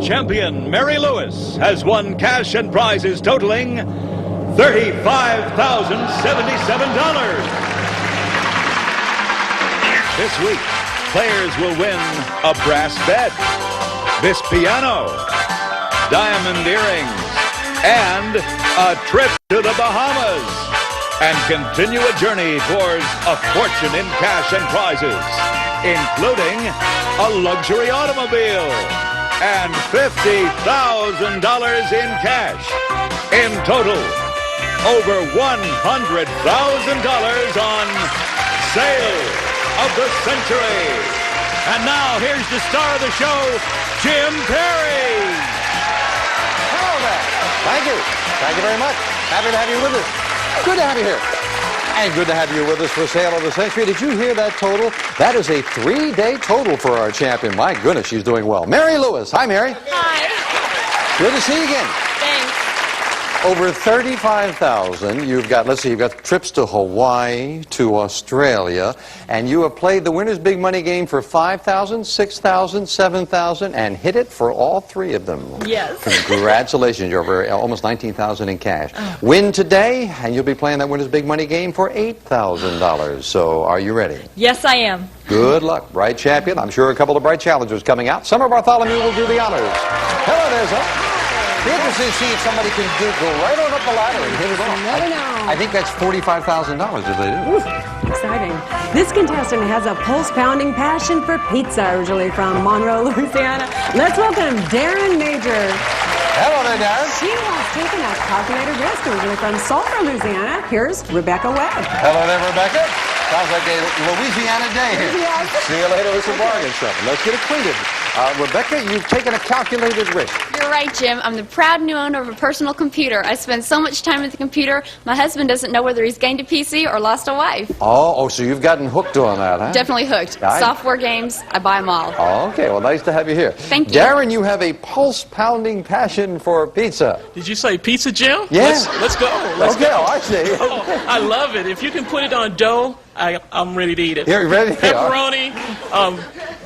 champion, Mary Lewis, has won cash and prizes totaling $35,077. This week, players will win a brass bed, this piano, diamond earrings, and a trip to the Bahamas, and continue a journey towards a fortune in cash and prizes, including a luxury automobile and $50,000 in cash. In total, over $100,000 on Sale of the Century. And now, here's the star of the show, Jim Perry. Hello there. Thank you. Thank you very much. Happy to have you with us. Good to have you here. And good to have you with us for Sale of the Century. Did you hear that total? That is a 3-day total for our champion. My goodness, she's doing well. Mary Lewis. Hi, Mary. Hi. Good to see you again. Thanks. Over 35,000. You've got, let's see, you've got trips to Hawaii, to Australia, and you have played the Winner's Big Money game for 5,000, 6,000, 7,000, and hit it for all three of them. Yes. Congratulations. You're over almost 19,000 in cash. Win today, and you'll be playing that Winner's Big Money game for $8,000. So, are you ready? Yes, I am. Good luck. Bright champion. I'm sure a couple of bright challengers coming out. Summer Bartholomew will do the honors. Hello there, sir. Be interesting to see if somebody can go right on up the ladder and hit it off. Never know. I think that's $45,000 if they do. Exciting. This contestant has a pulse-pounding passion for pizza, originally from Monroe, Louisiana. Let's welcome Darren Major. Hello there, Darren. She has taken a calculated risk, originally from Sulphur, Louisiana. Here's Rebecca Webb. Hello there, Rebecca. Sounds like a Louisiana day here. Yes. See you later with some bargain stuff. Let's get acquainted. Rebecca, you've taken a calculated risk. You're right, Jim. I'm the proud new owner of a personal computer. I spend so much time at the computer, my husband doesn't know whether he's gained a PC or lost a wife. Oh, so you've gotten hooked on that, huh? Definitely hooked. Software games, I buy them all. Oh, okay, well, nice to have you here. Thank you. Darren, you have a pulse-pounding passion for pizza. Did you say pizza, Jim? Yeah. Let's go. Let's okay, go. Oh, I see. Oh, I love it. If you can put it on dough, I'm ready to eat it. You're ready? Pepperoni,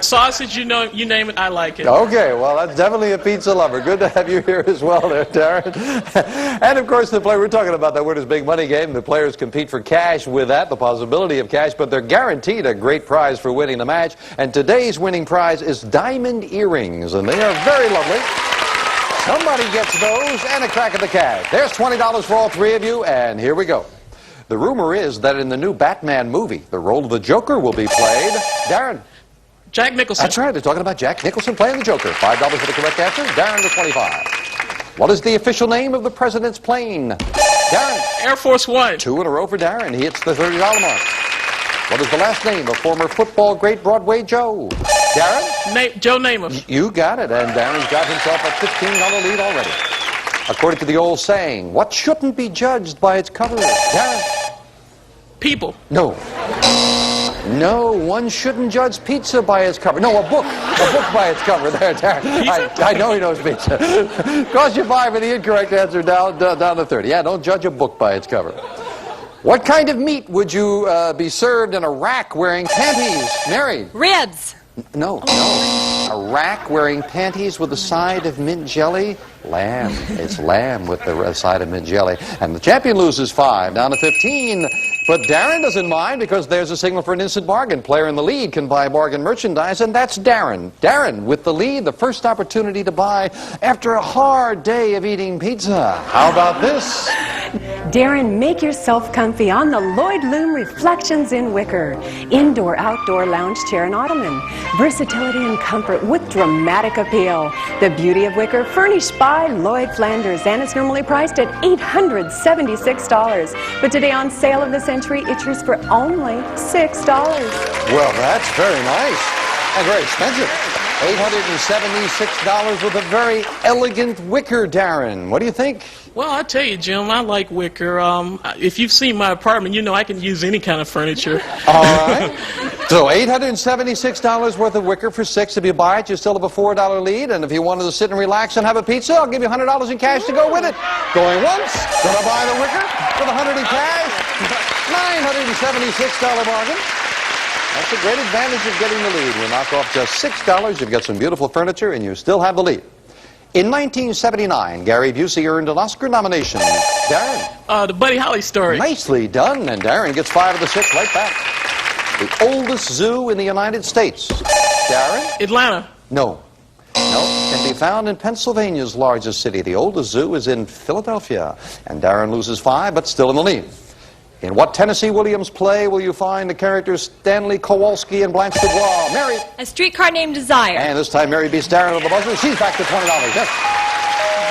sausage, you name it, I like it. Okay, well, that's definitely a pizza lover. Good to have you here as well there, Darren. And, of course, we're talking about that Winner's Big Money game. The players compete for cash with that, the possibility of cash, but they're guaranteed a great prize for winning the match. And today's winning prize is diamond earrings, and they are very lovely. Somebody gets those and a crack at the cash. There's $20 for all three of you, and here we go. The rumor is that in the new Batman movie, the role of the Joker will be played. Darren. Jack Nicholson. That's right. They're talking about Jack Nicholson playing the Joker. $5 for the correct answer. Darren to 25. What is the official name of the president's plane? Darren. Air Force One. 2 in a row for Darren. He hits the $30 mark. What is the last name of former football great Broadway Joe? Darren. Joe Namath. You got it. And Darren's got himself a $15 lead already. According to the old saying, what shouldn't be judged by its cover? Darren. People. No. No, one shouldn't judge pizza by its cover. No, a book. A book by its cover. There, Darren. I know he knows pizza. Cost you 5 for the incorrect answer, down to 30. Yeah, don't judge a book by its cover. What kind of meat would you be served in a rack wearing panties? Mary? Ribs. No. A rack wearing panties with a side of mint jelly? Lamb. It's lamb with the side of mint jelly. And the champion loses 5, down to 15. But Darren doesn't mind because there's a signal for an instant bargain. Player in the lead can buy bargain merchandise, and that's Darren. Darren, with the lead, the first opportunity to buy after a hard day of eating pizza. How about this? Darren, make yourself comfy on the Lloyd Loom Reflections in Wicker. Indoor-outdoor lounge chair and ottoman. Versatility and comfort with dramatic appeal. The beauty of wicker, furnished by Lloyd Flanders, and it's normally priced at $876. But today on Sale of the Century, it's yours for only $6. Well, that's very nice and very expensive. $876 with a very elegant wicker, Darren. What do you think? Well, I tell you, Jim, I like wicker. If you've seen my apartment, you know I can use any kind of furniture. All right. So $876 worth of wicker for 6. If you buy it, you still have a $4 lead. And if you wanted to sit and relax and have a pizza, I'll give you $100 in cash to go with it. Going once, gonna buy the wicker with $100 in cash. $976 bargain. That's a great advantage of getting the lead. We'll knock off just $6. You've got some beautiful furniture, and you still have the lead. In 1979, Gary Busey earned an Oscar nomination. Darren? The Buddy Holly story. Nicely done, and Darren gets 5 of the 6 right back. The oldest zoo in the United States. Darren? Atlanta. No. No, can be found in Pennsylvania's largest city. The oldest zoo is in Philadelphia. And Darren loses 5, but still in the lead. In what Tennessee Williams play will you find the characters Stanley Kowalski and Blanche Dubois? Mary? A Streetcar Named Desire. And this time Mary beats Darren on the buzzer. She's back to $20. Yes.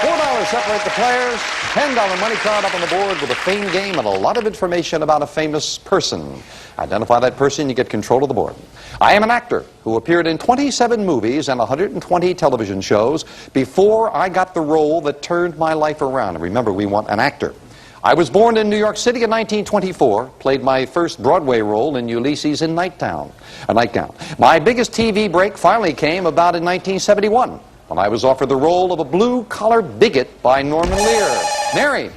$4 separate the players. $10 money card up on the board with a fame game and a lot of information about a famous person. Identify that person, you get control of the board. I am an actor who appeared in 27 movies and 120 television shows before I got the role that turned my life around. And remember, we want an actor. I was born in New York City in 1924, played my first Broadway role in Ulysses in Nightgown. My biggest TV break finally came about in 1971, when I was offered the role of a blue-collar bigot by Norman Lear. Mary?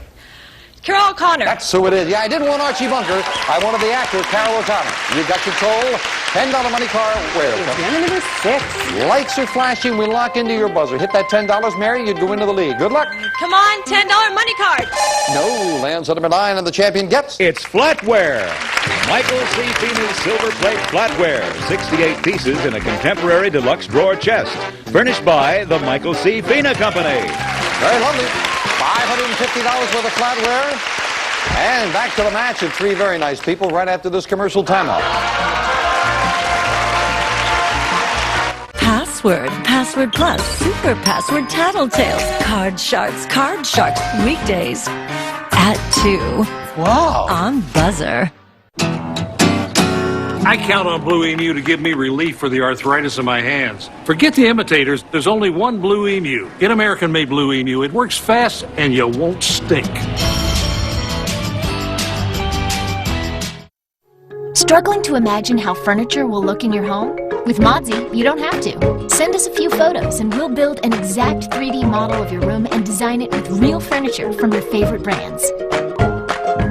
Carol O'Connor. That's who it is. Yeah, I didn't want Archie Bunker. I wanted the actor, Carol O'Connor. You got control. $10 money card. Where? Number 6. Lights are flashing. We lock into your buzzer. Hit that $10, Mary. You'd go into the lead. Good luck. Come on, $10 money card. No, lands on number 9, and the champion gets. It's flatware. Michael C. Fina's silver plate flatware. 68 pieces in a contemporary deluxe drawer chest. Furnished by the Michael C. Fina Company. Very lovely. $550 worth of flatware. And back to the match at 3 very nice people right after this commercial timeout. Password, Password Plus, Super Password Tattletales, Card Sharks, weekdays at 2. Wow. On Buzzr. I count on Blue Emu to give me relief for the arthritis in my hands. Forget the imitators. There's only one Blue Emu. Get American-made Blue Emu. It works fast and you won't stink. Struggling to imagine how furniture will look in your home? With Modsy, you don't have to. Send us a few photos and we'll build an exact 3D model of your room and design it with real furniture from your favorite brands.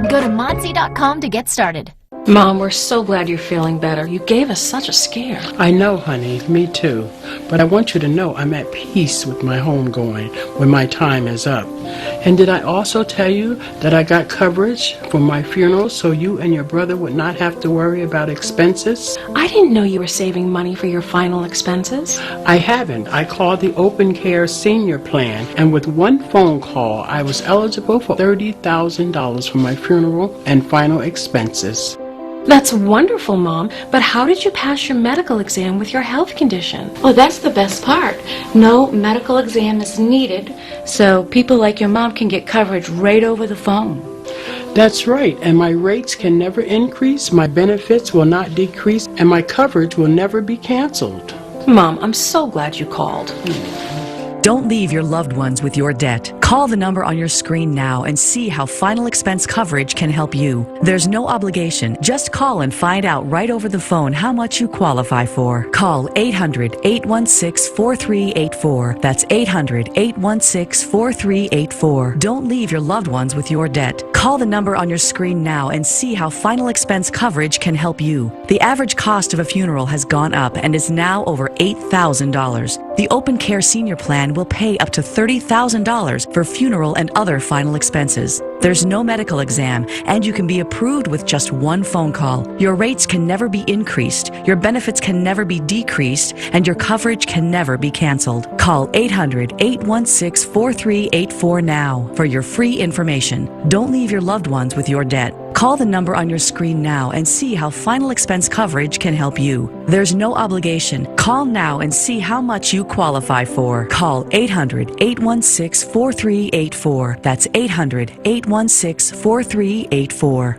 Go to Modsy.com to get started. Mom, we're so glad you're feeling better. You gave us such a scare. I know, honey. Me too. But I want you to know I'm at peace with my home going when my time is up. And did I also tell you that I got coverage for my funeral so you and your brother would not have to worry about expenses? I didn't know you were saving money for your final expenses. I haven't. I called the Open Care Senior Plan, and with one phone call, I was eligible for $30,000 for my funeral and final expenses. That's wonderful, Mom. But how did you pass your medical exam with your health condition? Well, that's the best part. No medical exam is needed, so people like your mom can get coverage right over the phone. That's right, and my rates can never increase, my benefits will not decrease, and my coverage will never be canceled. Mom, I'm so glad you called. Don't leave your loved ones with your debt. Call the number on your screen now and see how final expense coverage can help you. There's no obligation. Just call and find out right over the phone how much you qualify for. Call 800-816-4384. That's 800-816-4384. Don't leave your loved ones with your debt. Call the number on your screen now and see how final expense coverage can help you. The average cost of a funeral has gone up and is now over $8,000. The Open Care Senior Plan will pay up to $30,000 for funeral and other final expenses. There's no medical exam, and you can be approved with just one phone call. Your rates can never be increased, your benefits can never be decreased, and your coverage can never be canceled. Call 800-816-4384 now for your free information. Don't leave your loved ones with your debt. Call the number on your screen now and see how final expense coverage can help you. There's no obligation. Call now and see how much you qualify for. Call 800-816-4384. That's 800-816-4384.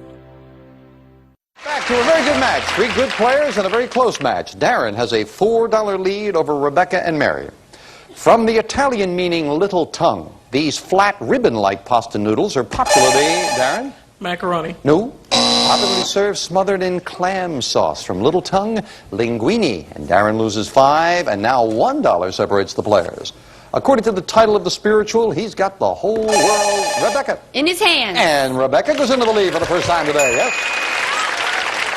Back to a very good match. 3 good players and a very close match. Darren has a $4 lead over Rebecca and Mary. From the Italian meaning little tongue, these flat ribbon-like pasta noodles are popularly, Darren? Macaroni. No. Popularly served smothered in clam sauce. From Little Tongue, linguine. And Darren loses 5, and now $1 separates the players. According to the title of the spiritual, he's got the whole world, Rebecca, in his hands. And Rebecca goes into the lead for the first time today, yes?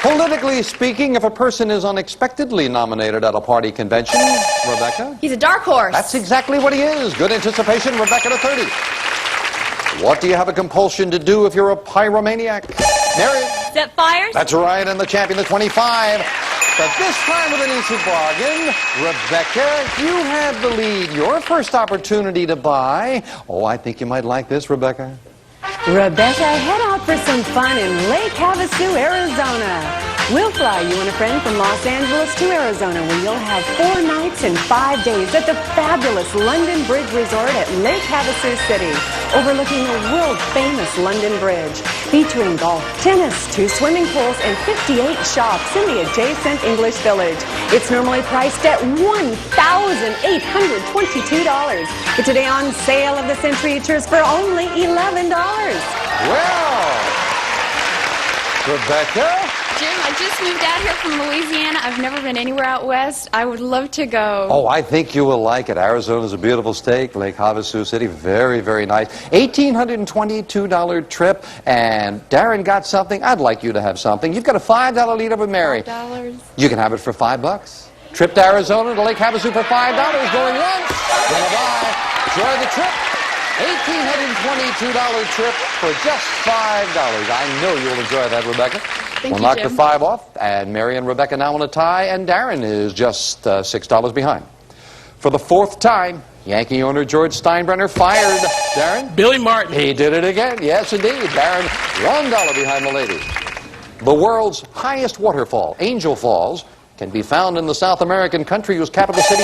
Politically speaking, if a person is unexpectedly nominated at a party convention, Rebecca? He's a dark horse. That's exactly what he is. Good anticipation, Rebecca to 30. What do you have a compulsion to do if you're a pyromaniac? Mary? Set fires? That's right, and the champion, the 25. But this time with an instant bargain, Rebecca, you had the lead. Your first opportunity to buy. Oh, I think you might like this, Rebecca. Rebecca, head out for some fun in Lake Havasu, Arizona. We'll fly you and a friend from Los Angeles to Arizona, where you'll have 4 nights and 5 days at the fabulous London Bridge Resort at Lake Havasu City, overlooking the world-famous London Bridge, featuring golf, tennis, 2 swimming pools, and 58 shops in the adjacent English Village. It's normally priced at $1,822. But today on Sale of the Century, it yours for only $11. Well, Rebecca? Jim, I just moved out here from Louisiana. I've never been anywhere out west. I would love to go. Oh, I think you will like it. Arizona's a beautiful state. Lake Havasu City, very, very nice. $1,822 trip. And Darren got something. I'd like you to have something. You've got a $5 lead over Mary. $5. You can have it for $5. Trip to Arizona to Lake Havasu for $5. Going once. Gonna buy. Enjoy the trip. $1,822 trip for just $5. I know you'll enjoy that, Rebecca. Thank we'll you, knock Jim. the 5 off, and Mary and Rebecca now on a tie, and Darren is just $6 behind. For the 4th time, Yankee owner George Steinbrenner fired Darren. Billy Martin. He did it again. Yes, indeed. Darren, $1 behind the ladies. The world's highest waterfall, Angel Falls, can be found in the South American country whose capital city,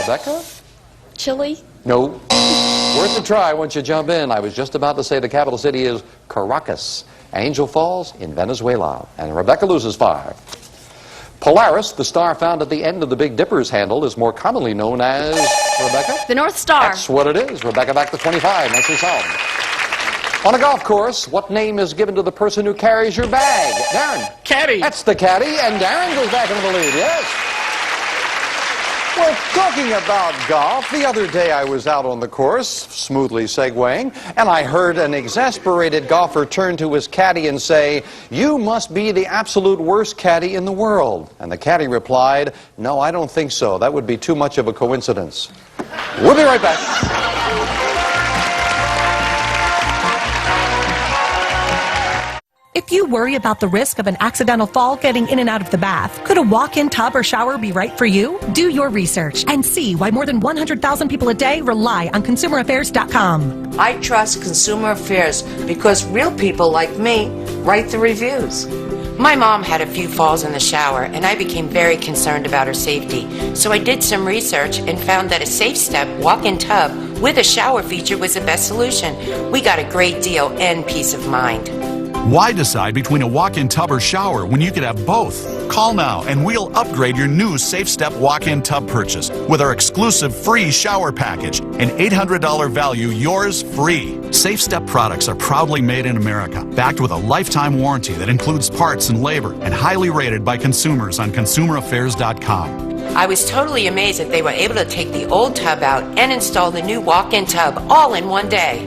Rebecca? Chile? No. Worth a try once you jump in. I was just about to say the capital city is Caracas. Angel Falls in Venezuela. And Rebecca loses 5. Polaris, the star found at the end of the Big Dipper's handle, is more commonly known as, Rebecca? The North Star. That's what it is. Rebecca back to 25. Nicely solved. On a golf course, what name is given to the person who carries your bag? Darren. Caddy. That's the caddy, and Darren goes back into the lead, yes. Well, talking about golf, the other day I was out on the course, smoothly segueing, and I heard an exasperated golfer turn to his caddy and say, "You must be the absolute worst caddy in the world." And the caddy replied, "No, I don't think so. That would be too much of a coincidence." We'll be right back. If you worry about the risk of an accidental fall getting in and out of the bath, could a walk-in tub or shower be right for you? Do your research and see why more than 100,000 people a day rely on ConsumerAffairs.com. I trust Consumer Affairs because real people like me write the reviews. My mom had a few falls in the shower, and I became very concerned about her safety. So I did some research and found that a Safe Step walk-in tub with a shower feature was the best solution. We got a great deal and peace of mind. Why decide between a walk-in tub or shower when you could have both? Call now and we'll upgrade your new Safe Step walk-in tub purchase with our exclusive free shower package, an $800 value, yours free. Safe Step products are proudly made in America, backed with a lifetime warranty that includes parts and labor, and highly rated by consumers on ConsumerAffairs.com. I was totally amazed that they were able to take the old tub out and install the new walk-in tub all in one day.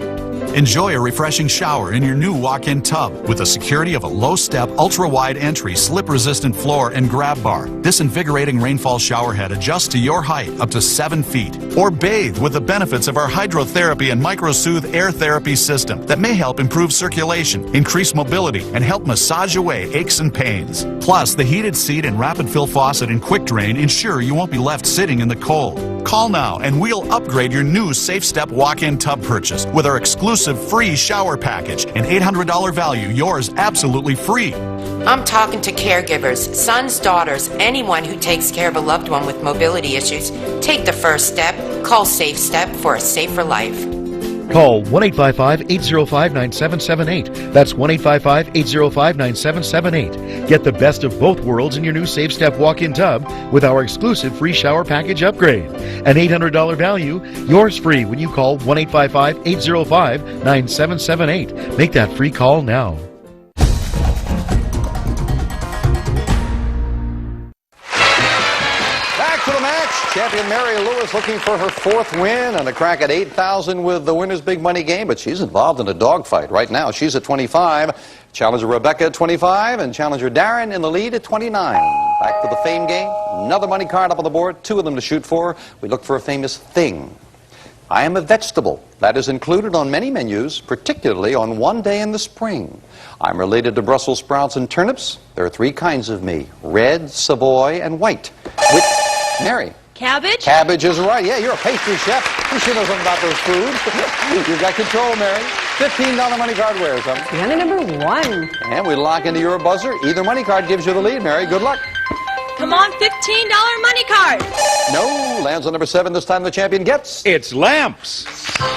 Enjoy a refreshing shower in your new walk-in tub with the security of a low-step, ultra-wide entry, slip-resistant floor and grab bar. This invigorating rainfall shower head adjusts to your height up to 7 feet. Or bathe with the benefits of our hydrotherapy and microsoothe air therapy system that may help improve circulation, increase mobility, and help massage away aches and pains. Plus, the heated seat and rapid fill faucet and quick drain ensure you won't be left sitting in the cold. Call now and we'll upgrade your new Safe Step walk-in tub purchase with our exclusive free shower package, an $800 value, yours absolutely free. I'm talking to caregivers, sons, daughters, anyone who takes care of a loved one with mobility issues. Take the first step. Call Safe Step for a safer life. Call 1-855-805-9778. That's 1-855-805-9778. Get the best of both worlds in your new Safe Step walk-in tub with our exclusive free shower package upgrade. An $800 value, yours free when you call 1-855-805-9778. Make that free call now. Back to the match. Champion Mary Lewis is looking for her 4th win and a crack at $8,000 with the winner's big money game, but she's involved in a dogfight right now. She's at 25. Challenger Rebecca at 25 and challenger Darren in the lead at 29. Back to the fame game. Another money card up on the board, 2 of them to shoot for. We look for a famous thing. I am a vegetable that is included on many menus, particularly on one day in the spring. I'm related to Brussels sprouts and turnips. There are 3 kinds of me: red, Savoy, and white. Mary. Cabbage? Cabbage is right. Yeah, you're a pastry chef. You should know something about those foods. You've got control, Mary. $15 money card wears them. Piano number 1. And we lock into your buzzer. Either money card gives you the lead, Mary. Good luck. Come on, $15 money card. No, lands on number 7. This time the champion gets... It's lamps.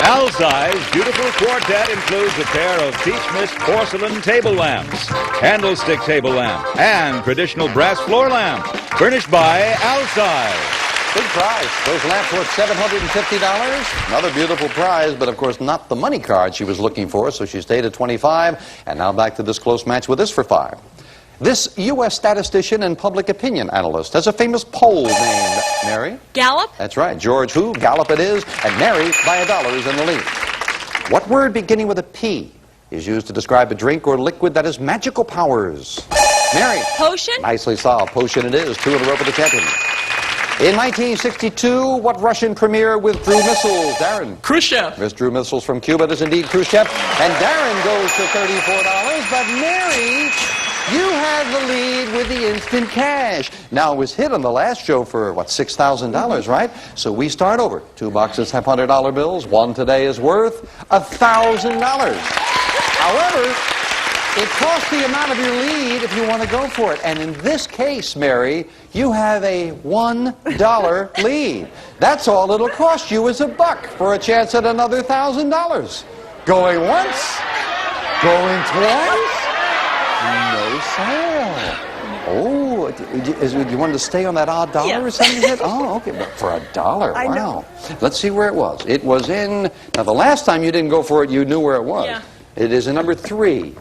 Alzai's beautiful quartet includes a pair of Peach Mist porcelain table lamps, candlestick table lamp, and traditional brass floor lamp, furnished by Alzai. Big prize. Those lamps worth $750. Another beautiful prize, but of course not the money card she was looking for, so she stayed at 25. And now back to this close match with this for 5. This U.S. statistician and public opinion analyst has a famous poll named Mary. Gallup? That's right. George who? Gallup it is. And Mary, by $1, is in the lead. What word beginning with a P is used to describe a drink or liquid that has magical powers? Mary. Potion? Nicely solved. Potion it is. 2 in a row for the champion. In 1962, what Russian premier withdrew missiles? Darren. Khrushchev. Withdrew missiles from Cuba. It is indeed Khrushchev. And Darren goes to $34. But Mary, you had the lead with the instant cash. Now, it was hit on the last show for, what, $6,000, right? So we start over. 2 boxes have $100 bills. 1 today is worth $1,000. However, it costs the amount of your lead if you want to go for it. And in this case, Mary, you have a $1 lead. That's all it'll cost you is $1 for a chance at another $1,000. Going once? Going twice? No sale. Oh, you wanted to stay on that odd dollar or something? Oh, okay, but for $1, wow. Let's see where it was. It was in, now the last time you didn't go for it, you knew where it was. Yeah. It is in number 3.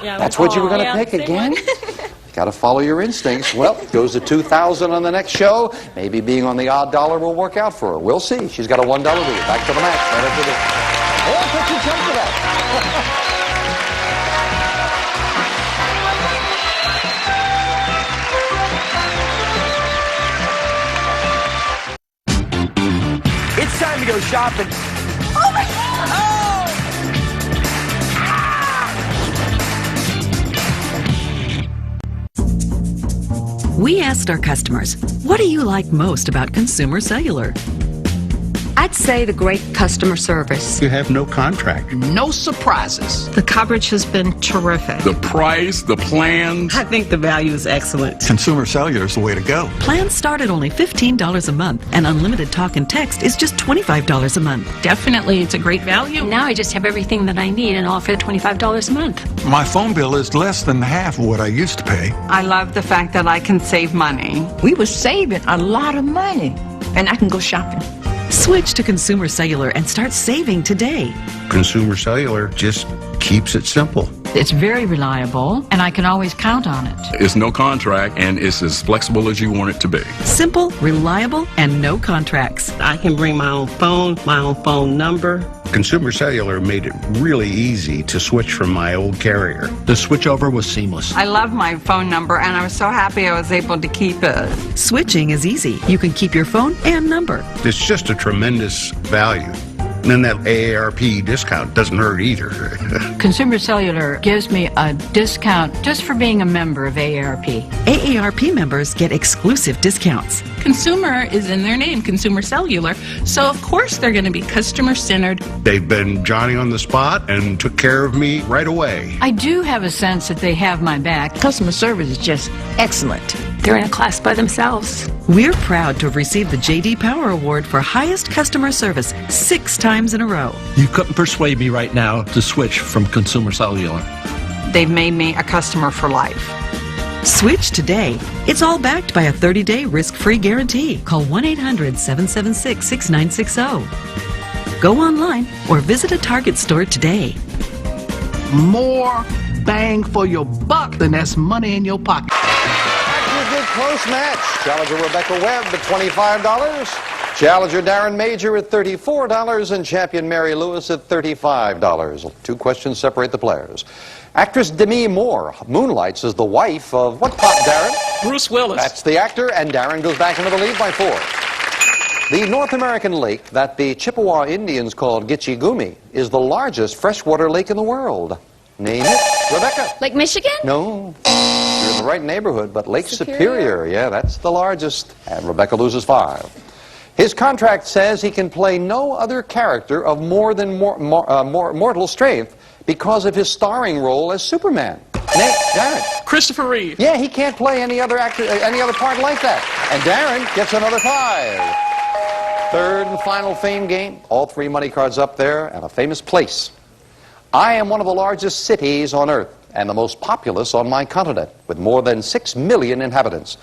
That's what you were going to pick again? You got to follow your instincts. Well, it goes to $2,000 on the next show. Maybe being on the odd dollar will work out for her. We'll see. She's got a $1 lead. Back to the match. Right after this. Oh, put your jump for that. It's time to go shopping. Oh my God! Oh! We asked our customers, what do you like most about Consumer Cellular? I'd say the great customer service. You have no contract. No surprises. The coverage has been terrific. The price, the plans. I think the value is excellent. Consumer Cellular is the way to go. Plans start at only $15 a month, and unlimited talk and text is just $25 a month. Definitely, it's a great value. Now I just have everything that I need and all for $25 a month. My phone bill is less than half of what I used to pay. I love the fact that I can save money. We were saving a lot of money, and I can go shopping. Switch to Consumer Cellular and start saving today. Consumer Cellular just keeps it simple. It's very reliable, and I can always count on it. It's no contract, and it's as flexible as you want it to be. Simple, reliable, and no contracts. I can bring my own phone number. Consumer Cellular made it really easy to switch from my old carrier. The switchover was seamless. I love my phone number, and I was so happy I was able to keep it. Switching is easy. You can keep your phone and number. It's just a tremendous value. And then that AARP discount doesn't hurt either. Consumer Cellular gives me a discount just for being a member of AARP. AARP members get exclusive discounts. Consumer is in their name, Consumer Cellular, so of course they're going to be customer-centered. They've been Johnny on the spot and took care of me right away. I do have a sense that they have my back. Customer service is just excellent. They're in a class by themselves. We're proud to have received the J.D. Power Award for highest customer service 6 times in a row. You couldn't persuade me right now to switch from Consumer Cellular. They've made me a customer for life. Switch today. It's all backed by a 30-day risk-free guarantee. Call 1-800-776-6960. Go online or visit a Target store today. More bang for your buck than that's money in your pocket. Good close match. Challenger Rebecca Webb at $25. Challenger Darren Major at $34 and champion Mary Lewis at $35. 2 questions separate the players. Actress Demi Moore moonlights as the wife of what pop, Darren? Bruce Willis. That's the actor, and Darren goes back into the lead by 4. The North American lake that the Chippewa Indians called Gitche Gumee is the largest freshwater lake in the world. Name it, Rebecca. Lake Michigan? No, you're in the right neighborhood, but Lake Superior, yeah, that's the largest. And Rebecca loses 5. His contract says he can play no other character of more than mortal strength because of his starring role as Superman. Darren. Christopher Reeve. Yeah, he can't play any other actor, any other part like that. And Darren gets another 5. Third and final fame game. All 3 money cards up there and a famous place. I am one of the largest cities on Earth and the most populous on my continent, with more than 6 million inhabitants.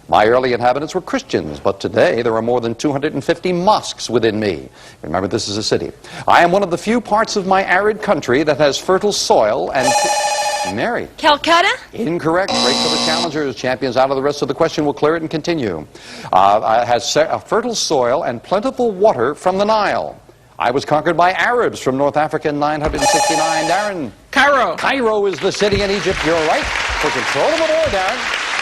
My early inhabitants were Christians, but today there are more than 250 mosques within me. Remember, this is a city. I am one of the few parts of my arid country that has fertile soil and... Mary. Calcutta? Incorrect. Break for the challengers. Champions out of the rest of the question. Will clear it and continue. Has fertile soil and plentiful water from the Nile. I was conquered by Arabs from North Africa in 969. Darren. Cairo. Cairo is the city in Egypt. You're right. For control of the board, Darren.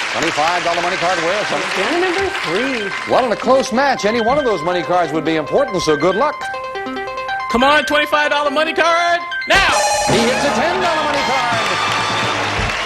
$25 money card where? Down number 3. Well, in a close match, any one of those money cards would be important, so good luck. Come on, $25 money card, now! He hits a $10 money card.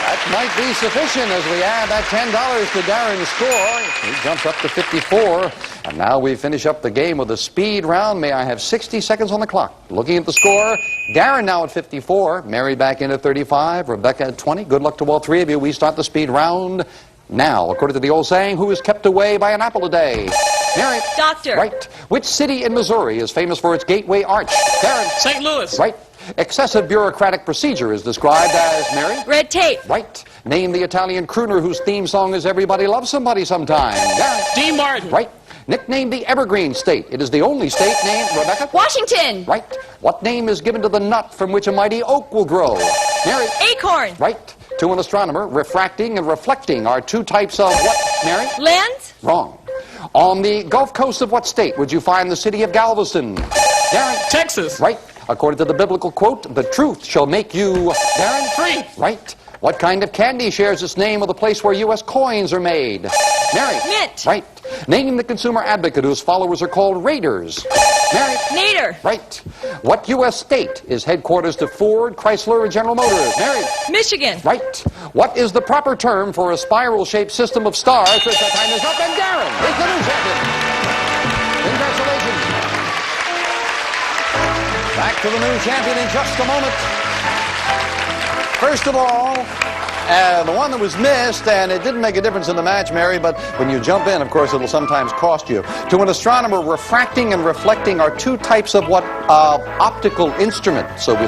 That might be sufficient as we add that $10 to Darren's score. He jumps up to 54. And now we finish up the game with a speed round. May I have 60 seconds on the clock? Looking at the score, Darren now at 54, Mary back in at 35, Rebecca at 20. Good luck to all 3 of you. We start the speed round now. According to the old saying, who is kept away by an apple a day? Mary. Doctor. Right. Which city in Missouri is famous for its Gateway Arch? Darren. St. Louis. Right. Excessive bureaucratic procedure is described as, Mary? Red tape. Right. Name the Italian crooner whose theme song is Everybody Loves Somebody Sometime. Darren. Dean Martin. Right. Nicknamed the Evergreen State. It is the only state named, Rebecca? Washington. Right. What name is given to the nut from which a mighty oak will grow? Mary? Acorn. Right. To an astronomer, refracting and reflecting are 2 types of what, Mary? Lens. Wrong. On the Gulf Coast of what state would you find the city of Galveston? Darren? Texas. Right. According to the biblical quote, the truth shall make you, Darren? Free. Right. What kind of candy shares its name with the place where U.S. coins are made? Mary? Mint. Right. Name the consumer advocate whose followers are called raiders. Mary? Nader. Right. What U.S. state is headquarters to Ford, Chrysler, and General Motors? Mary? Michigan. Right. What is the proper term for a spiral-shaped system of stars? Which the time is up, and Darren is the new champion. Congratulations. Back to the new champion in just a moment. First of all, the one that was missed, and it didn't make a difference in the match, Mary, but when you jump in, of course, it'll sometimes cost you. To an astronomer, refracting and reflecting are 2 types of what optical instrument. So we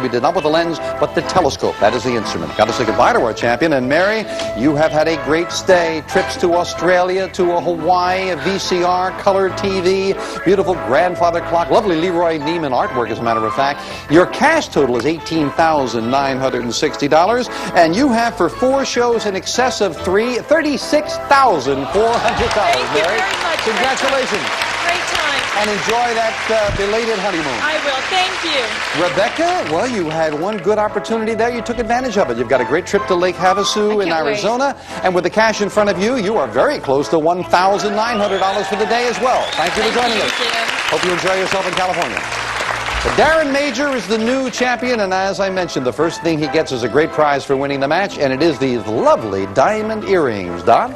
did not with the lens, but the telescope. That is the instrument. Got to say goodbye to our champion. And Mary, you have had a great stay. Trips to Australia, to Hawaii, a VCR, color TV, beautiful grandfather clock, lovely Leroy Neiman artwork, as a matter of fact. Your cash total is $18,960, and you have for 4 shows in excess of $36,400. Mary, congratulations. Great time. And enjoy that belated honeymoon. I will. Thank you. Rebecca, well, you had one good opportunity there. You took advantage of it. You've got a great trip to Lake Havasu in Arizona. And with the cash in front of you, you are very close to $1,900 for the day as well. Thank you for joining us. Hope you enjoy yourself in California. But Darren Major is the new champion, and as I mentioned, the first thing he gets is a great prize for winning the match, and it is these lovely diamond earrings. Don?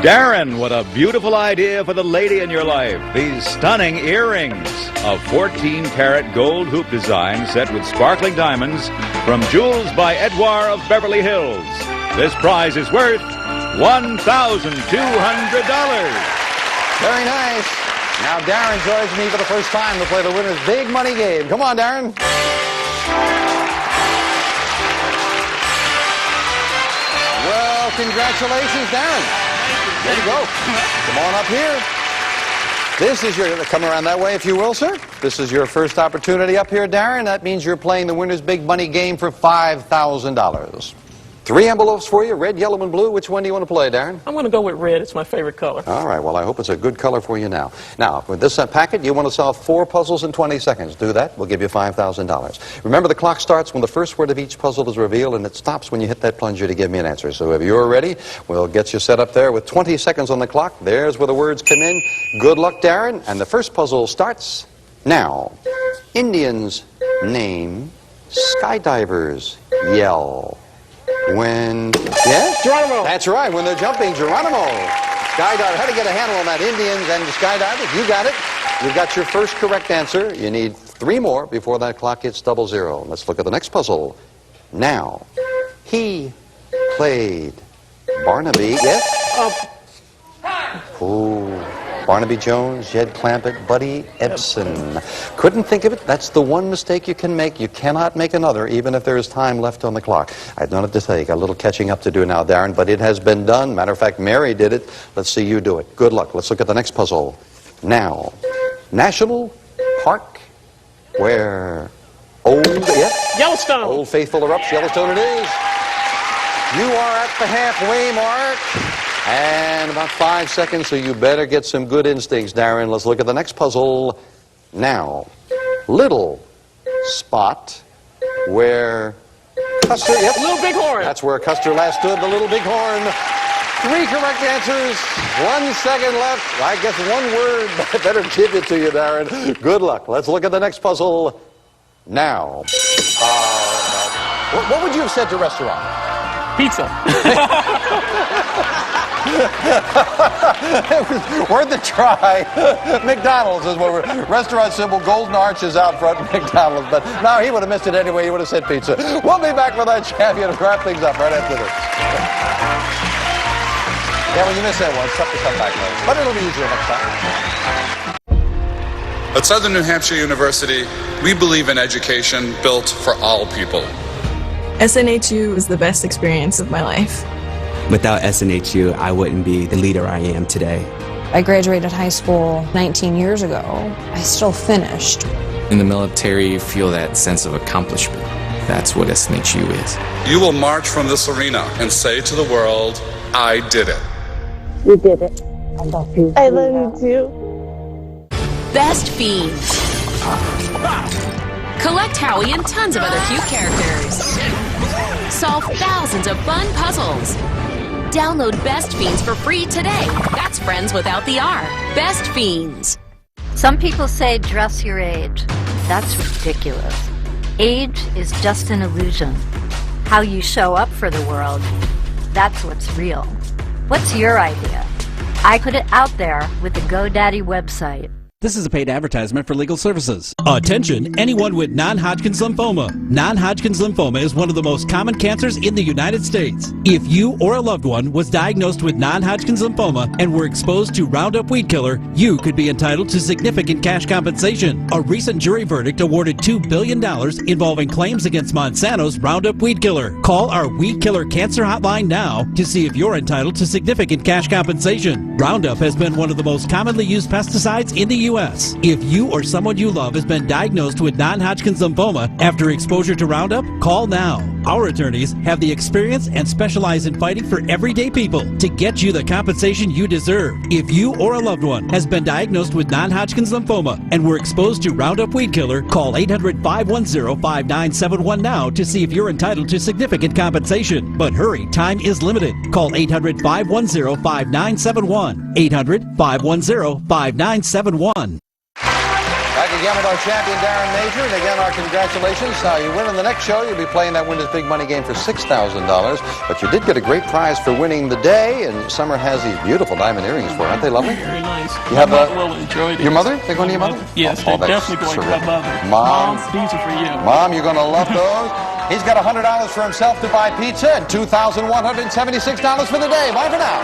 Darren, what a beautiful idea for the lady in your life. These stunning earrings of 14-karat gold hoop design set with sparkling diamonds from Jewels by Edouard of Beverly Hills. This prize is worth $1,200. Very nice. Now Darren joins me for the first time to play the winner's big money game. Come on, Darren. Well, congratulations, Darren. There you go. Come on up here. This is your, come around that way if you will, sir. This is your first opportunity up here, Darren. That means you're playing the winner's big money game for $5,000. 3 envelopes for you, red, yellow, and blue. Which one do you want to play, Darren? I'm going to go with red. It's my favorite color. All right, well, I hope it's a good color for you now. Now, with this packet, you want to solve 4 puzzles in 20 seconds. Do that, we'll give you $5,000. Remember, the clock starts when the first word of each puzzle is revealed, and it stops when you hit that plunger to give me an answer. So if you're ready, we'll get you set up there with 20 seconds on the clock. There's where the words come in. Good luck, Darren. And the first puzzle starts now. Indians name, skydivers yell. When, yeah? Geronimo. That's right, when they're jumping, Geronimo. Skydiver, how to get a handle on that, Indians and skydivers. You got it. You've got your first correct answer. You need 3 more before that clock hits 00. Let's look at the next puzzle. Now, he played Barnaby, yes? Ooh. Barnaby Jones, Jed Clampett, Buddy Ebsen. Couldn't think of it? That's the one mistake you can make. You cannot make another, even if there is time left on the clock. I don't have to tell you, got a little catching up to do now, Darren, but it has been done. Matter of fact, Mary did it. Let's see you do it. Good luck. Let's look at the next puzzle. Now, National Park where Yellowstone. Old Faithful erupts. Yellowstone it is. You are at the halfway mark. And about 5 seconds, so you better get some good instincts, Darren. Let's look at the next puzzle now. Little spot where Custer, yep. Little Bighorn. That's where Custer last stood, the Little Bighorn. 3 correct answers, 1 second left. I guess 1 word, but I better give it to you, Darren. Good luck. Let's look at the next puzzle now. What would you have said to restaurant? Pizza. It was worth a try. McDonald's is what we're... Restaurant symbol, golden arches out front, McDonald's. But no, he would have missed it anyway. He would have said pizza. We'll be back with our champion and wrap things up right after this. Yeah, when you miss that one, it's tough to come back later. But it'll be easier next time. At Southern New Hampshire University, we believe in education built for all people. SNHU is the best experience of my life. Without SNHU, I wouldn't be the leader I am today. I graduated high school 19 years ago. I still finished. In the military, you feel that sense of accomplishment. That's what SNHU is. You will march from this arena and say to the world, I did it. You did it. I love you. I love you too. Best Fiends. Collect Howie and tons of other cute characters. Solve thousands of fun puzzles. Download Best Fiends for free today. That's friends without the R. Best Fiends. Some people say dress your age. That's ridiculous. Age is just an illusion. How you show up for the world, that's what's real. What's your idea? I put it out there with the GoDaddy website. This is a paid advertisement for legal services. Attention, anyone with non-Hodgkin's lymphoma. Non-Hodgkin's lymphoma is one of the most common cancers in the United States. If you or a loved one was diagnosed with non-Hodgkin's lymphoma and were exposed to Roundup weed killer, you could be entitled to significant cash compensation. A recent jury verdict awarded $2 billion involving claims against Monsanto's Roundup weed killer. Call our weed killer cancer hotline now to see if you're entitled to significant cash compensation. Roundup has been one of the most commonly used pesticides in the U.S. If you or someone you love has been diagnosed with non-Hodgkin's lymphoma after exposure to Roundup, call now. Our attorneys have the experience and specialize in fighting for everyday people to get you the compensation you deserve. If you or a loved one has been diagnosed with non-Hodgkin's lymphoma and were exposed to Roundup weed killer, call 800-510-5971 now to see if you're entitled to significant compensation. But hurry, time is limited. Call 800-510-5971. 800-510-5971. Back again with our champion, Darren Major, and again, our congratulations. Now, you win in the next show. You'll be playing that Win This Big Money game for $6,000, but you did get a great prize for winning the day, and Summer has these beautiful diamond earrings for you. Aren't they lovely? Very nice. You have my mother will enjoy these. Your mother? They're going to your mother? Yes, Oh, they're that's definitely going terrific. to my mother. Mom, these are for you. Mom, you're going to love those. He's got $100 for himself to buy pizza and $2,176 for the day. Bye for now.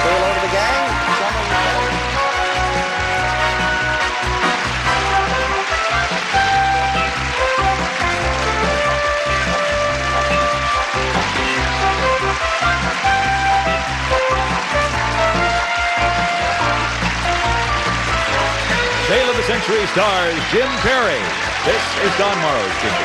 Say hello to the gang. Tale of the Century stars Jim Perry. This is Don Morrow's TV.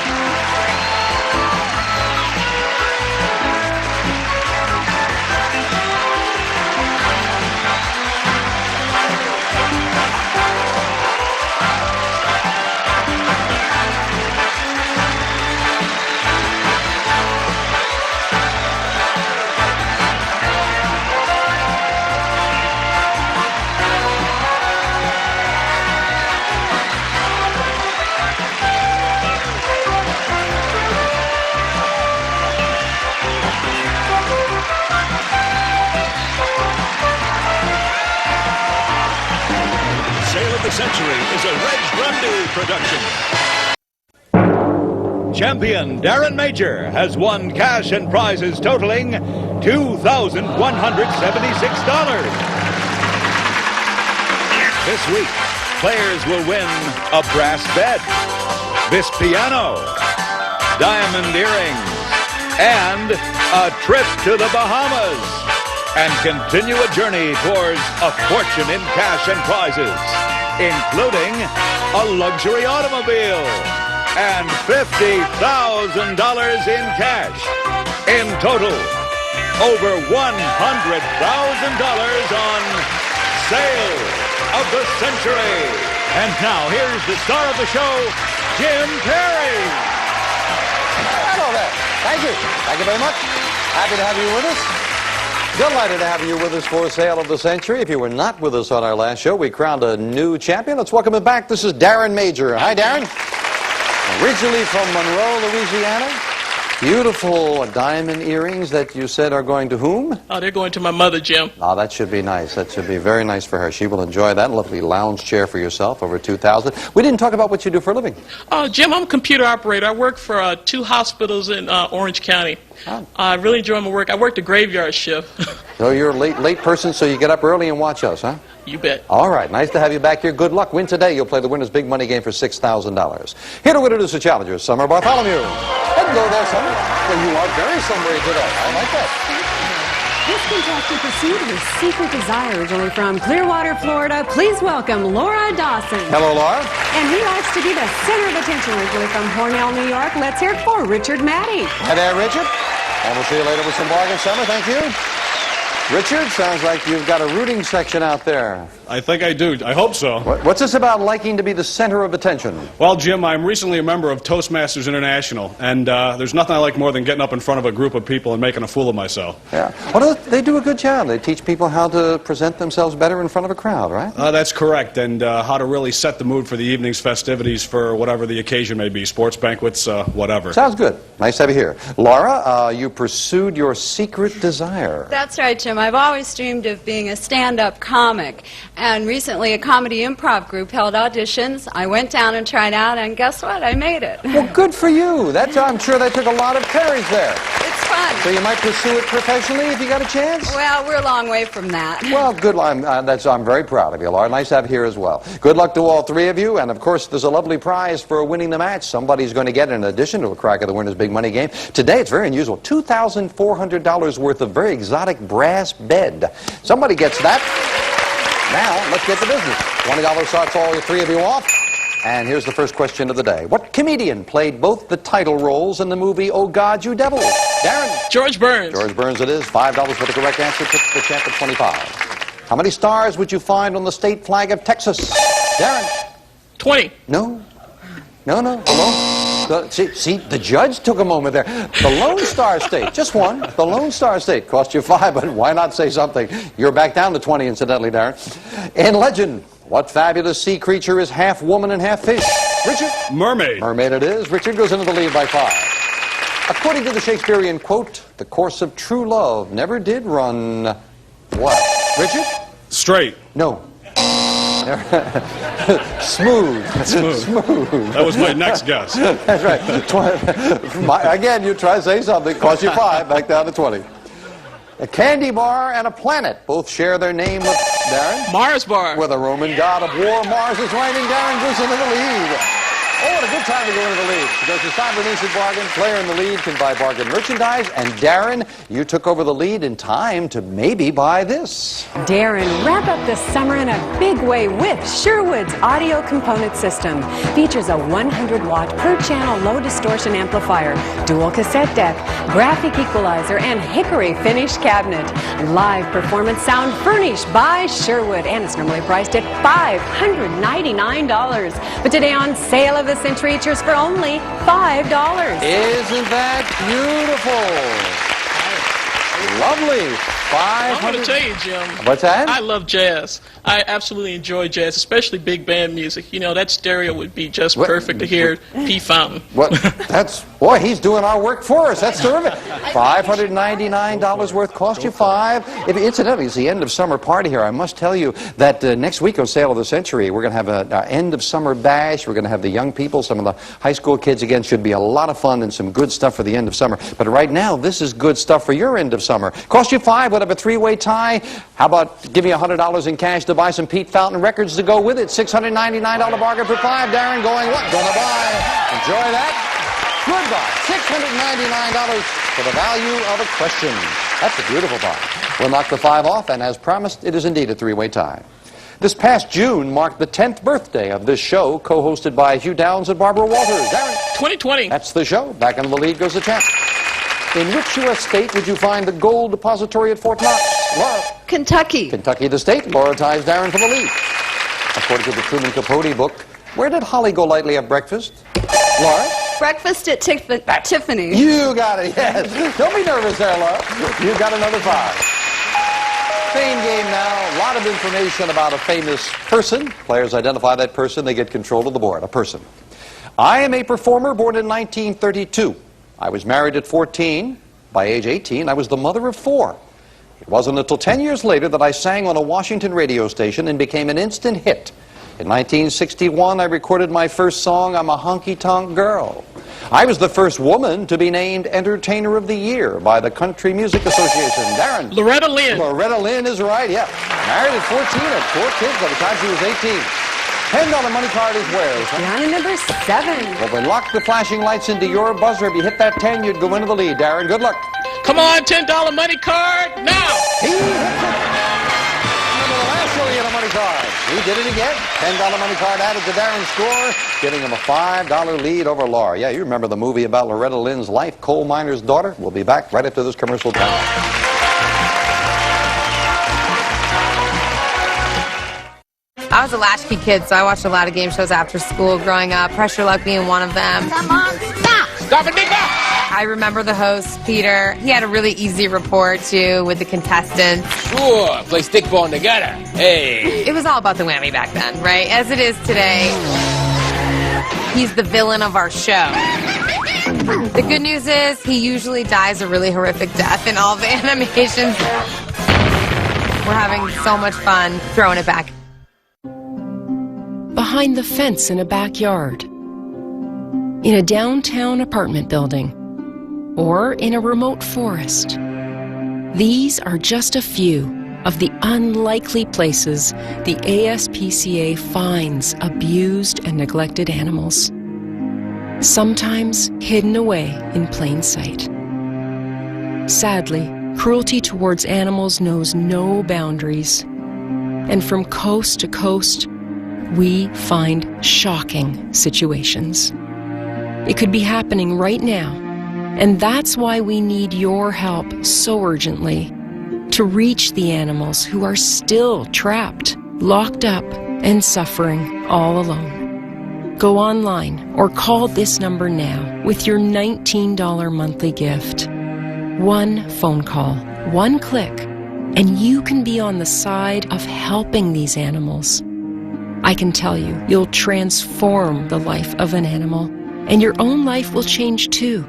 Sale of the Century is a Reg Grundy production. Champion Darren Major has won cash and prizes totaling $2,176. This week, players will win a brass bed, this piano, diamond earrings, and a trip to the Bahamas, and continue a journey towards a fortune in cash and prizes, including a luxury automobile and $50,000 in cash. In total, over $100,000 on Sale of the Century. And now, here's the star of the show, Jim Perry. Hello there. Thank you. Thank you very much. Happy to have you with us. Delighted to have you with us for Sale of the Century. If you were not with us on our last show, we crowned a new champion. Let's welcome him back. This is Darren Major. Hi, Darren. Originally from Monroe, Louisiana. Beautiful diamond earrings that you said are going to whom? Oh, they're going to my mother, Jim. Oh, that should be nice. That should be very nice for her. She will enjoy that. Lovely lounge chair for yourself, over $2,000. We didn't talk about what you do for a living. Oh, Jim, I'm a computer operator. I work for 2 hospitals in Orange County. Oh. I really enjoy my work. I work the graveyard shift. So you're a late person, so you get up early and watch us, huh? You bet. All right. Nice to have you back here. Good luck. Win today. You'll play the winner's big money game for $6,000. Here to introduce the challengers, Summer Bartholomew. Hello there, Summer. Well, you are very summery today. I like that. This contestant pursued his secret desire originally from Clearwater, Florida. Please welcome Laura Dawson. Hello, Laura. And he likes to be the center of attention originally from Hornell, New York. Let's hear it for Richard Maddie. Hi there, Richard. And we'll see you later with some bargain, Summer. Thank you. Richard, sounds like you've got a rooting section out there. I think I do. I hope so. What's this about liking to be the center of attention? Well, Jim, I'm recently a member of Toastmasters International, and there's nothing I like more than getting up in front of a group of people and making a fool of myself. Yeah. Well, they do a good job. They teach people how to present themselves better in front of a crowd, right? That's correct, and how to really set the mood for the evening's festivities for whatever the occasion may be, sports, banquets, whatever. Sounds good. Nice to have you here. Laura, you pursued your secret desire. That's right, Jim. I've always dreamed of being a stand-up comic, and recently a comedy improv group held auditions. I went down and tried out, and guess what? I made it. Well, good for you. I'm sure that took a lot of courage there. It's fun. So you might pursue it professionally if you got a chance? Well, we're a long way from that. Well, good. I'm very proud of you, Laura. Nice to have you here as well. Good luck to all three of you, and of course, there's a lovely prize for winning the match. Somebody's going to get, in addition to a crack of the winner's big money game. Today, it's very unusual. $2,400 worth of very exotic brass bed. Somebody gets that. Now, let's get to business. $20 starts all three of you off. And here's the first question of the day. What comedian played both the title roles in the movie Oh God, You Devil? Darren? George Burns. George Burns it is. $5 for the correct answer. Puts the champ at 25. How many stars would you find on the state flag of Texas? Darren? 20. No. See, the judge took a moment there. The Lone Star State, just one. The Lone Star State cost you 5, but why not say something? You're back down to 20, incidentally, Darren. In legend, what fabulous sea creature is half woman and half fish? Richard? Mermaid. Mermaid it is. Richard goes into the lead by 5. According to the Shakespearean quote, the course of true love never did run... what? Richard? Straight. No. Smooth. That was my next guess. That's right. Again, you try to say something, cost you 5, back down to 20. A candy bar and a planet both share their name with Darren? Mars bar. With a Roman god of war, Mars is right, and Darren goes into the lead. Oh, what a good time to go into the lead. Because it's time for an instant bargain. Player in the lead can buy bargain merchandise. And Darren, you took over the lead in time to maybe buy this. Darren, wrap up the summer in a big way with Sherwood's audio component system. Features a 100-watt per-channel low-distortion amplifier, dual cassette deck, graphic equalizer, and hickory finish cabinet. Live performance sound furnished by Sherwood, and it's normally priced at $599. But today on Sale of the Century, it's yours for only $5. Isn't that beautiful? Lovely. I'm going to tell you, Jim. What's that? I love jazz. I absolutely enjoy jazz, especially big band music. You know, that stereo would be just perfect to hear P. Fountain. Boy, he's doing our work for us. That's terrific. $599 worth, cost you $5. Incidentally, it's the end of summer party here. I must tell you that next week on Sale of the Century, we're going to have an end of summer bash. We're going to have the young people, some of the high school kids again. Should be a lot of fun and some good stuff for the end of summer. But right now, this is good stuff for your end of summer. Cost you $5. Would have a three-way tie. How about giving you $100 in cash to buy some Pete Fountain records to go with it? $699 bargain for $5. Darren going, what? Gonna buy. Enjoy that. Goodbye. $699 for the value of a question. That's a beautiful buy. We'll knock the $5 off, and as promised, it is indeed a three-way tie. This past June marked the 10th birthday of this show, co-hosted by Hugh Downs and Barbara Walters. Darren. 2020. That's the show. Back into the lead goes the champ. In which U.S. state would you find the gold depository at Fort Knox? Laura. Kentucky. Kentucky the state. Laura ties Darren for the lead. According to the Truman Capote book, where did Holly Golightly have breakfast? Laura? Breakfast at Tiffany. You got it, yes. Don't be nervous there, Laura. You got another $5. Fame game now. A lot of information about a famous person. Players identify that person. They get control of the board. A person. I am a performer born in 1932. I was married at 14. By age 18, I was the mother of 4. It wasn't until 10 years later that I sang on a Washington radio station and became an instant hit. In 1961, I recorded my first song, I'm a Honky-Tonk Girl. I was the first woman to be named Entertainer of the Year by the Country Music Association. Darren. Loretta Lynn. Loretta Lynn is right, yeah. Married at 14, had 4 kids by the time she was 18. $10 money card is where? Line number 7. Well, we locked the flashing lights into your buzzer. If you hit that 10, you'd go into the lead. Darren, good luck. Come on, $10 money card, now! He hits it. Remember the last show he had a money card. He did it again. $10 money card added to Darren's score, giving him a $5 lead over Laura. Yeah, you remember the movie about Loretta Lynn's life, Coal Miner's Daughter? We'll be back right after this commercial time. I was a latchkey kid, so I watched a lot of game shows after school growing up, Pressure Luck being one of them. Come on, stop! Stop it, Nico! I remember the host, Peter. He had a really easy rapport, too, with the contestants. Sure, play stickball together. Hey! It was all about the whammy back then, right? As it is today, he's the villain of our show. The good news is he usually dies a really horrific death in all the animations. We're having so much fun throwing it back. Behind the fence in a backyard, in a downtown apartment building, or in a remote forest. These are just a few of the unlikely places the ASPCA finds abused and neglected animals, sometimes hidden away in plain sight. Sadly, cruelty towards animals knows no boundaries, and from coast to coast, we find shocking situations. It could be happening right now, and that's why we need your help so urgently to reach the animals who are still trapped, locked up, and suffering all alone. Go online or call this number now with your $19 monthly gift. One phone call, one click, and you can be on the side of helping these animals. I can tell you, you'll transform the life of an animal, and your own life will change too,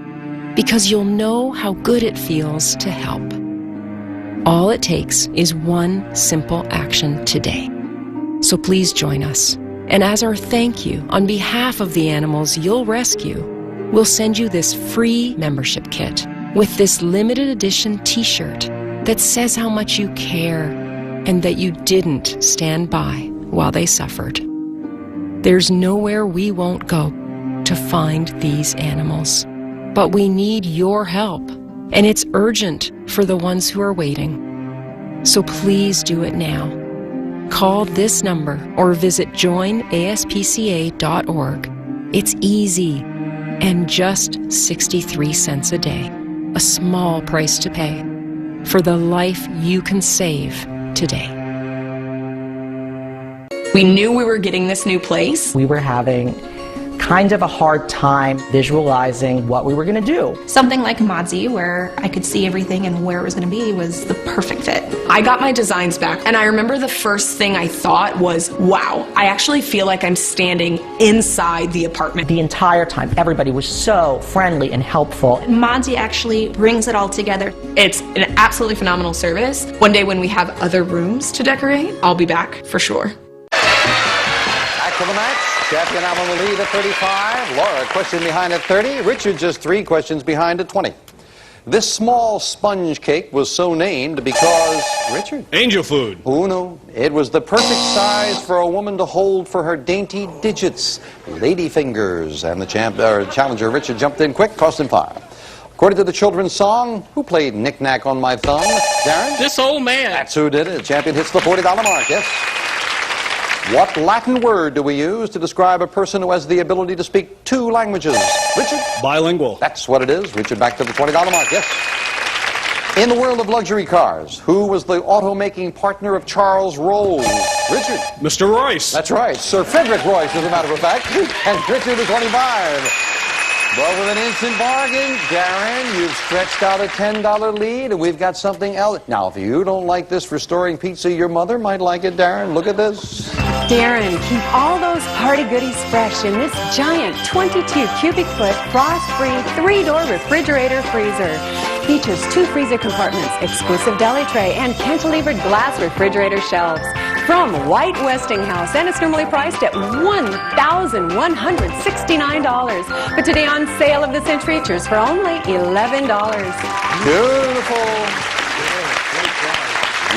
because you'll know how good it feels to help. All it takes is one simple action today. So please join us. And as our thank you, on behalf of the animals you'll rescue, we'll send you this free membership kit with this limited edition t-shirt that says how much you care and that you didn't stand by while they suffered. There's nowhere we won't go to find these animals, but we need your help, and it's urgent for the ones who are waiting. So please do it now. Call this number or visit joinaspca.org. It's easy and just 63 cents a day, a small price to pay for the life you can save today. We knew we were getting this new place. We were having kind of a hard time visualizing what we were going to do. Something like Modzy, where I could see everything and where it was going to be, was the perfect fit. I got my designs back, and I remember the first thing I thought was, wow, I actually feel like I'm standing inside the apartment. The entire time, everybody was so friendly and helpful. Modzy actually brings it all together. It's an absolutely phenomenal service. One day when we have other rooms to decorate, I'll be back for sure. Back to the match. Champion out on the lead at 35. Laura, a question behind at 30. Richard just 3 questions behind at 20. This small sponge cake was so named because, Richard? Angel food. Oh, no. It was the perfect size for a woman to hold for her dainty digits. Lady fingers. And the challenger, Richard, jumped in quick, cost him 5. According to the children's song, who played Knick Knack on My Thumb? Darren? This old man. That's who did it. The champion hits the $40 mark, yes? What Latin word do we use to describe a person who has the ability to speak 2 languages? Richard? Bilingual. That's what it is. Richard, back to the $20 mark, yes? In the world of luxury cars, who was the automaking partner of Charles Rolls? Richard? Mr. Royce. That's right. Sir Frederick Royce, as a matter of fact. And Richard is 25. But with an instant bargain, Darren, you've stretched out a $10 lead, and we've got something else. Now, if you don't like this restoring pizza, your mother might like it, Darren. Look at this. Darren, keep all those party goodies fresh in this giant 22 cubic foot frost-free 3-door refrigerator freezer. Features 2 freezer compartments, exclusive deli tray, and cantilevered glass refrigerator shelves. From White Westinghouse, and it's normally priced at $1,169. But today on Sale of the Century features for only $11. Beautiful.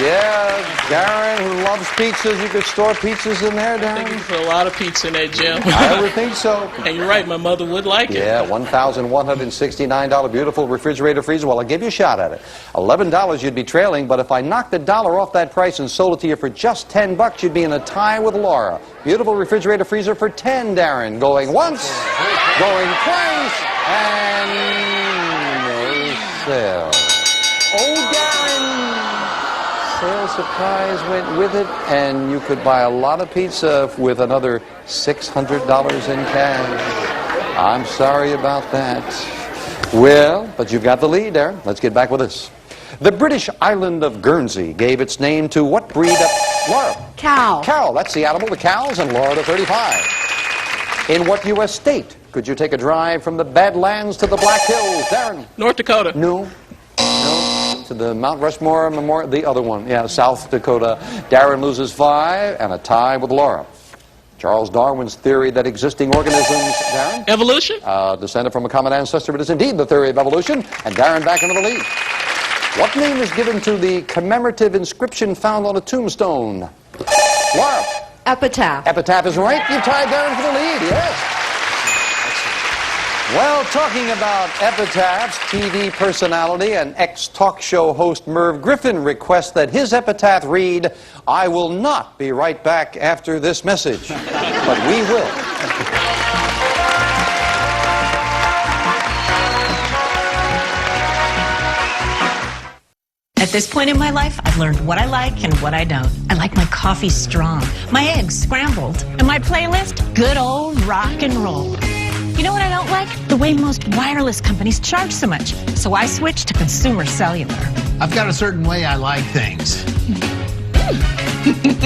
Yeah, Darren, who loves pizzas, you could store pizzas in there, Darren? I think you put a lot of pizza in that, Jim. I would think so. And you're right, my mother would like it. Yeah, $1,169 beautiful refrigerator freezer. Well, I'll give you a shot at it. $11 you'd be trailing, but if I knocked $1 off that price and sold it to you for just $10, you'd be in a tie with Laura. Beautiful refrigerator freezer for $10, Darren. Going once, going twice, and no sale. Oh, Darren! Sale surprise went with it, and you could buy a lot of pizza with another $600 in cash. I'm sorry about that. Well, but you've got the lead there. Let's get back with this. The British island of Guernsey gave its name to what breed of... Laura? Cow. Cow, that's the animal, the cows, and Laura to 35. In what U.S. state could you take a drive from the Badlands to the Black Hills? Darren? North Dakota. No. To the Mount Rushmore Memorial, the other one, yeah, South Dakota. Darren loses 5 and a tie with Laura. Charles Darwin's theory that existing organisms, Darren? Evolution? Descended from a common ancestor, but is indeed the theory of evolution. And Darren back into the lead. What name is given to the commemorative inscription found on a tombstone? Laura? Epitaph. Epitaph is right. You tied Darren for the lead, yes. Well, talking about epitaphs, TV personality and ex-talk show host Merv Griffin requests that his epitaph read, "I will not be right back after this message." But we will. At this point in my life, I've learned what I like and what I don't. I like my coffee strong, my eggs scrambled, and my playlist, good old rock and roll. You know what I don't like? The way most wireless companies charge so much. So I switched to Consumer Cellular. I've got a certain way I like things.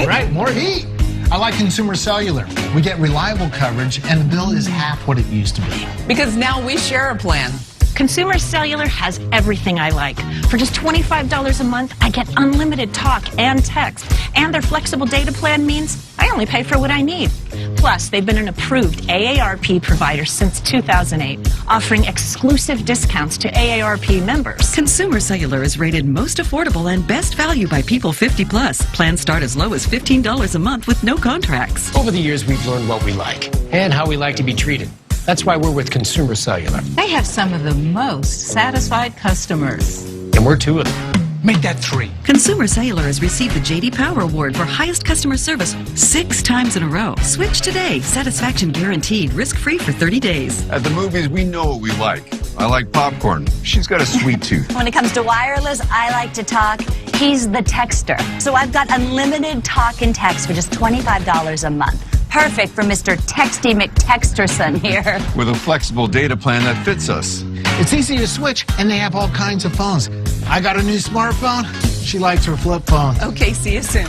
Right, more heat. I like Consumer Cellular. We get reliable coverage, and the bill is half what it used to be. Because now we share a plan. Consumer Cellular has everything I like. For just $25 a month, I get unlimited talk and text. And their flexible data plan means I only pay for what I need. Plus, they've been an approved AARP provider since 2008, offering exclusive discounts to AARP members. Consumer Cellular is rated most affordable and best value by people 50 plus. Plans start as low as $15 a month with no contracts. Over the years, we've learned what we like and how we like to be treated. That's why we're with Consumer Cellular. They have some of the most satisfied customers. And we're 2 of them. Make that 3. Consumer Cellular has received the J.D. Power Award for highest customer service 6 times in a row. Switch today. Satisfaction guaranteed. Risk-free for 30 days. At the movies, we know what we like. I like popcorn. She's got a sweet tooth. When it comes to wireless, I like to talk. He's the texter. So I've got unlimited talk and text for just $25 a month. Perfect for Mr. Texty McTexterson here. With a flexible data plan that fits us. It's easy to switch, and they have all kinds of phones. I got a new smartphone. She likes her flip phone. Okay, see you soon.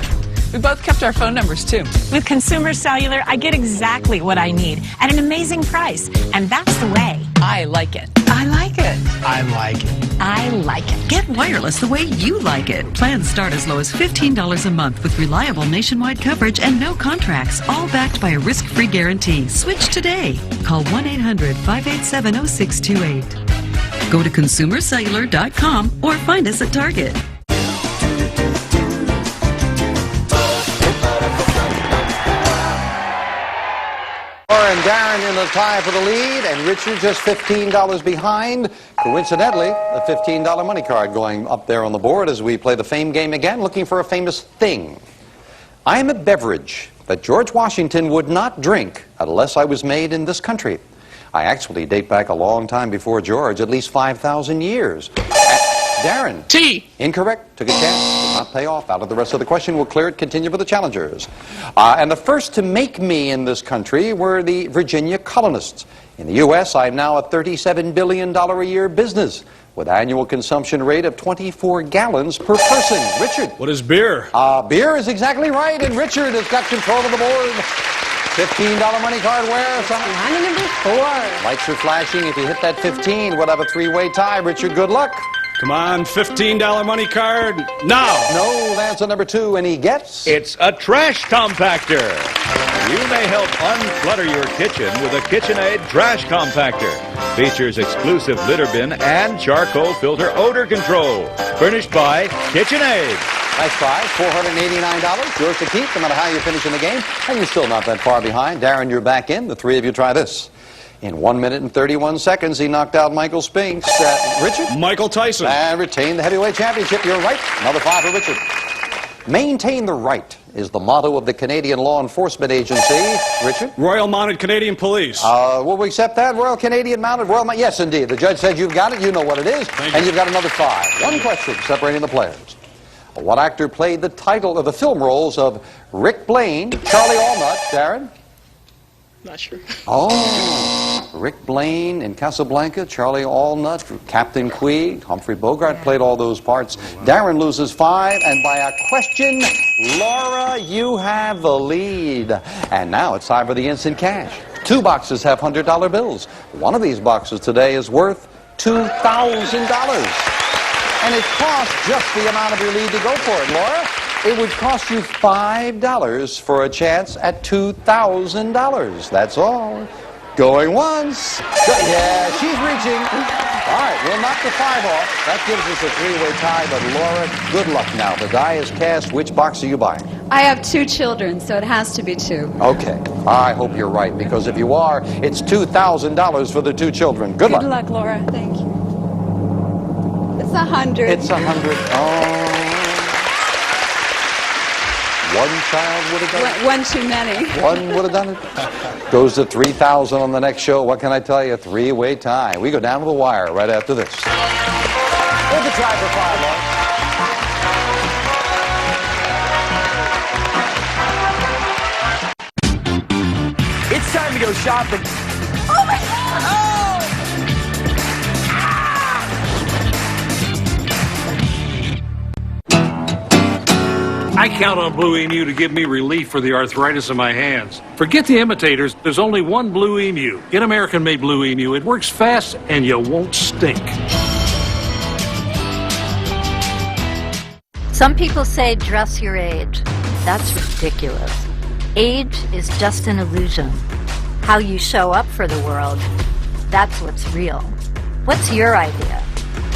We both kept our phone numbers, too. With Consumer Cellular, I get exactly what I need at an amazing price. And that's the way. I like it. I like it. I like it. I like it. Get wireless the way you like it. Plans start as low as $15 a month with reliable nationwide coverage and no contracts, all backed by a risk-free guarantee. Switch today. Call 1-800-587-0628. Go to consumercellular.com or find us at Target. And Darren in the tie for the lead, and Richard just $15 behind. Coincidentally, the $15 money card going up there on the board as we play the fame game again, looking for a famous thing. I am a beverage that George Washington would not drink unless I was made in this country. I actually date back a long time before George, at least 5,000 years. Darren. Tea. Incorrect. Took a chance. Did not pay off. Out of the rest of the question. We'll clear it. Continue for the challengers. And the first to make me in this country were the Virginia colonists. In the U.S., I'm now a $37 billion a year business with annual consumption rate of 24 gallons per person. Richard. What is beer? Beer is exactly right, and Richard has got control of the board. $15 money card where? Line number 4. Lights are flashing. If you hit that 15, we'll have a three-way tie. Richard, good luck. Come on, $15 money card, now! No, that's number 2, and he gets... It's a trash compactor. You may help unclutter your kitchen with a KitchenAid trash compactor. Features exclusive litter bin and charcoal filter odor control. Furnished by KitchenAid. Nice prize, $489. Yours to keep, no matter how you finish in the game. And you're still not that far behind. Darren, you're back in. The three of you try this. In 1 minute and 31 seconds, he knocked out Michael Spinks. Richard? Michael Tyson. And retained the heavyweight championship. You're right. Another 5 for Richard. Maintain the right is the motto of the Canadian Law Enforcement Agency. Richard? Royal Mounted Canadian Police. Will we accept that? Royal Canadian Mounted? Yes, indeed. The judge said you've got it. You know what it is. And you've got another 5. One question separating the players. What actor played the title of the film roles of Rick Blaine, Charlie Allnut, Darren? Not sure. Oh, Rick Blaine in Casablanca, Charlie Allnut, Captain Queeg, Humphrey Bogart played all those parts. Darren loses 5, and by a question, Laura, you have the lead. And now it's time for the instant cash. 2 boxes have $100 bills. One of these boxes today is worth $2,000. And it costs just the amount of your lead to go for it, Laura. It would cost you $5 for a chance at $2,000. That's all. Going once. Yeah, she's reaching. All right, we'll knock the 5 off. That gives us a 3-way tie, but Laura, good luck now. The die is cast. Which box are you buying? I have 2 children, so it has to be 2. Okay. I hope you're right, because if you are, it's $2,000 for the 2 children. Good luck. Good luck, Laura. Thank you. It's 100. It's 100. Oh. One child would have done it. One too many. One would have done it. Goes to 3,000 on the next show. What can I tell you? 3-way tie. We go down to the wire right after this. Here's a try for 5, Laura. It's time to go shopping. Oh my God! Oh! I count on Blue Emu to give me relief for the arthritis in my hands. Forget the imitators. There's only one Blue Emu. Get American-made Blue Emu. It works fast and you won't stink. Some people say dress your age. That's ridiculous. Age is just an illusion. How you show up for the world, that's what's real. What's your idea?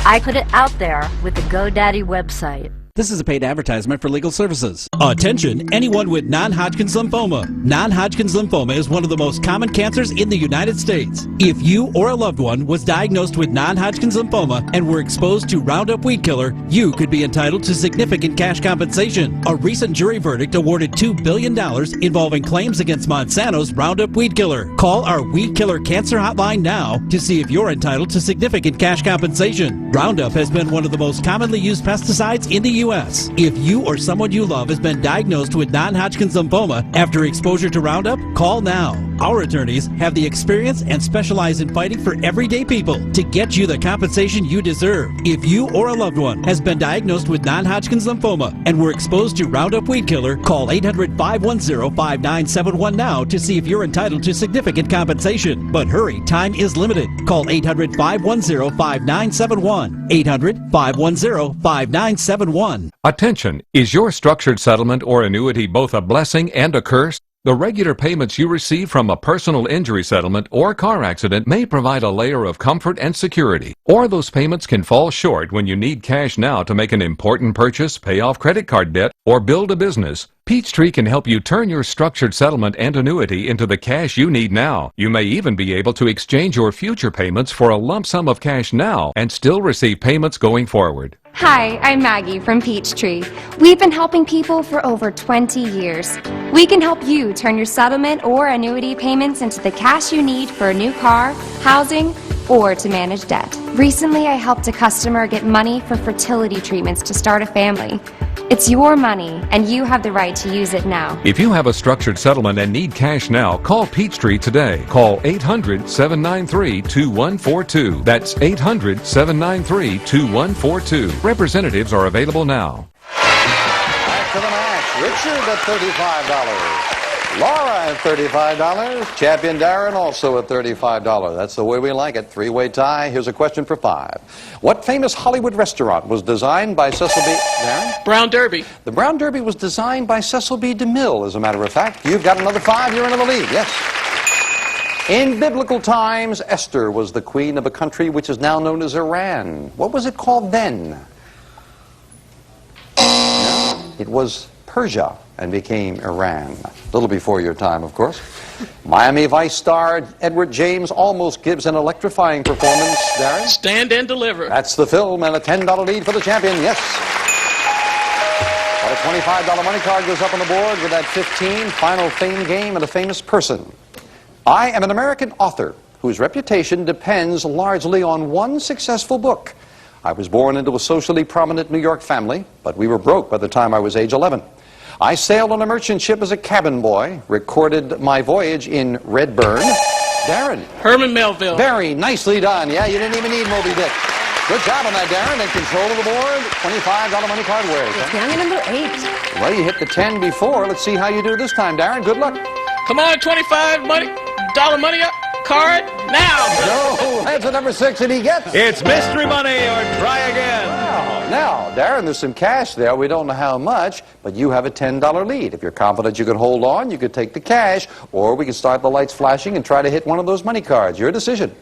I put it out there with the GoDaddy website. This is a paid advertisement for legal services. Attention, anyone with non-Hodgkin's lymphoma. Non-Hodgkin's lymphoma is one of the most common cancers in the United States. If you or a loved one was diagnosed with non-Hodgkin's lymphoma and were exposed to Roundup weed killer, you could be entitled to significant cash compensation. A recent jury verdict awarded $2 billion involving claims against Monsanto's Roundup weed killer. Call our weed killer cancer hotline now to see if you're entitled to significant cash compensation. Roundup has been one of the most commonly used pesticides in the U.S. If you or someone you love has been been diagnosed with non-Hodgkin's lymphoma after exposure to Roundup? Call now. Our attorneys have the experience and specialize in fighting for everyday people to get you the compensation you deserve. If you or a loved one has been diagnosed with non-Hodgkin's lymphoma and were exposed to Roundup weed killer, call 800-510-5971 now to see if you're entitled to significant compensation. But hurry, time is limited. Call 800-510-5971. 800-510-5971. Attention! Is your structured settlement or annuity both a blessing and a curse? The regular payments you receive from a personal injury settlement or car accident may provide a layer of comfort and security. Or those payments can fall short when you need cash now to make an important purchase, pay off credit card debt, or build a business. Peachtree can help you turn your structured settlement and annuity into the cash you need now. You may even be able to exchange your future payments for a lump sum of cash now and still receive payments going forward. Hi, I'm Maggie from Peachtree. We've been helping people for over 20 years. We can help you turn your settlement or annuity payments into the cash you need for a new car, housing, or to manage debt. Recently, I helped a customer get money for fertility treatments to start a family. It's your money, and you have the right to use it now. If you have a structured settlement and need cash now, call Peachtree today. Call 800-793-2142. That's 800-793-2142. Representatives are available now. Back to the match. Richard at $35. Laura at $35. Champion Darren also at $35. That's the way we like it. Three-way tie. Here's a question for 5. What famous Hollywood restaurant was designed by Cecil B. Darren? Brown Derby. The Brown Derby was designed by Cecil B. DeMille, as a matter of fact. You've got another 5. You're into the lead. Yes. In biblical times, Esther was the queen of a country which is now known as Iran. What was it called then? No, it was Persia and became Iran. A little before your time, of course. Miami Vice star Edward James almost gives an electrifying performance, Darren. Stand and Deliver. That's the film, and a $10 lead for the champion, yes. Well, a $25 money card goes up on the board with that 15, final fame game and a famous person. I am an American author whose reputation depends largely on one successful book. I was born into a socially prominent New York family, but we were broke by the time I was age 11. I sailed on a merchant ship as a cabin boy, recorded my voyage in Redburn. Darren. Herman Melville. Very nicely done. Yeah, you didn't even need Moby Dick. Good job on that, Darren. In control of the board. $25 money card wears. It's down to number 8. Well, you hit the 10 before. Let's see how you do this time, Darren. Good luck. Come on, $25 money up card now. No, that's a number 6, and he gets. It's mystery money or try again. Wow. Now, Darren, there's some cash there. We don't know how much, but you have a $10 lead. If you're confident you can hold on, you could take the cash, or we can start the lights flashing and try to hit one of those money cards. Your decision.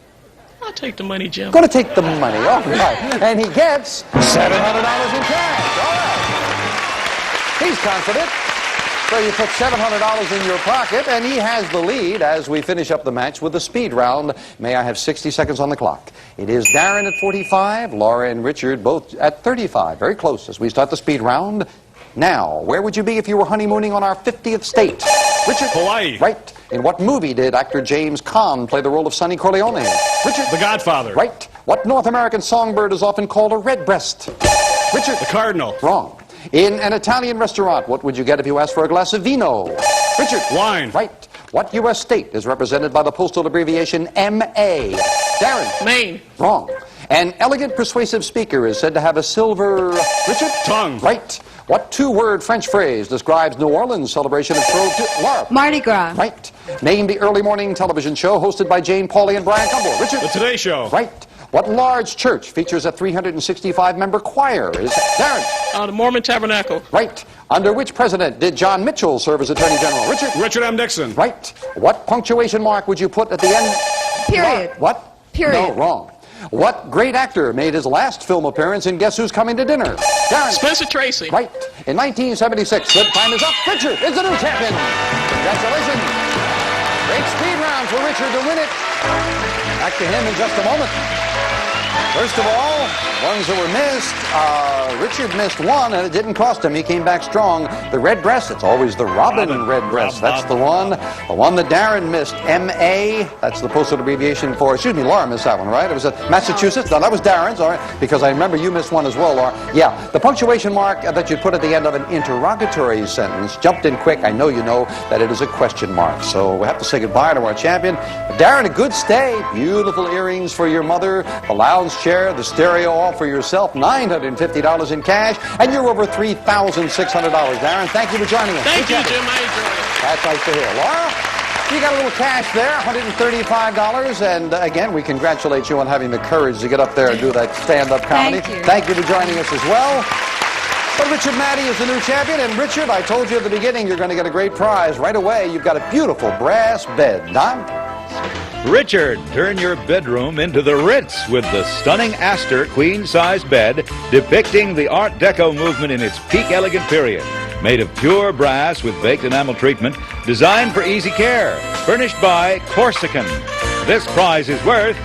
I'll take the money, Jim. Going to take the money. All right. And he gets $700 in cash. All right. He's confident. So you put $700 in your pocket, and he has the lead as we finish up the match with the speed round. May I have 60 seconds on the clock? It is Darren at 45, Laura and Richard both at 35. Very close as we start the speed round. Now, where would you be if you were honeymooning on our 50th state? Richard? Hawaii. Right. In what movie did actor James Caan play the role of Sonny Corleone? Richard? The Godfather. Right. What North American songbird is often called a redbreast? Richard? The Cardinal. Wrong. In an Italian restaurant, what would you get if you asked for a glass of vino? Richard? Wine. Right. What U.S. state is represented by the postal abbreviation M.A.? Darren? Maine. Wrong. An elegant, persuasive speaker is said to have a silver... Richard? Tongue. Right. What two-word French phrase describes New Orleans' celebration of Laura? Mardi Gras. Right. Name the early morning television show hosted by Jane Pauley and Brian Cumble. Richard? The Today Show. Right. What large church features a 365-member choir? Is Darren? The Mormon Tabernacle. Right. Under which president did John Mitchell serve as Attorney General? Richard? Richard M. Nixon. Right. What punctuation mark would you put at the end? Period. What? Period. No, wrong. What great actor made his last film appearance in Guess Who's Coming to Dinner? Darren? Spencer Tracy. Right. In 1976, the time is up. Richard is the new champion. Congratulations. Great speed round for Richard to win it. Back to him in just a moment. First of all, ones that were missed, Richard missed one, and it didn't cost him. He came back strong. The red breast, it's always the Robin red breast. That's the one. The one that Darren missed, M.A., that's the postal abbreviation for, excuse me, Laura missed that one, right? It was Massachusetts. No, that was Darren's, all right, because I remember you missed one as well, Laura. Yeah, the punctuation mark that you put at the end of an interrogatory sentence jumped in quick. I know you know that it is a question mark. So we have to say goodbye to our champion. Darren, a good stay. Beautiful earrings for your mother, the lounge chair, the stereo all for yourself, $950 in cash, and you're over $3,600. Darren, thank you for joining us. Thank you, Jim. I enjoyed it. That's nice to hear. Laura, you got a little cash there, $135, and again, we congratulate you on having the courage to get up there and do that stand-up comedy. Thank you. Thank you for joining us as well. But Richard Maddie is the new champion, and Richard, I told you at the beginning you're going to get a great prize. Right away, you've got a beautiful brass bed. Don? Richard, turn your bedroom into the Ritz with the stunning Astor queen-size bed depicting the Art Deco movement in its peak elegant period. Made of pure brass with baked enamel treatment, designed for easy care, furnished by Corsican. This prize is worth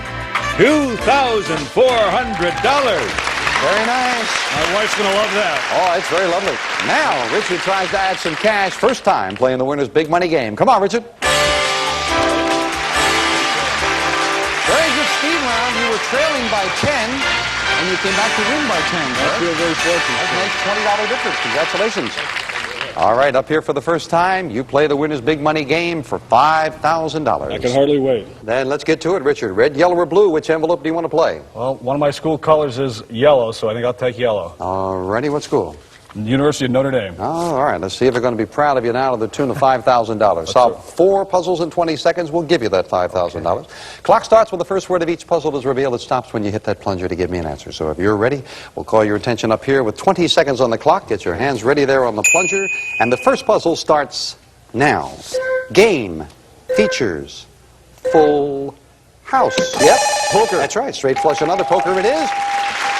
$2,400. Very nice. My wife's going to love that. Oh, it's very lovely. Now, Richard tries to add some cash. First time playing the winner's big money game. Come on, Richard. Very good speed round. You were trailing by 10, and you came back to win by 10. I feel very fortunate. That makes $20 difference. Congratulations. All right, up here for the first time, you play the winner's big money game for $5,000. I can hardly wait. Then let's get to it, Richard. Red, yellow, or blue, which envelope do you want to play? Well, one of my school colors is yellow, so I think I'll take yellow. All righty, what school? University of Notre Dame. Oh, all right, let's see if they're going to be proud of you now to the tune of $5,000. Solve 4 puzzles in 20 seconds. We'll give you that $5,000. Clock starts when the first word of each puzzle is revealed. It stops when you hit that plunger to give me an answer. So if you're ready, we'll call your attention up here with 20 seconds on the clock. Get your hands ready there on the plunger. And the first puzzle starts now. Game features full house. Yep, poker. That's right, straight flush another poker it is.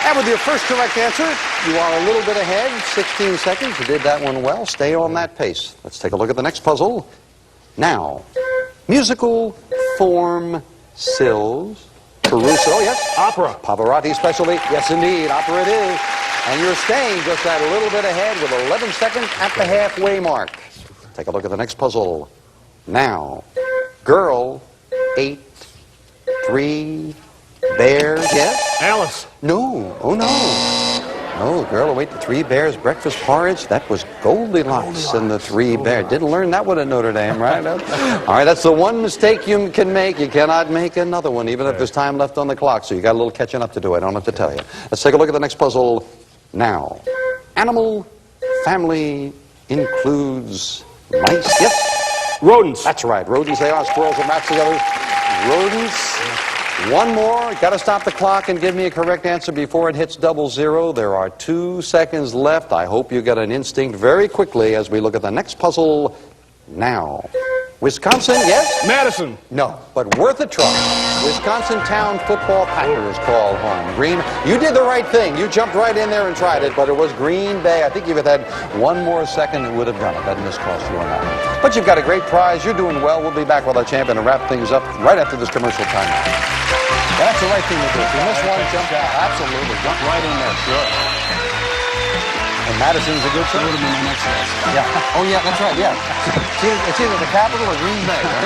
And with your first correct answer, you are a little bit ahead, 16 seconds. You did that one well. Stay on that pace. Let's take a look at the next puzzle. Now, musical form sills. Caruso, yes. Opera. Pavarotti specialty, yes indeed, opera it is. And you're staying just that a little bit ahead with 11 seconds at the halfway mark. Take a look at the next puzzle. Now, girl, 8, 3, bears, yes? Alice. No, oh no. No, girl, wait, the 3 bears breakfast porridge, that was Goldilocks and the 3 bears. Didn't learn that one at Notre Dame, right? All right, that's the one mistake you can make. You cannot make another one, even if there's time left on the clock. So you got a little catching up to do. I don't have to tell you. Let's take a look at the next puzzle now. Animal family includes mice, yes? Rodents. That's right, rodents they are, squirrels and rats the others. Rodents. One more. Got to stop the clock and give me a correct answer before it hits 00. There are 2 seconds left. I hope you get an instinct very quickly as we look at the next puzzle now. Wisconsin, yes? Madison. No, but worth a try. Wisconsin Town Football Packers call home. Green, you did the right thing. You jumped right in there and tried it, but it was Green Bay. I think if it had 1 more second, it would have done it. That didn't cost you on that. But you've got a great prize. You're doing well. We'll be back with our champion and wrap things up right after this commercial timeout. That's the right thing to do. If you miss one, jump out. Absolutely. Jump right in there. Sure. And Madison's a good city. Yeah. Oh, yeah, that's right. Yeah. It's either the capital or Green Bay. Right?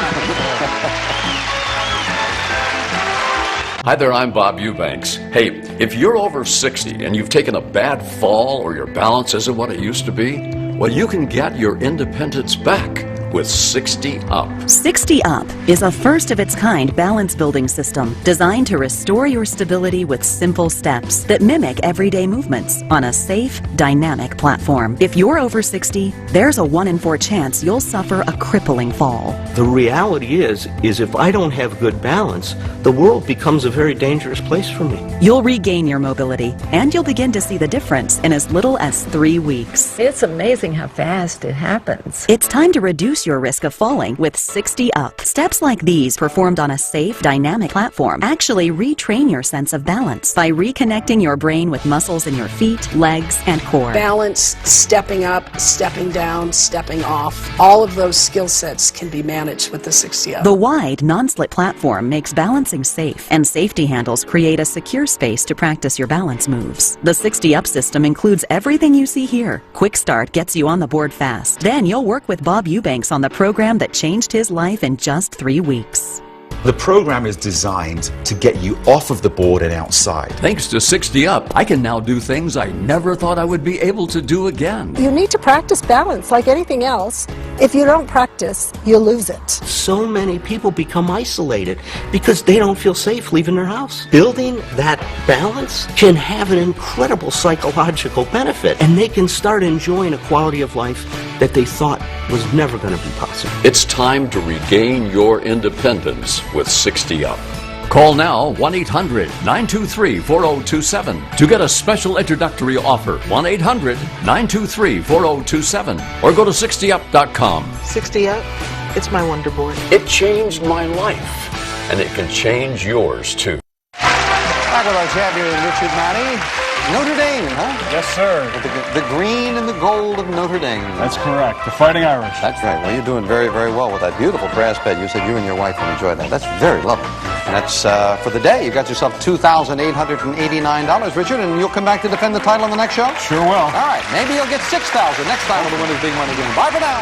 Hi there, I'm Bob Eubanks. Hey, if you're over 60 and you've taken a bad fall or your balance isn't what it used to be, well, you can get your independence back with 60 Up. 60 Up is a first-of-its-kind balance-building system designed to restore your stability with simple steps that mimic everyday movements on a safe, dynamic platform. If you're over 60, there's a 1 in 4 chance you'll suffer a crippling fall. The reality is if I don't have good balance, the world becomes a very dangerous place for me. You'll regain your mobility, and you'll begin to see the difference in as little as 3 weeks. It's amazing how fast it happens. It's time to reduce reduce your risk of falling with 60 Up. Steps like these, performed on a safe, dynamic platform, actually retrain your sense of balance by reconnecting your brain with muscles in your feet, legs, and core. Balance, stepping up, stepping down, stepping off. All of those skill sets can be managed with the 60 Up. The wide, non-slip platform makes balancing safe, and safety handles create a secure space to practice your balance moves. The 60 Up system includes everything you see here. Quick Start gets you on the board fast. Then you'll work with Bob Eubanks on the program that changed his life in just 3 weeks. The program is designed to get you off of the board and outside. Thanks to 60 Up, I can now do things I never thought I would be able to do again. You need to practice balance like anything else. If you don't practice, you lose it. So many people become isolated because they don't feel safe leaving their house. Building that balance can have an incredible psychological benefit, and they can start enjoying a quality of life that they thought was never going to be possible. It's time to regain your independence with 60 Up. Call now 1-800-923-4027 to get a special introductory offer. 1-800-923-4027 or go to 60up.com. 60 Up, it's my wonder board. It changed my life, and it can change yours too. Back with our champion, Richard Matty. Notre Dame, huh? Yes, sir. The green and the gold of Notre Dame. That's correct. The Fighting Irish. That's right. Well, you're doing very, very well with that beautiful brass bed. You said you and your wife would enjoy that. That's very lovely. And that's for the day. You got yourself $2,889, Richard, and you'll come back to defend the title on the next show? Sure will. All right. Maybe you'll get $6,000 next time on the Winners Big Money Game. Bye for now.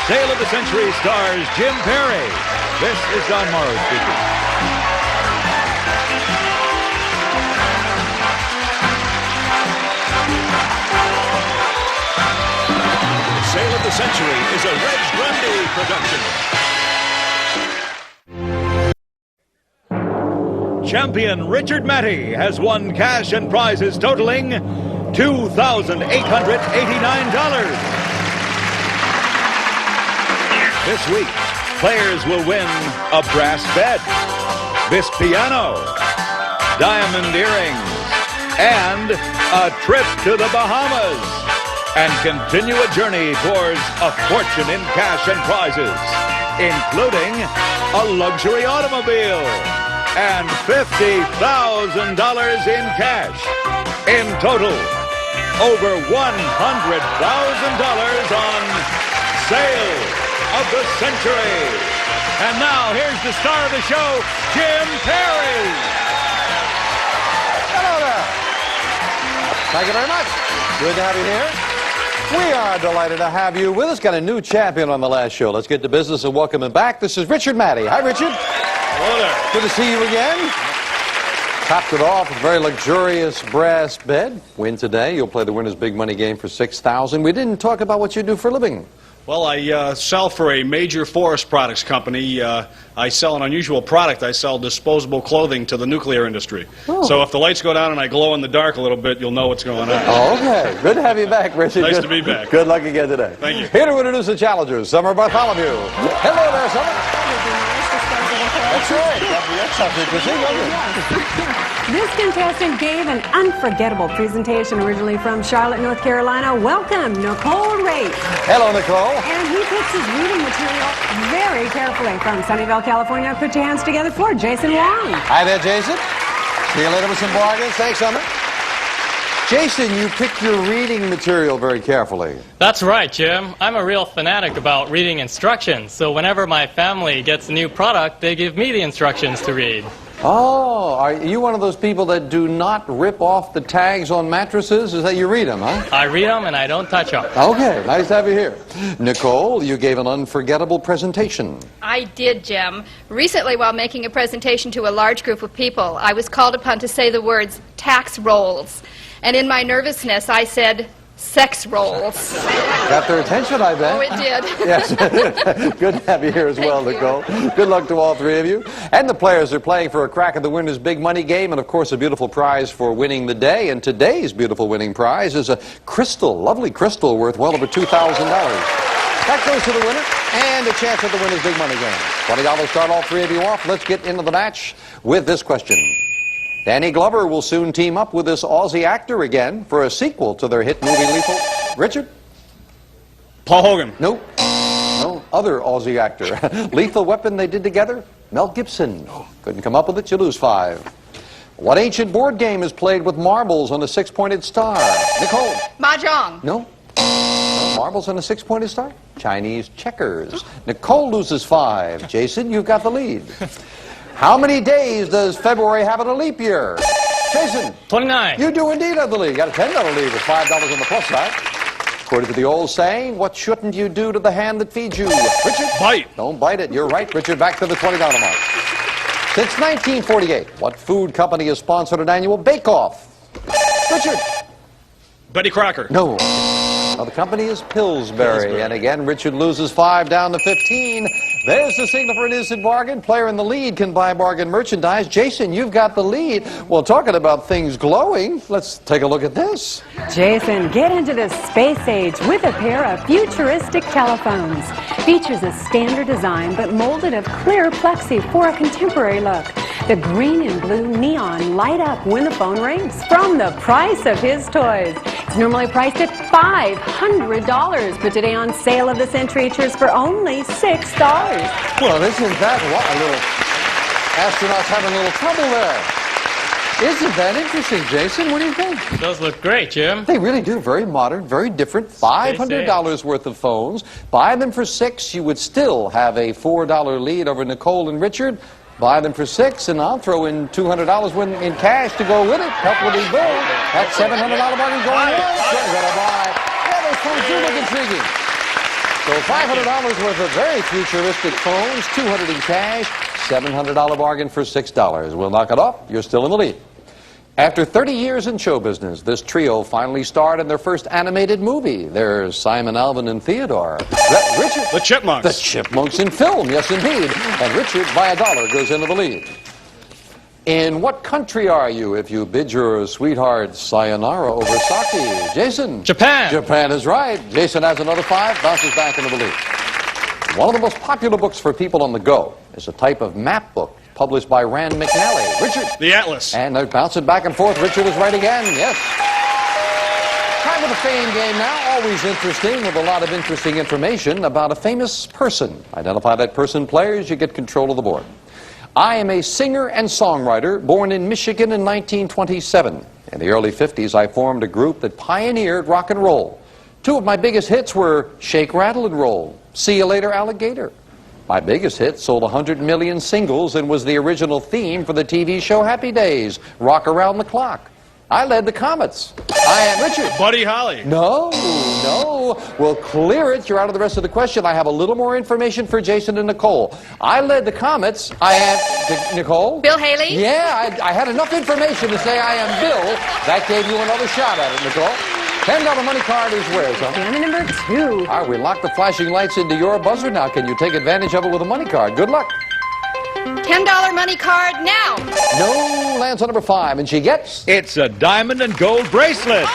Tale of the Century stars Jim Perry. This is Don Morrow speaking. Sale of the Century is a Reg Grundy production. Champion Richard Matty has won cash and prizes totaling $2,889. This week, players will win a brass bed, this piano, diamond earrings, and a trip to the Bahamas, and continue a journey towards a fortune in cash and prizes, including a luxury automobile and $50,000 in cash. In total, over $100,000 on Sale of the Century. And now, here's the star of the show, Jim Perry. Hello there. Thank you very much. Good to have you here. We are delighted to have you with us. Got a new champion on the last show. Let's get to business and welcome him back. This is Richard Matty. Hi, Richard. Hello there. Good to see you again. Topped it off with a very luxurious brass bed. Win today. You'll play the Winners Big Money Game for $6,000. We didn't talk about what you do for a living. Well, I sell for a major forest products company. I sell an unusual product. I sell disposable clothing to the nuclear industry. Oh. So if the lights go down and I glow in the dark a little bit, you'll know what's going on. Oh, okay. Good to have you back, Richard. Nice to be back. Good luck again today. Thank you. Here to introduce the challengers, Summer Bartholomew. Hello there, Summer. That's right. That sounds interesting, doesn't it? This contestant gave an unforgettable presentation originally from Charlotte, North Carolina. Welcome, Nicole Raitt. Hello, Nicole. And he picks his reading material very carefully. From Sunnyvale, California, put your hands together for Jason Wong. Hi there, Jason. See you later with some bargains. Thanks, Summer. Jason, you pick your reading material very carefully. That's right, Jim. I'm a real fanatic about reading instructions, so whenever my family gets a new product, they give me the instructions to read. Oh, are you one of those people that do not rip off the tags on mattresses? Is that you read them, huh? I read them and I don't touch them. Okay, nice to have you here. Nicole, you gave an unforgettable presentation. I did, Jim. Recently, while making a presentation to a large group of people, I was called upon to say the words tax rolls. And in my nervousness, I said sex rolls. Got their attention, I bet. Oh, it did. Yes. Good to have you here as well, Nicole. Good luck to all three of you. And the players are playing for a crack at the winner's big money game, and of course a beautiful prize for winning the day. And today's beautiful winning prize is a crystal, lovely crystal worth well over $2,000. That goes to the winner and a chance at the winner's big money game. $20 start all three of you off. Let's get into the match with this question. Danny Glover will soon team up with this Aussie actor again for a sequel to their hit movie Lethal. Richard? Paul Hogan. Nope. No, other Aussie actor. Lethal Weapon they did together? Mel Gibson. Couldn't come up with it, you lose 5. What ancient board game is played with marbles on a 6-pointed star? Nicole? Mahjong. No. No marbles on a 6-pointed star? Chinese checkers. Nicole loses 5. Jason, you've got the lead. How many days does February have in a leap year? Jason? 29. You do indeed have the lead. You got a $10 lead with $5 on the plus side. According to the old saying, what shouldn't you do to the hand that feeds you? Richard? Bite. Don't bite it. You're right, Richard. Back to the $20 mark. Since 1948, what food company has sponsored an annual bake-off? Richard? Betty Crocker. No. Now, the company is Pillsbury. And again, Richard loses 5 down to 15. There's the signal for an instant bargain. Player in the lead can buy bargain merchandise. Jason, you've got the lead. Well, talking about things glowing, let's take a look at this. Jason, get into the space age with a pair of futuristic telephones. Features a standard design but molded of clear plexi for a contemporary look. The green and blue neon light up when the phone rings from the price of his toys. It's normally priced at $500, but today on sale of the century features for only $6. Well, isn't that what? A little astronaut's having a little trouble there. Isn't that interesting, Jason? What do you think? Those look great, Jim. They really do. Very modern, very different. $500 worth of phones. Buy them for $6. You would still have a $4 lead over Nicole and Richard. Buy them for $6, and I'll throw in $200 in cash to go with it. Help with the bill. That's $700 bargain going in. Gonna buy. Yeah, those phones do look intriguing. So $500 worth of very futuristic phones, $200 in cash, $700 bargain for $6. We'll knock it off. You're still in the lead. After 30 years in show business, this trio finally starred in their first animated movie. There's Simon, Alvin, and Theodore. Richard? The Chipmunks. The Chipmunks in film, yes indeed. And Richard, by $1, goes into the lead. In what country are you if you bid your sweetheart sayonara over sake? Jason? Japan. Japan is right. Jason has another 5, bounces back into the lead. One of the most popular books for people on the go is a type of map book published by Rand McNally. Richard? The Atlas. And they're bouncing back and forth. Richard is right again. Yes. Time for the fame game now. Always interesting with a lot of interesting information about a famous person. Identify that person, players. You get control of the board. I am a singer and songwriter born in Michigan in 1927. In the early 50s, I formed a group that pioneered rock and roll. 2 of my biggest hits were Shake, Rattle, and Roll, See You Later, Alligator. My biggest hit sold 100 million singles and was the original theme for the TV show Happy Days, Rock Around the Clock. I led the Comets. I am Richard. Buddy Holly. No. We'll clear it. You're out of the rest of the question. I have a little more information for Jason and Nicole. I led the Comets. I am Nicole. Bill Haley? Yeah, I had enough information to say I am Bill. That gave you another shot at it, Nicole. $10 money card is where, son? And number 2. All right, we locked the flashing lights into your buzzer. Now, can you take advantage of it with a money card? Good luck. $10 money card now. No, lands on number 5, and she gets... It's a diamond and gold bracelet.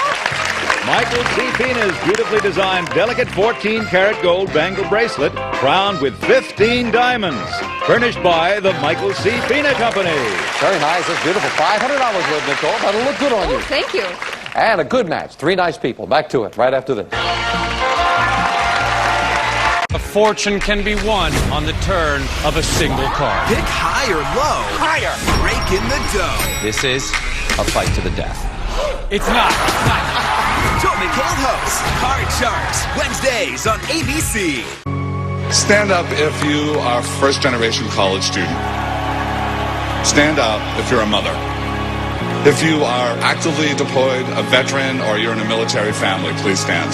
Michael C. Fina's beautifully designed, delicate 14-karat gold bangle bracelet, crowned with 15 diamonds. Furnished by the Michael C. Fina Company. Very nice. That's beautiful. $500 worth, Nicole. That'll look good on you. Thank you. And a good match. 3 nice people. Back to it right after this. A fortune can be won on the turn of a single card. Pick high or low. Higher. Break in the dough. This is a fight to the death. It's not. Joe McHale hosts Card Sharks, Wednesdays on ABC. Stand up if you are a first-generation college student. Stand up if you're a mother. If you are actively deployed, a veteran, or you're in a military family, please stand.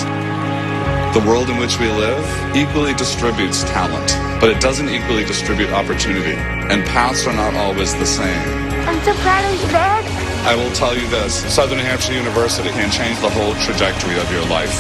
The world in which we live equally distributes talent, but it doesn't equally distribute opportunity, and paths are not always the same. I'm so proud of you, Dad. I will tell you this, Southern New Hampshire University can change the whole trajectory of your life.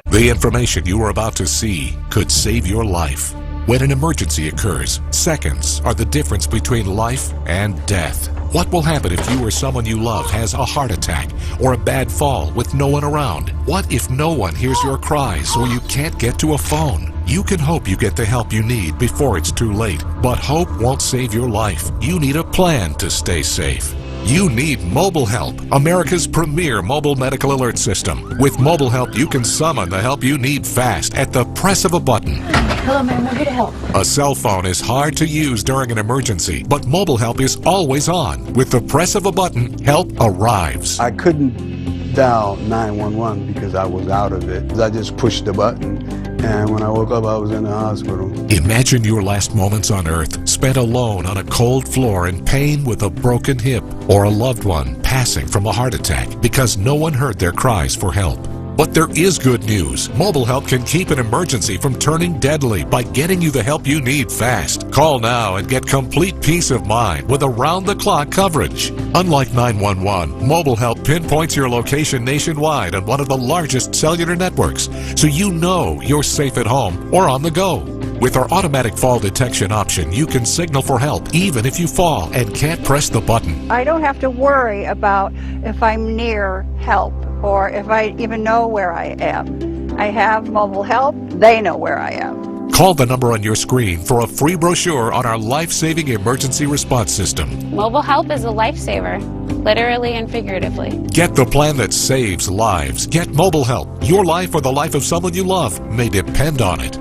The information you are about to see could save your life. When an emergency occurs, seconds are the difference between life and death. What will happen if you or someone you love has a heart attack or a bad fall with no one around? What if no one hears your cries or you can't get to a phone? You can hope you get the help you need before it's too late, but hope won't save your life. You need a plan to stay safe. You need Mobile Help, America's premier mobile medical alert system. With Mobile Help, you can summon the help you need fast at the press of a button. Hello, ma'am. I'm here to help. A cell phone is hard to use during an emergency, but Mobile Help is always on. With the press of a button, help arrives. I couldn't dial 911 because I was out of it. I just pushed the button, and when I woke up, I was in the hospital. Imagine your last moments on Earth spent alone on a cold floor in pain with a broken hip, or a loved one passing from a heart attack because no one heard their cries for help. But there is good news. Mobile Help can keep an emergency from turning deadly by getting you the help you need fast. Call now and get complete peace of mind with around-the-clock coverage. Unlike 911, Mobile Help pinpoints your location nationwide on one of the largest cellular networks, so you know you're safe at home or on the go. With our automatic fall detection option, you can signal for help even if you fall and can't press the button. I don't have to worry about if I'm near help or if I even know where I am. I have Mobile Help. They know where I am. Call the number on your screen for a free brochure on our life-saving emergency response system. Mobile Help is a lifesaver, literally and figuratively. Get the plan that saves lives. Get Mobile Help. Your life or the life of someone you love may depend on it.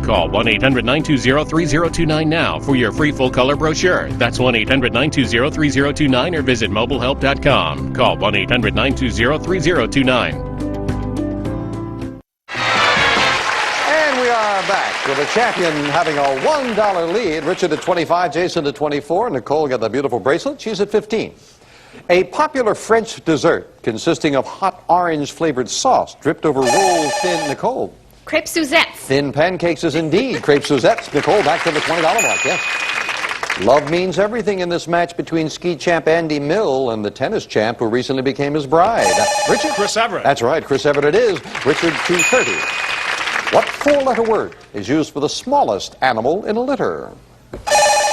Call 1-800-920-3029 now for your free full-color brochure. That's 1-800-920-3029 or visit mobilehelp.com. Call 1-800-920-3029. And we are back with the champion having a $1 lead. Richard at 25, Jason at 24, Nicole got the beautiful bracelet. She's at 15. A popular French dessert consisting of hot orange-flavored sauce dripped over rolled thin, Nicole. Crêpes Suzette. Thin pancakes is indeed crêpes Suzette. Nicole, back to the $20 mark, yes. Love means everything in this match between ski champ Andy Mill and the tennis champ who recently became his bride. Richard? Chris Everett. That's right, Chris Everett it is. Richard, 230. What four-letter word is used for the smallest animal in a litter?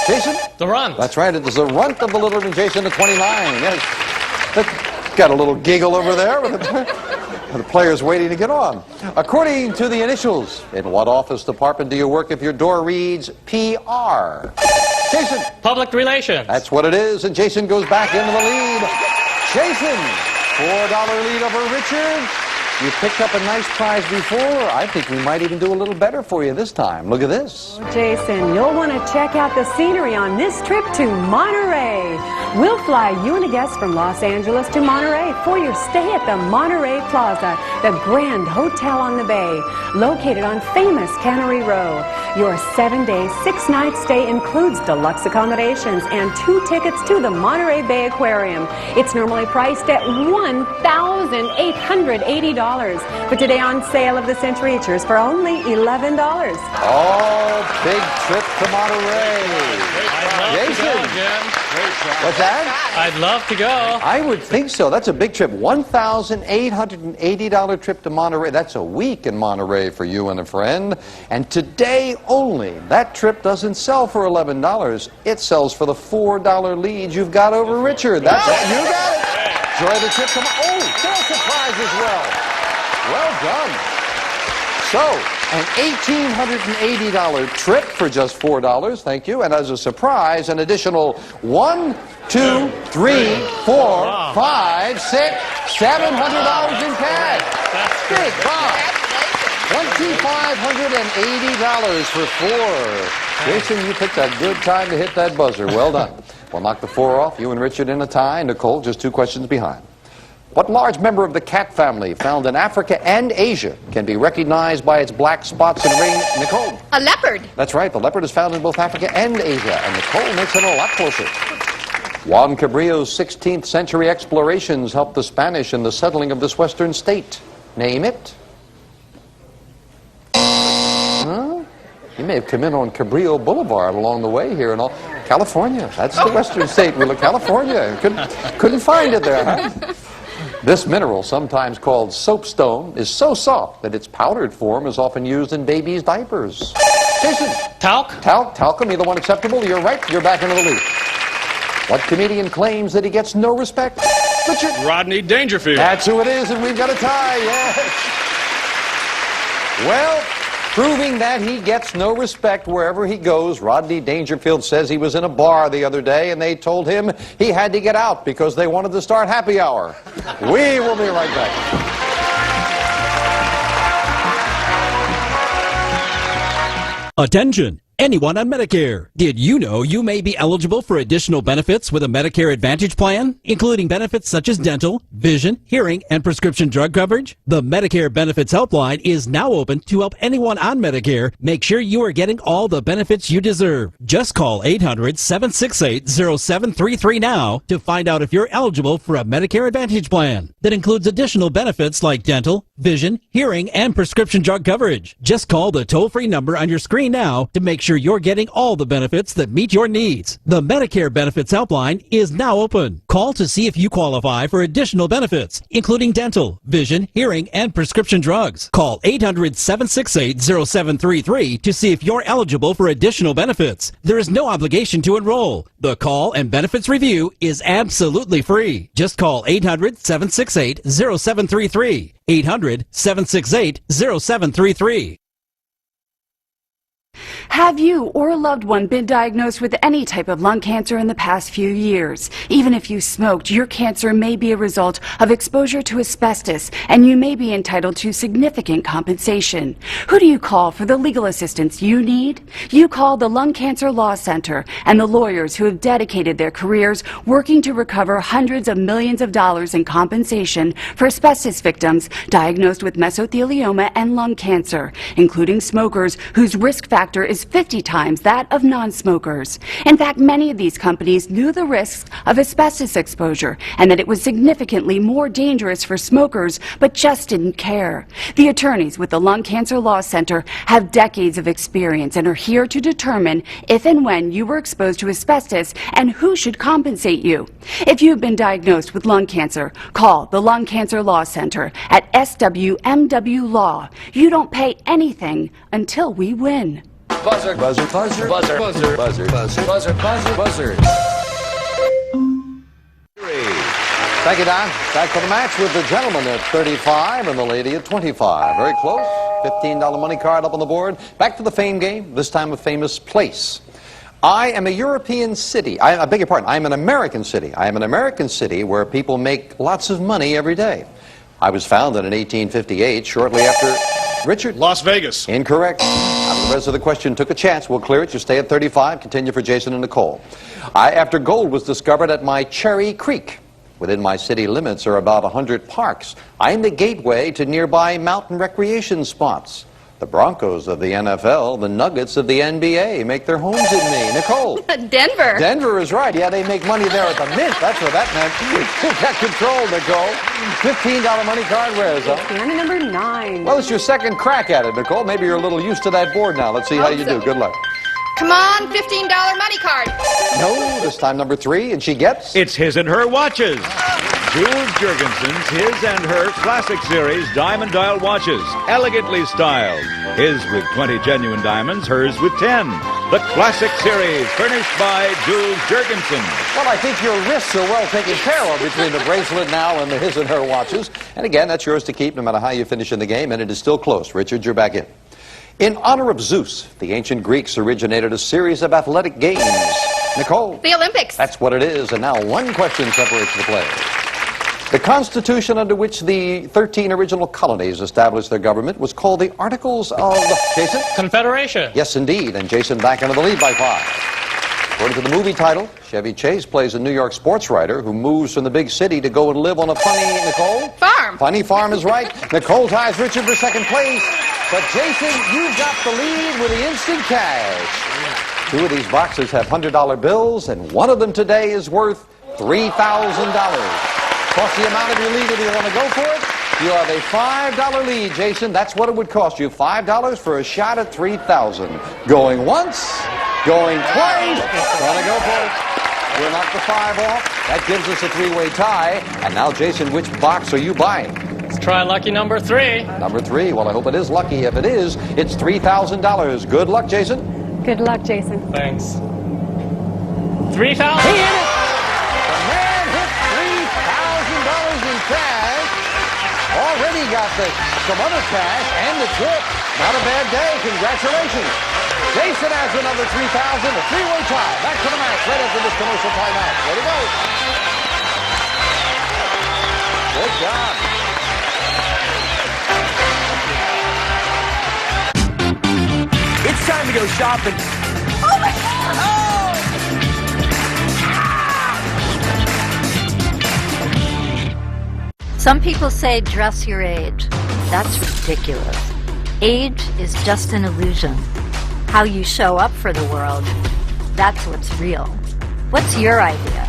Jason? The runt. That's right, it is the runt of the litter, and Jason at 29. Yes. Got a little giggle over there with the players waiting to get on. According to the initials, in what office department do you work if your door reads PR? Jason? Public relations. That's what it is, and Jason goes back into the lead. Jason, $4 lead over Richard. You picked up a nice prize before. I think we might even do a little better for you this time. Look at this. Jason, you'll want to check out the scenery on this trip to Monterey. We'll fly you and a guest from Los Angeles to Monterey for your stay at the Monterey Plaza, the grand hotel on the bay, located on famous Cannery Row. Your 7-day, 6-night stay includes deluxe accommodations and 2 tickets to the Monterey Bay Aquarium. It's normally priced at $1,880. But today on Sale of the Century, it's yours for only $11. Oh, big trip to Monterey. Jason. What's that? I'd love to go. I would think so. That's a big trip. $1,880 trip to Monterey. That's a week in Monterey for you and a friend. And today only, that trip doesn't sell for $11. It sells for the $4 lead you've got over Richard. That's it. You got it. Enjoy the trip to Monterey. Oh, sale surprise as well. Well done. So, an $1,880 trip for just $4, thank you. And as a surprise, an additional $1, 2, 3, 4, 5, 6, $700 in cash. That's big prize. $2,580 for 4. Jason, you picked a good time to hit that buzzer. Well done. We'll knock the 4 off. You and Richard in a tie. Nicole just 2 questions behind. What large member of the cat family found in Africa and Asia can be recognized by its black spots and ring? Nicole? A leopard. That's right. The leopard is found in both Africa and Asia, and Nicole makes it a lot closer. Juan Cabrillo's 16th century explorations helped the Spanish in the settling of this western state. Name it. Huh? You may have come in on Cabrillo Boulevard along the way here and all. California. That's the western state. We look California. Couldn't find it there, huh? This mineral, sometimes called soapstone, is so soft that its powdered form is often used in babies' diapers. Jason. Talc? Talcum, either one acceptable. You're right. You're back into the lead. What comedian claims that he gets no respect? Richard. Rodney Dangerfield. That's who it is, and we've got a tie, yes. Well, proving that he gets no respect wherever he goes, Rodney Dangerfield says he was in a bar the other day, and they told him he had to get out because they wanted to start happy hour. We will be right back. Attention! Anyone on Medicare. Did you know you may be eligible for additional benefits with a Medicare Advantage plan, including benefits such as dental, vision, hearing, and prescription drug coverage? The Medicare Benefits Helpline is now open to help anyone on Medicare make sure you are getting all the benefits you deserve. Just call 800-768-0733 now to find out if you're eligible for a Medicare Advantage plan that includes additional benefits like dental, vision, hearing, and prescription drug coverage. Just call the toll-free number on your screen now to make sure you're getting all the benefits that meet your needs. The Medicare Benefits Helpline is now open. Call to see if you qualify for additional benefits, including dental, vision, hearing, and prescription drugs. Call 800-768-0733 to see if you're eligible for additional benefits. There is no obligation to enroll. The call and benefits review is absolutely free. Just call 800-768-0733. 800-768-0733. Have you or a loved one been diagnosed with any type of lung cancer in the past few years? Even if you smoked, your cancer may be a result of exposure to asbestos, and you may be entitled to significant compensation. Who do you call for the legal assistance you need? You call the Lung Cancer Law Center and the lawyers who have dedicated their careers working to recover hundreds of millions of dollars in compensation for asbestos victims diagnosed with mesothelioma and lung cancer, including smokers whose risk factor is 50 times that of non-smokers. In fact, many of these companies knew the risks of asbestos exposure and that it was significantly more dangerous for smokers, but just didn't care. The attorneys with the Lung Cancer Law Center have decades of experience and are here to determine if and when you were exposed to asbestos and who should compensate you. If you've been diagnosed with lung cancer, call the Lung Cancer Law Center at SWMW Law. You don't pay anything until we win. Buzzr. Buzzr. Buzzr. Buzzr. Buzzr. Buzzr. Buzzr. Buzzr. Buzzr. Buzzr. Thank you, Don. Back for the match with the gentleman at 35 and the lady at 25. Very close. $15 money card up on the board. Back to the fame game, this time a famous place. I am a European city. I beg your pardon. I am an American city. I am an American city where people make lots of money every day. I was founded in 1858, shortly after... Richard? Las Vegas. Incorrect. The rest of the question took a chance. We'll clear it. You stay at 35. Continue for Jason and Nicole. After gold was discovered at my Cherry Creek. Within my city limits are about 100 parks. I'm the gateway to nearby mountain recreation spots. The Broncos of the NFL, the Nuggets of the NBA make their homes in me. Nicole? Denver. Denver is right. Yeah, they make money there at the Mint. That's what that meant. You got control, Nicole. $15 money card. Where is that? You're number 9. Well, it's your second crack at it, Nicole. Maybe you're a little used to that board now. Let's see how you do. Good luck. Come on, $15 money card. No, this time number 3, and she gets... It's his and her watches. Jules Jurgensen's His and Her Classic Series diamond dial watches, elegantly styled. His with 20 genuine diamonds, hers with 10. The Classic Series, furnished by Jules Jurgensen. Well, I think your wrists are well taken care of between the bracelet now and the His and Her watches. And again, that's yours to keep no matter how you finish in the game, and it is still close. Richard, you're back in. In honor of Zeus, the ancient Greeks originated a series of athletic games. Nicole? The Olympics. That's what it is, and now one question separates the players. The Constitution under which the 13 original colonies established their government was called the Articles of... Jason? Confederation. Yes, indeed, and Jason back into the lead by 5. According to the movie title, Chevy Chase plays a New York sports writer who moves from the big city to go and live on a funny, Nicole? Farm. Funny farm is right. Nicole ties Richard for second place. But Jason, you've got the lead with the instant cash. 2 of these boxes have $100 bills, and one of them today is worth $3,000. Plus the amount of your lead if you want to go for it. You have a $5 lead, Jason. That's what it would cost you. $5 for a shot at 3,000. Going once, going twice. Gonna go for it. We'll knock the 5 off. That gives us a 3-way tie. And now, Jason, which box are you buying? Let's try lucky number 3. Number 3. Well, I hope it is lucky. If it is, it's $3,000. Good luck, Jason. Good luck, Jason. Thanks. 3,000. He hit it! The man hit $3,000 in cash. Already got some other cash and the trip. Not a bad day. Congratulations. Jason has another 3,000, a 3-way tie. Back to the match right after this commercial timeout. Way to go. Good job. It's time to go shopping. Oh my God! Some people say dress your age. That's ridiculous. Age is just an illusion. How you show up for the world, that's what's real. What's your idea?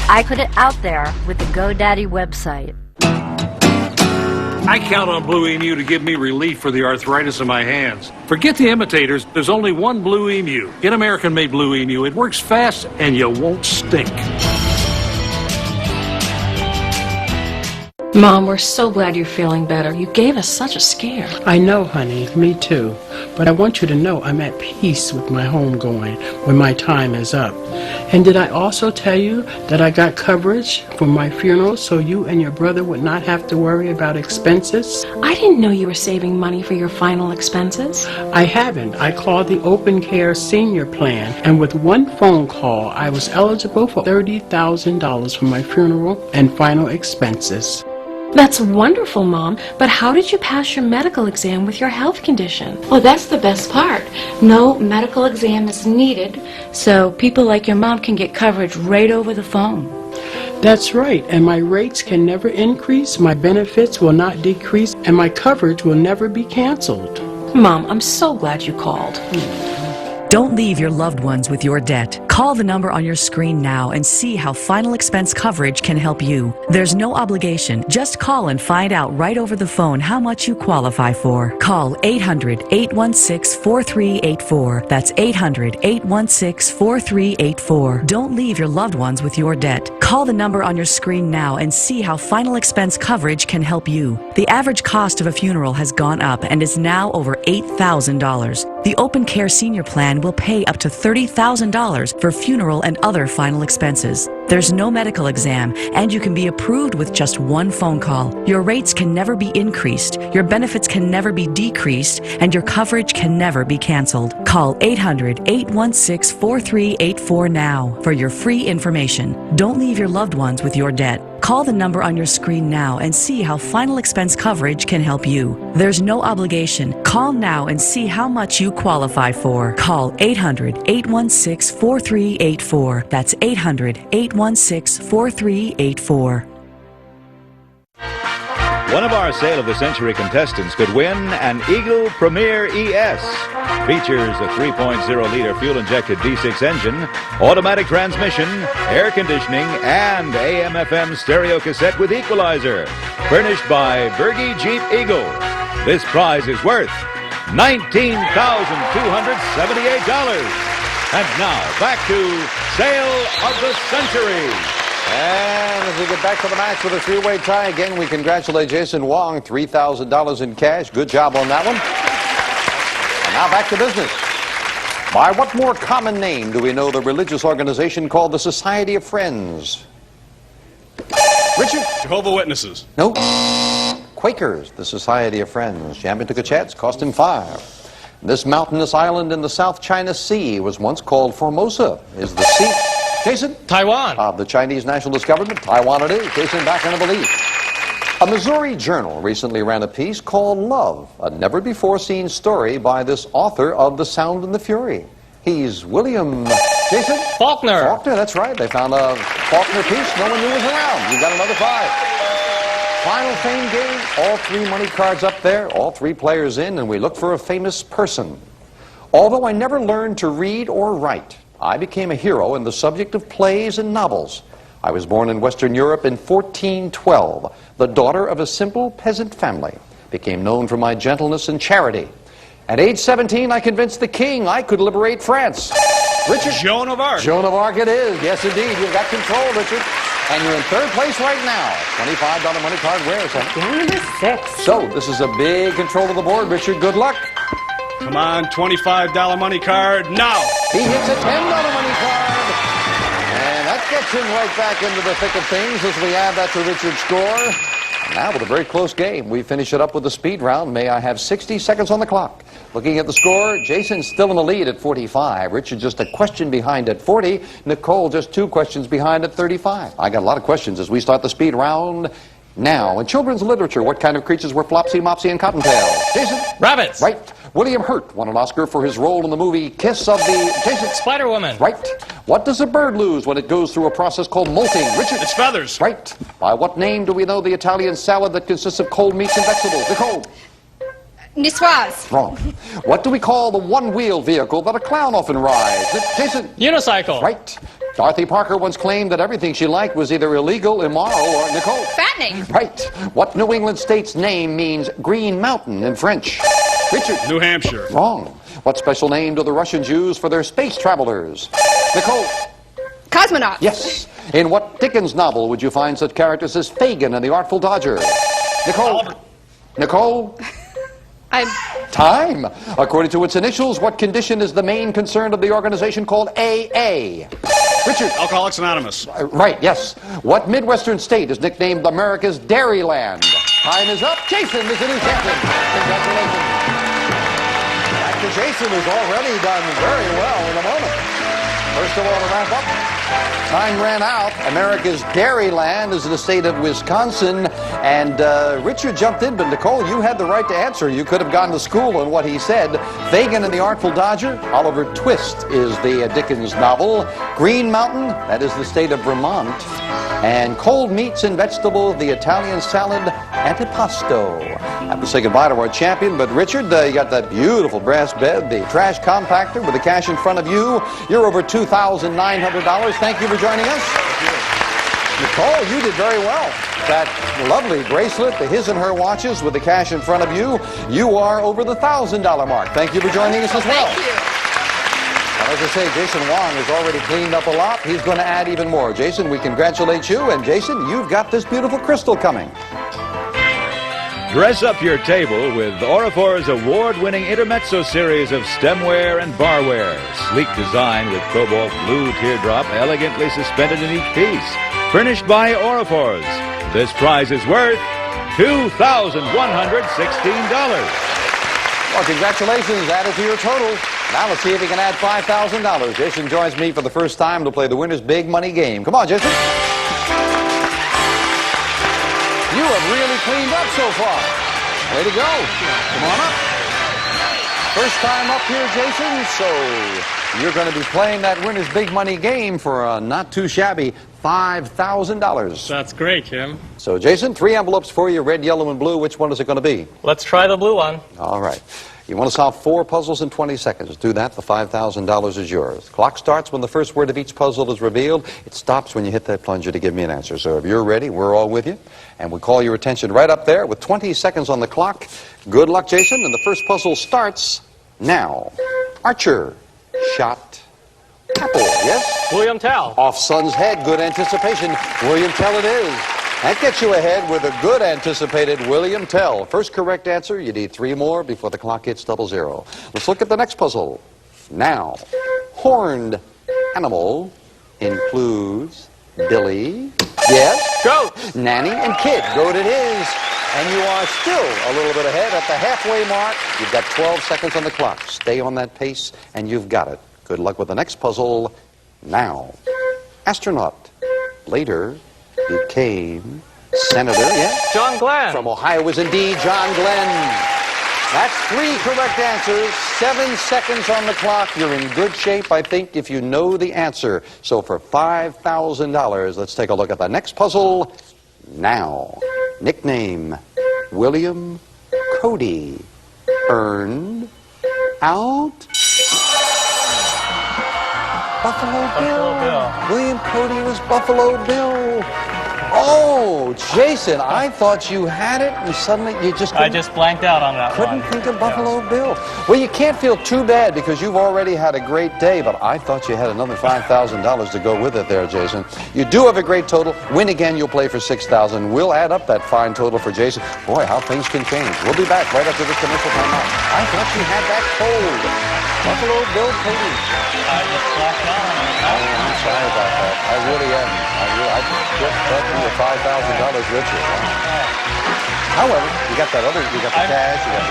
I put it out there with the GoDaddy website. I count on Blue Emu to give me relief for the arthritis in my hands. Forget the imitators. There's only one Blue Emu. Get American-made Blue Emu. It works fast and you won't stink. Mom, we're so glad you're feeling better. You gave us such a scare. I know, honey. Me too. But I want you to know I'm at peace with my home going when my time is up. And did I also tell you that I got coverage for my funeral so you and your brother would not have to worry about expenses? I didn't know you were saving money for your final expenses. I haven't. I called the Open Care Senior Plan, and with one phone call, I was eligible for $30,000 for my funeral and final expenses. That's wonderful, Mom, but how did you pass your medical exam with your health condition? Well, that's the best part. No medical exam is needed, so people like your mom can get coverage right over the phone. That's right, and my rates can never increase, my benefits will not decrease, and my coverage will never be canceled. Mom, I'm so glad you called. Don't leave your loved ones with your debt. Call the number on your screen now and see how final expense coverage can help you. There's no obligation. Just call and find out right over the phone how much you qualify for. Call 800-816-4384. That's 800-816-4384. Don't leave your loved ones with your debt. Call the number on your screen now and see how final expense coverage can help you. The average cost of a funeral has gone up and is now over $8,000. The Open Care Senior Plan will pay up to $30,000 for funeral and other final expenses. There's no medical exam, and you can be approved with just one phone call. Your rates can never be increased, your benefits can never be decreased, and your coverage can never be canceled. Call 800-816-4384 now for your free information. Don't leave your loved ones with your debt. Call the number on your screen now and see how final expense coverage can help you. There's no obligation. Call now and see how much you qualify for. Call 800-816-4384. That's 800-816-4384. One of our Sale of the Century contestants could win an Eagle Premier ES. Features a 3.0-liter fuel-injected V6 engine, automatic transmission, air conditioning, and AM/FM stereo cassette with equalizer. Furnished by Berge Jeep Eagle. This prize is worth $19,278. And now, back to Sale of the Century. And as we get back to the match with a 3-way tie, again, we congratulate Jason Wong, $3,000 in cash. Good job on that one. And now back to business. By what more common name do we know the religious organization called the Society of Friends? Richard? Jehovah's Witnesses. No. Quakers, the Society of Friends. Champion took a chance, cost him 5. This mountainous island in the South China Sea was once called Formosa. Is the sea... Jason? Taiwan. Of the Chinese national government. Taiwan it is. Jason back in the belief. A Missouri journal recently ran a piece called Love, a never-before-seen story by this author of The Sound and the Fury. He's William... Jason? Faulkner. Faulkner, that's right. They found a Faulkner piece no one knew was around. You got another 5. Final fame game. All 3 money cards up there. All 3 players in, and we look for a famous person. Although I never learned to read or write, I became a hero in the subject of plays and novels. I was born in Western Europe in 1412. The daughter of a simple peasant family. Became known for my gentleness and charity. At age 17, I convinced the king I could liberate France. Richard? Joan of Arc. Joan of Arc it is. Yes, indeed. You've got control, Richard. And you're in third place right now. $25 money card. Where is that? Game number 6. So, this is a big control of the board, Richard. Good luck. Come on, $25 money card now. He hits a $10 money card. And that gets him right back into the thick of things as we add that to Richard's score. And now with a very close game, we finish it up with the speed round. May I have 60 seconds on the clock? Looking at the score, Jason's still in the lead at 45. Richard just a question behind at 40. Nicole just 2 questions behind at 35. I got a lot of questions as we start the speed round now. In children's literature, what kind of creatures were Flopsy, Mopsy, and Cottontail? Jason? Rabbits. Right. William Hurt won an Oscar for his role in the movie Kiss of the... Jason? Spider-Woman. Right. What does a bird lose when it goes through a process called molting? Richard? Its feathers. Right. By what name do we know the Italian salad that consists of cold meats and vegetables? Nicole? Niçoise. Wrong. What do we call the one-wheel vehicle that a clown often rides? Jason? Unicycle. Right. Dorothy Parker once claimed that everything she liked was either illegal, immoral, or... Nicole? Fattening. Right. What New England state's name means Green Mountain in French? Richard? New Hampshire. Wrong. What special name do the Russians use for their space travelers? Nicole? Cosmonaut. Yes. In what Dickens novel would you find such characters as Fagin and the Artful Dodger? Nicole? Nicole? Time. According to its initials, what condition is the main concern of the organization called AA? Richard? Alcoholics Anonymous. Right, yes. What Midwestern state is nicknamed America's Dairyland? Time is up. Jason is the new champion. Congratulations. Actor Jason has already done very well in a moment. First of all, to wrap up, time ran out. America's Dairyland is in the state of Wisconsin. And Richard jumped in, but Nicole, you had the right to answer. You could have gone to school on what he said. Fagin and the Artful Dodger, Oliver Twist is the Dickens novel. Green Mountain, that is the state of Vermont. And cold meats and vegetables, the Italian salad, antipasto. I have to say goodbye to our champion, but Richard, you got that beautiful brass bed, the trash compactor with the cash in front of you. You're over $2,900. Thank you for joining us. Nicole, you did very well. That lovely bracelet, the his and her watches with the cash in front of you. You are over the $1,000 mark. Thank you for joining us as well. Thank you. As I say, Jason Wong has already cleaned up a lot. He's going to add even more. Jason, we congratulate you. And Jason, you've got this beautiful crystal coming. Dress up your table with Orifor's award-winning Intermezzo series of stemware and barware. Sleek design with cobalt blue teardrop elegantly suspended in each piece. Furnished by Orifor's. This prize is worth $2,116. Well, congratulations. Added to your total. Now let's see if he can add $5,000. Jason joins me for the first time to play the winner's big money game. Come on, Jason. You have really cleaned up so far. Way to go. Come on up. First time up here, Jason, so you're going to be playing that winner's big money game for a not too shabby $5,000. That's great, Jim. So, Jason, 3 envelopes for you, red, yellow, and blue. Which one is it going to be? Let's try the blue one. All right. You want to solve 4 puzzles in 20 seconds. Do that. The $5,000 is yours. Clock starts when the first word of each puzzle is revealed. It stops when you hit that plunger to give me an answer. So if you're ready, we're all with you. And we call your attention right up there with 20 seconds on the clock. Good luck, Jason. And the first puzzle starts now. Archer. Shot. Apple. Yes? William Tell. Off Son's head. Good anticipation. William Tell it is. That gets you ahead with a good anticipated William Tell. First correct answer, you need 3 more before the clock hits 00. Let's look at the next puzzle. Now, horned animal includes Billy, yes, Goat, Nanny, and Kid. Goat it is. And you are still a little bit ahead at the halfway mark. You've got 12 seconds on the clock. Stay on that pace, and you've got it. Good luck with the next puzzle. Now, astronaut. Later, became senator, yes? John Glenn. From Ohio is indeed John Glenn. That's 3 correct answers, 7 seconds on the clock. You're in good shape, I think, if you know the answer. So for $5,000, let's take a look at the next puzzle now. Nickname, William Cody. Earned out. Buffalo Bill. William Cody was Buffalo Bill. Oh, Jason, I thought you had it, and suddenly you just I just blanked out on that couldn't one. think of Buffalo Bill. Well, you can't feel too bad because you've already had a great day, but I thought you had another $5,000 to go with it there, Jason. You do have a great total. Win again, you'll play for $6,000. We'll add up that fine total for Jason. Boy, how things can change. We'll be back right after this commercial time out. I thought you had that cold. Buffalo Bill Cody. I just blacked out on it. Oh, I'm sorry about that. I really am. I just thought you were $5,000 richer. However, you got that other, you got the cash, you got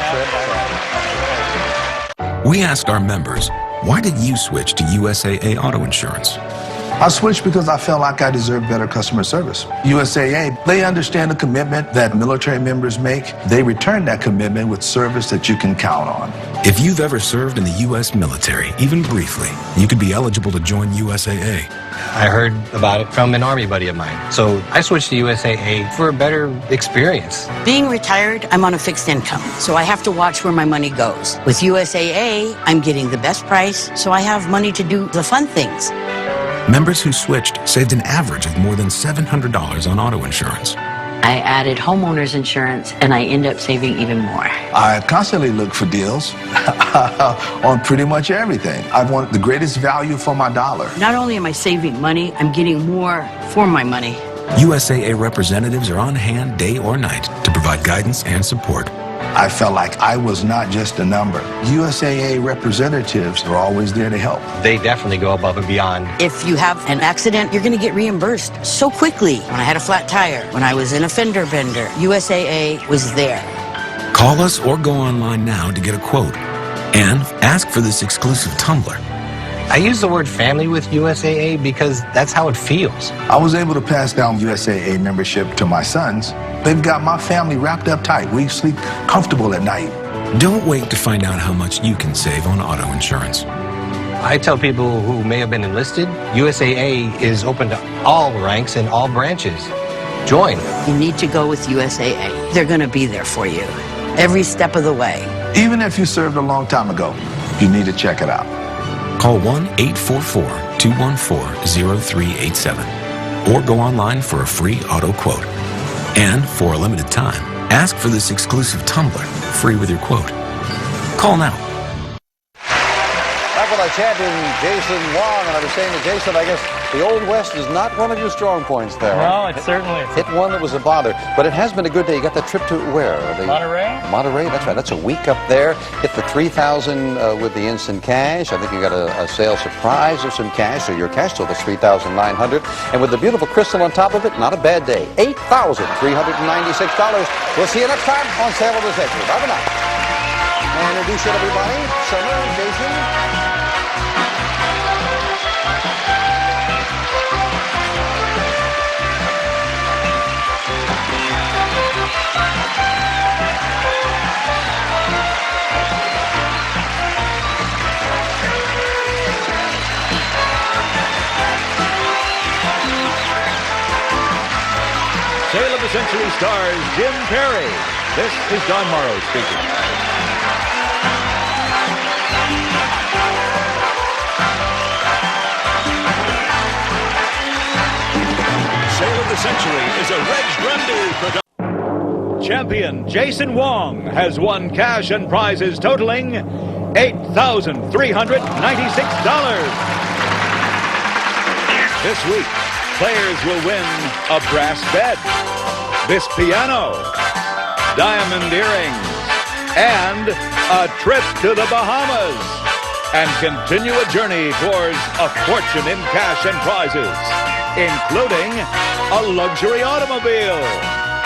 the trip. We asked our members, why did you switch to USAA Auto Insurance? I switched because I felt like I deserved better customer service. USAA, they understand the commitment that military members make. They return that commitment with service that you can count on. If you've ever served in the U.S. military, even briefly, you could be eligible to join USAA. I heard about it from an Army buddy of mine. So I switched to USAA for a better experience. Being retired, I'm on a fixed income, so I have to watch where my money goes. With USAA, I'm getting the best price, so I have money to do the fun things. Members who switched saved an average of more than $700 on auto insurance. I added homeowners insurance, and I end up saving even more. I constantly look for deals on pretty much everything. I want the greatest value for my dollar. Not only am I saving money, I'm getting more for my money. USAA representatives are on hand day or night to provide guidance and support. I felt like I was not just a number. USAA representatives are always there to help. They definitely go above and beyond. If you have an accident, you're going to get reimbursed so quickly. When I had a flat tire, when I was in a fender bender, USAA was there. Call us or go online now to get a quote. And ask for this exclusive tumbler. I use the word family with USAA because that's how it feels. I was able to pass down USAA membership to my sons. They've got my family wrapped up tight. We sleep comfortable at night. Don't wait to find out how much you can save on auto insurance. I tell people who may have been enlisted, USAA is open to all ranks and all branches. Join. You need to go with USAA. They're going to be there for you every step of the way. Even if you served a long time ago, you need to check it out. Call 1-844-214-0387 or go online for a free auto quote. And for a limited time, ask for this exclusive tumbler free with your quote. Call now. Back with our champion, Jason Wong, and I was saying to Jason, I guess the Old West is not one of your strong points there. No, it certainly hit one that was a bother, but it has been a good day. You got that trip to where? Monterey? Monterey, that's right. That's a week up there. Hit the $3,000 with the instant cash. I think you got a sale surprise of some cash, so your cash total is $3,900. And with the beautiful crystal on top of it, not a bad day. $8,396. We'll see you next time on Sale of the Century. Bye for now. And introduce it, everybody. Summer, Jason. Sale of the Century stars Jim Perry. This is Don Morrow speaking. Sale of the Century is a Reg Grundy production. Champion Jason Wong has won cash and prizes totaling $8,396. This week, players will win a brass bed, this piano, diamond earrings, and a trip to the Bahamas, and continue a journey towards a fortune in cash and prizes, including a luxury automobile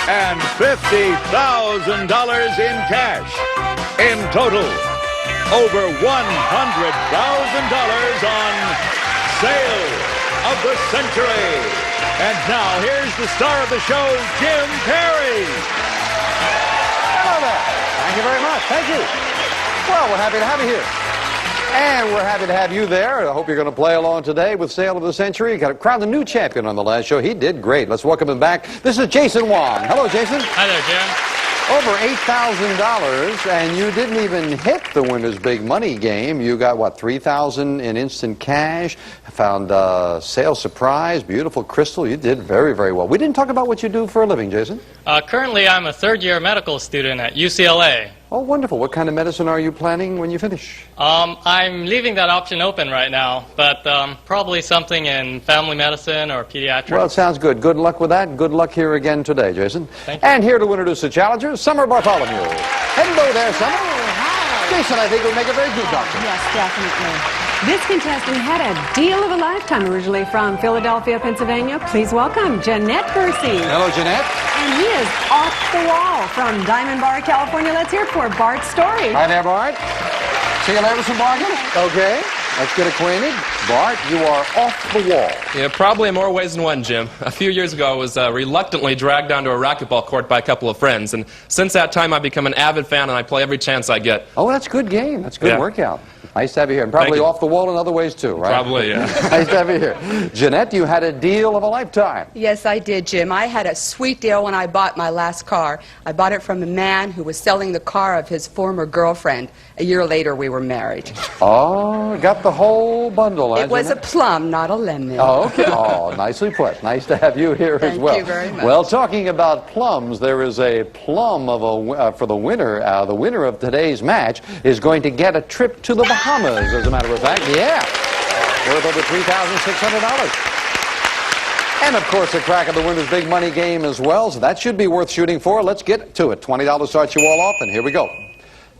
and $50,000 in cash. In total, over $100,000 on Sale of the Century. And now, here's the star of the show, Jim Perry. Hello there. Thank you very much. Thank you. Well, we're happy to have you here. And we're happy to have you there. I hope you're going to play along today with Sale of the Century. Got to crown the new champion on the last show. He did great. Let's welcome him back. This is Jason Wong. Hello, Jason. Hi there, Jim. Over $8,000, and you didn't even hit the winner's big money game. You got, what, $3,000 in instant cash, found sale surprise, beautiful crystal. You did very, very well. We didn't talk about what you do for a living, Jason. Currently, I'm a third-year medical student at UCLA. Oh, wonderful. What kind of medicine are you planning when you finish? I'm leaving that option open right now, but probably something in family medicine or pediatrics. Well, it sounds good. Good luck with that. Good luck here again today, Jason. Thank you. And here to introduce the challengers, Summer Bartholomew. Hello there, Summer. Hi. Jason, I think would make a very good doctor. Yes, definitely. This contestant had a deal of a lifetime, originally from Philadelphia, Pennsylvania. Please welcome Jeanette Bursey. Hello, Jeanette. And he is off the wall from Diamond Bar, California. Let's hear it for Bart's story. Hi there, Bart. See you later, some bargain? Okay. Let's get acquainted. Bart, you are off the wall. Yeah, probably in more ways than one, Jim. A few years ago, I was reluctantly dragged onto a racquetball court by a couple of friends, and since that time, I've become an avid fan, and I play every chance I get. Oh, that's a good game. That's a good workout. Nice to have you here. And probably off the wall in other ways, too, right? Probably, yeah. Nice to have you here. Jeanette, you had a deal of a lifetime. Yes, I did, Jim. I had a sweet deal when I bought my last car. I bought it from a man who was selling the car of his former girlfriend. A year later, we were married. Oh, got the whole bundle. It was a plum, not a lemon. Oh, okay. Oh, nicely put. Nice to have you here as well. Thank you very much. Well, talking about plums, there is a plum of for the winner. The winner of today's match is going to get a trip to the Bahamas, as a matter of fact. Yeah. Worth over $3,600. And, of course, a crack at the winner's big money game as well, so that should be worth shooting for. Let's get to it. $20 starts you all off, and here we go.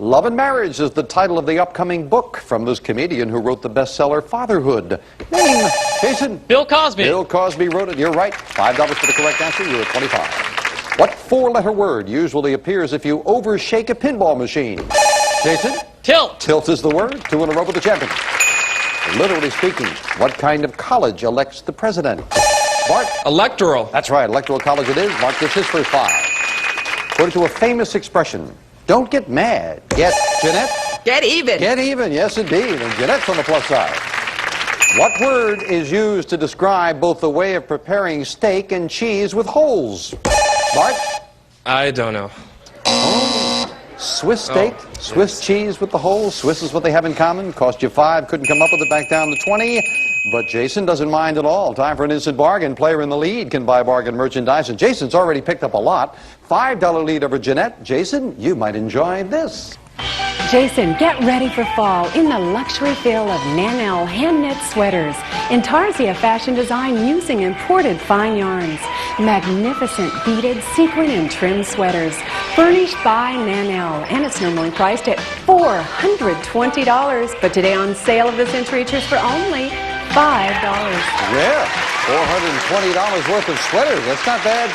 Love and Marriage is the title of the upcoming book from this comedian who wrote the bestseller Fatherhood. Name, Jason? Bill Cosby. Bill Cosby wrote it. You're right. $5 for the correct answer. You're at 25. What four-letter word usually appears if you overshake a pinball machine? Jason? Tilt. Tilt is the word. 2 in a row with the champion. Literally speaking, what kind of college elects the president? Bart? Electoral. That's right. Electoral college it is. Bart gets his first 5. According to a famous expression, don't get mad. Get, Jeanette? Get even. Get even, yes indeed. And Jeanette's on the plus side. What word is used to describe both the way of preparing steak and cheese with holes? Bart? I don't know. Oh, Swiss steak, Swiss cheese with the holes. Swiss is what they have in common. Cost you 5, couldn't come up with it, back down to 20. But Jason doesn't mind at all. Time for an instant bargain. Player in the lead can buy bargain merchandise, and Jason's already picked up a lot. $5 lead over Jeanette. Jason, you might enjoy this. Jason, get ready for fall in the luxury feel of Nanelle hand-knit sweaters. Intarsia fashion design using imported fine yarns. Magnificent beaded, sequin, and trim sweaters. Furnished by Nanelle, and it's normally priced at $420. But today on sale of the century just for only $5. Yeah, $420 worth of sweaters. That's not bad.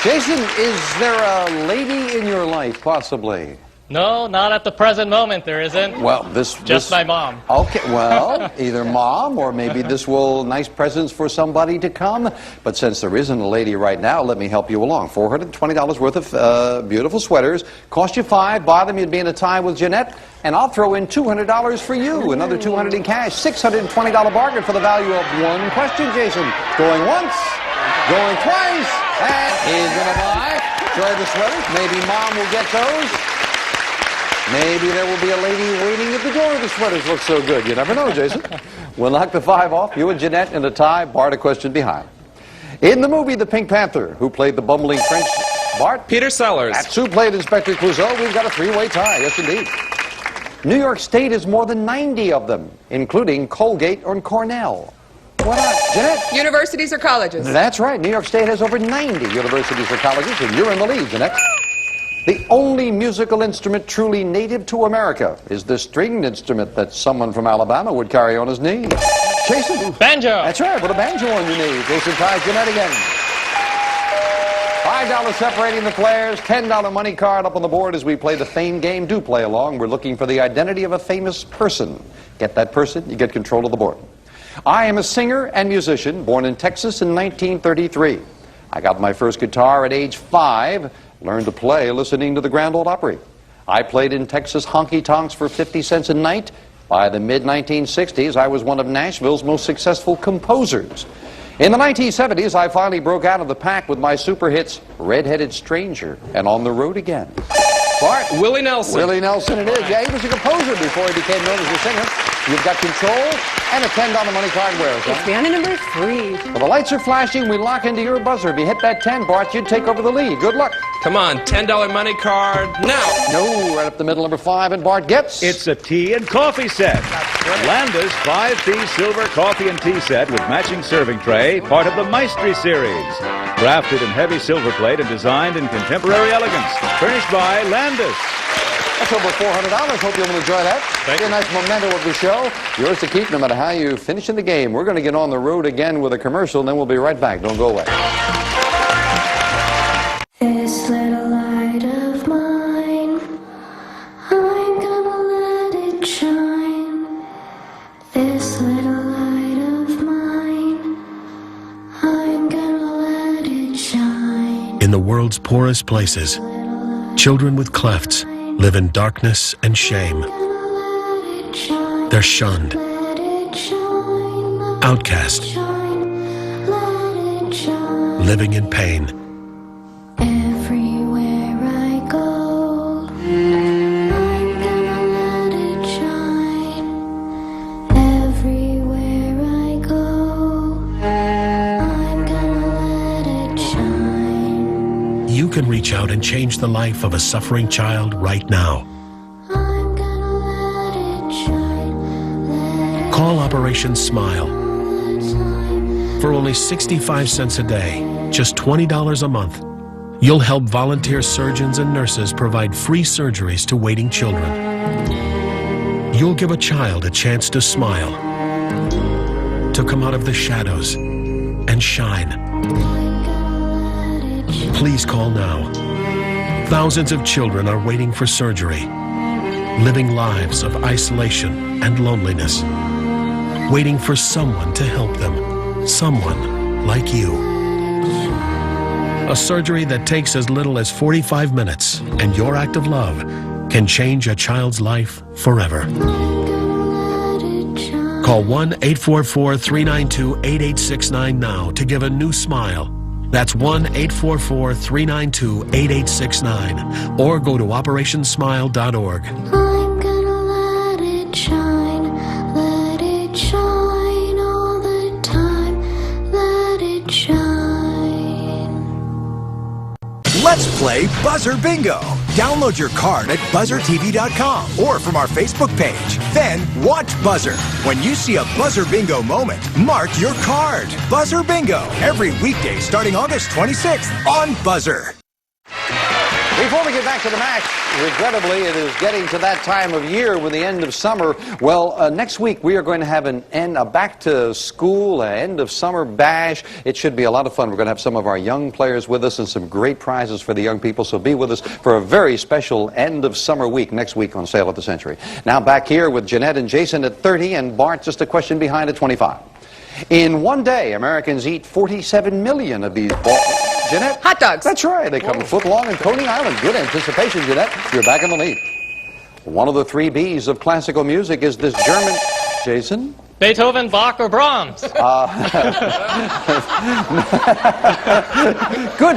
Jason, is there a lady in your life, possibly? No, not at the present moment, there isn't. Well, Just my mom. Okay, well, either mom or maybe this will nice presents for somebody to come. But since there isn't a lady right now, let me help you along. $420 worth of beautiful sweaters. Cost you 5. Buy them, you'd be in a tie with Jeanette. And I'll throw in $200 for you. Another $200 in cash. $620 bargain for the value of one question, Jason. Going once, going twice, and he's going to buy. Enjoy the sweaters. Maybe mom will get those. Maybe there will be a lady waiting at the door. The sweaters look so good. You never know, Jason. We'll knock the 5 off. You and Jeanette in a tie. Bart a question behind. In the movie The Pink Panther, who played the bumbling French? Bart? Peter Sellers. That's who played Inspector Clouseau. We've got a 3-way tie. Yes, indeed. New York State has more than 90 of them, including Colgate and Cornell. What on, Jeanette? Universities or colleges? That's right. New York State has over 90 universities or colleges, and you're in the lead, Jeanette. The only musical instrument truly native to America is the stringed instrument that someone from Alabama would carry on his knee. Jason? Banjo. That's right, with a banjo on your knee. Jason ties Jeanette again. $5 separating the players, $10 money card up on the board as we play the fame game. Do play along. We're looking for the identity of a famous person. Get that person, you get control of the board. I am a singer and musician born in Texas in 1933. I got my first guitar at age 5. Learned to play listening to the Grand Ole Opry. I played in Texas honky-tonks for 50 cents a night. By the mid-1960s, I was one of Nashville's most successful composers. In the 1970s, I finally broke out of the pack with my super hits, Red-Headed Stranger and On the Road Again. Bart? Willie Nelson. Willie Nelson it is. Yeah, he was a composer before he became known as a singer. You've got Control and a $10 money card where, son? It's piano number 3. Well, the lights are flashing. We lock into your buzzer. If you hit that 10, Bart, you'd take over the lead. Good luck. Come on, $10 money card now. No, right up the middle, number 5, and Bart gets... It's a tea and coffee set. Landa's 5-piece silver coffee and tea set with matching serving tray, part of the Maestri series. Crafted in heavy silver plate and designed in contemporary elegance. Furnished by Landis. That's over $400. Hope you'll enjoy that. Thank you. A nice memento of the show. Yours to keep no matter how you finish in the game. We're going to get on the road again with a commercial, and then we'll be right back. Don't go away. This little light of mine, I'm gonna let it shine. This little light of mine, I'm gonna let it shine. In the world's poorest places, children with clefts live in darkness and shame. They're shunned, outcast, living in pain. Everywhere I go, I'm gonna let it shine. Everywhere I go, I'm gonna let it shine. You can reach out and change the life of a suffering child right now. I'm gonna let it shine. Call Operation Smile. For only 65 cents a day, just $20 a month, you'll help volunteer surgeons and nurses provide free surgeries to waiting children. You'll give a child a chance to smile, to come out of the shadows and shine. Please call now. Thousands of children are waiting for surgery, living lives of isolation and loneliness, waiting for someone to help them, someone like you. A surgery that takes as little as 45 minutes, and your act of love can change a child's life forever. Call 1-844-392-8869 now to give a new smile. That's 1-844-392-8869. Or go to operationsmile.org. I'm gonna let it shine all the time, let it shine. Let's play Buzzr Bingo. Download your card at buzzrtv.com or from our Facebook page. Then watch Buzzr. When you see a Buzzr Bingo moment, mark your card. Buzzr Bingo, every weekday starting August 26th on Buzzr. Before we get back to the match, regrettably, it is getting to that time of year with the end of summer. Well, next week we are going to have a back to school, end of summer bash. It should be a lot of fun. We're going to have some of our young players with us and some great prizes for the young people. So be with us for a very special end of summer week next week on Sale of the Century. Now back here with Jeanette and Jason at 30 and Bart just a question behind at 25. In one day, Americans eat 47 million of these balls. Jeanette? Hot dogs. That's right. They come a foot long in Coney Island. Good anticipation, Jeanette. You're back in the lead. One of the 3 B's of classical music is this German... Jason? Beethoven, Bach, or Brahms? Good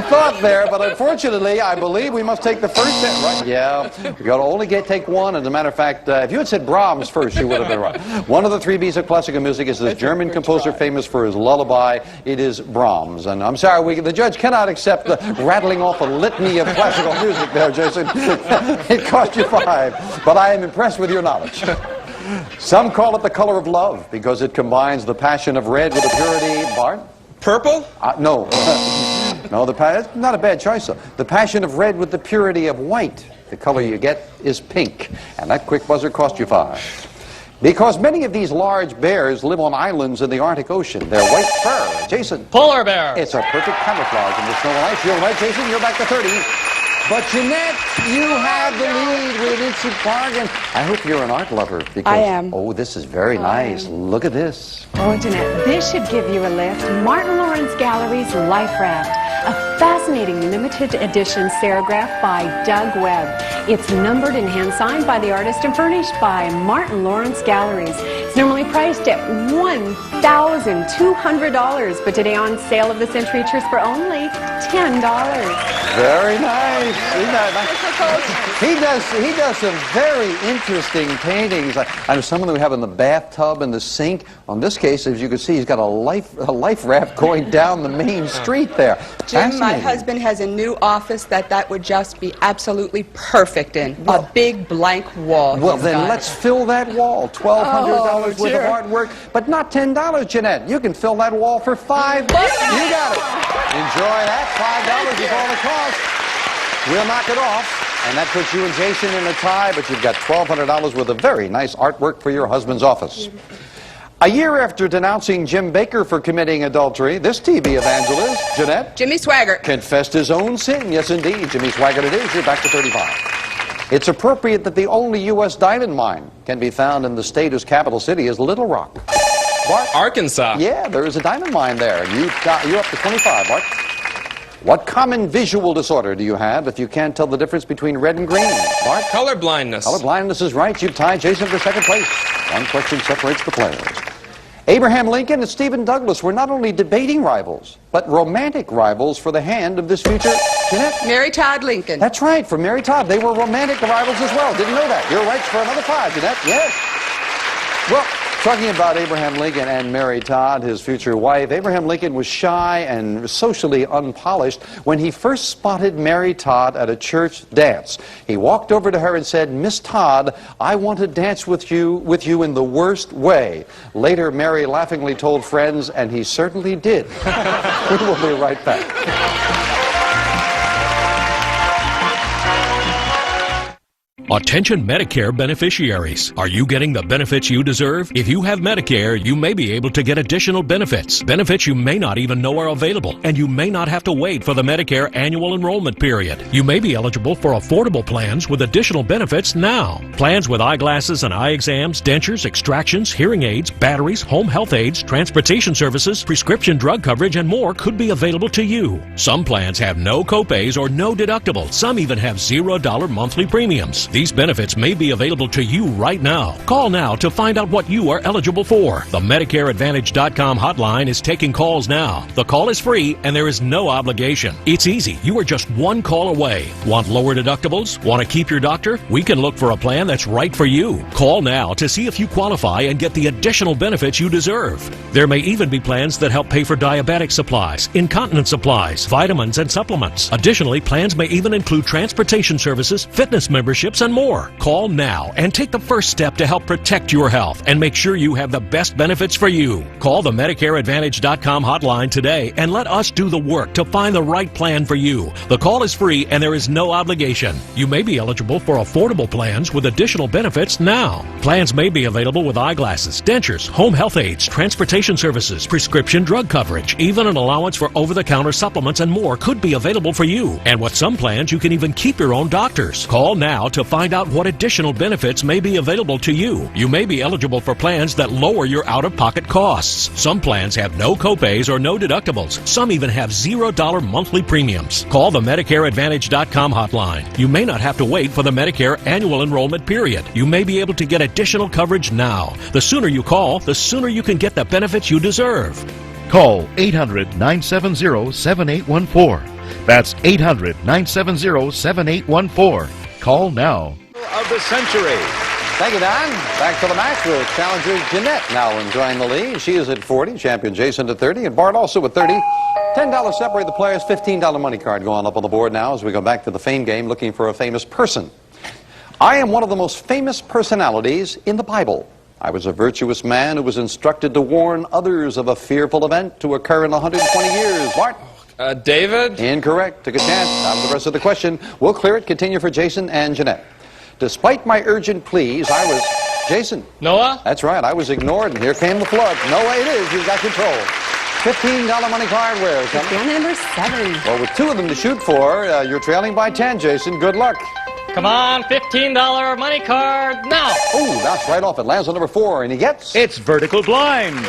thought there, but unfortunately, I believe we must take the first hit, right? Yeah, you got to only take one. As a matter of fact, if you had said Brahms first, you would have been right. One of the 3 B's of classical music is this German composer famous for his lullaby. It is Brahms, and I'm sorry, the judge cannot accept the rattling off a litany of classical music there, Jason. It cost you 5, but I am impressed with your knowledge. Some call it the color of love because it combines the passion of red with the purity. Bart? Purple? No. No, that's not a bad choice, though. The passion of red with the purity of white. The color you get is pink. And that quick buzzer cost you 5. Because many of these large bears live on islands in the Arctic Ocean. They're white fur. Jason? Polar bear. It's a perfect camouflage in the snow and ice. You're right, Jason. You're back to 30. But Jeanette, you have the lead with an instant bargain. I hope you're an art lover. Because, I am. Oh, this is very nice. Look at this. Oh, Jeanette, this should give you a lift. Martin Lawrence Gallery's Life Raft. A fascinating limited edition serigraph by Doug Webb. It's numbered and hand-signed by the artist and furnished by Martin Lawrence Galleries. It's normally priced at $1,200, but today on Sale of the Century Tours for only $10. Very nice. Isn't that nice? He does some very interesting paintings. I know some of them we have in the bathtub and the sink. On this case, as you can see, he's got a life raft going down the main street there. Jim, my husband has a new office that would just be absolutely perfect in. A big blank wall. Well, then let's fill that wall. $1,200 worth of artwork, but not $10, Jeanette. You can fill that wall for $5. You got it. Enjoy that. $5 is all it costs. We'll knock it off. And that puts you and Jason in a tie, but you've got $1,200 worth of very nice artwork for your husband's office. A year after denouncing Jim Baker for committing adultery, this TV evangelist, Jeanette, Jimmy Swaggart, confessed his own sin. Yes, indeed. Jimmy Swaggart it is. You're back to 35. It's appropriate that the only U.S. diamond mine can be found in the state whose capital city is Little Rock. Bart? Arkansas. Yeah, there is a diamond mine there. You're up to 25, Bart. What common visual disorder do you have if you can't tell the difference between red and green? Bart? Color blindness. Color blindness is right. You've tied Jason for second place. One question separates the players. Abraham Lincoln and Stephen Douglas were not only debating rivals, but romantic rivals for the hand of this future Jeanette. Mary Todd Lincoln. That's right, for Mary Todd. They were romantic rivals as well. Didn't know that. You're right for another 5, Jeanette. Yes. Well, talking about Abraham Lincoln and Mary Todd, his future wife, Abraham Lincoln was shy and socially unpolished when he first spotted Mary Todd at a church dance. He walked over to her and said, "Miss Todd, I want to dance with you in the worst way." Later, Mary laughingly told friends, and he certainly did. We will be right back. Attention Medicare beneficiaries. Are you getting the benefits you deserve? If you have Medicare, you may be able to get additional benefits. Benefits you may not even know are available, and you may not have to wait for the Medicare annual enrollment period. You may be eligible for affordable plans with additional benefits now. Plans with eyeglasses and eye exams, dentures, extractions, hearing aids, batteries, home health aids, transportation services, prescription drug coverage, and more could be available to you. Some plans have no copays or no deductibles. Some even have $0 monthly premiums. These benefits may be available to you right now. Call now to find out what you are eligible for. The MedicareAdvantage.com hotline is taking calls now. The call is free and there is no obligation. It's easy. You are just one call away. Want lower deductibles? Want to keep your doctor? We can look for a plan that's right for you. Call now to see if you qualify and get the additional benefits you deserve. There may even be plans that help pay for diabetic supplies, incontinence supplies, vitamins, and supplements. Additionally, plans may even include transportation services, fitness memberships, and more. Call now and take the first step to help protect your health and make sure you have the best benefits for you. Call the MedicareAdvantage.com hotline today and let us do the work to find the right plan for you. The call is free and there is no obligation. You may be eligible for affordable plans with additional benefits now. Plans may be available with eyeglasses, dentures, home health aids, transportation services, prescription drug coverage, even an allowance for over-the-counter supplements and more could be available for you. And with some plans, you can even keep your own doctors. Call now to find out what additional benefits may be available to you. You may be eligible for plans that lower your out-of-pocket costs. Some plans have no copays or no deductibles. Some even have $0 monthly premiums. Call the MedicareAdvantage.com hotline. You may not have to wait for the Medicare annual enrollment period. You may be able to get additional coverage now. The sooner you call, the sooner you can get the benefits you deserve. Call 800-970-7814. That's 800-970-7814. Call now. Of the century. Thank you, Don. Back to the match with challenger Jeanette now enjoying the lead. She is at 40, champion Jason at 30, and Bart also at 30. $10 separate the players, $15 money card going up on the board now as we go back to the fame game looking for a famous person. I am one of the most famous personalities in the Bible. I was a virtuous man who was instructed to warn others of a fearful event to occur in 120 years. Bart? David? Incorrect. Took a chance. Out of the rest of the question. We'll clear it. Continue for Jason and Jeanette. Despite my urgent pleas, I was... Jason. Noah? That's right. I was ignored, and here came the flood. Noah it is. You've got control. $15 money card where? Down to number 7. Well, with 2 of them to shoot for, you're trailing by 10, Jason. Good luck. Come on, $15 money card now. Oh, that's right off. It lands on number 4, and he gets... It's vertical blinds.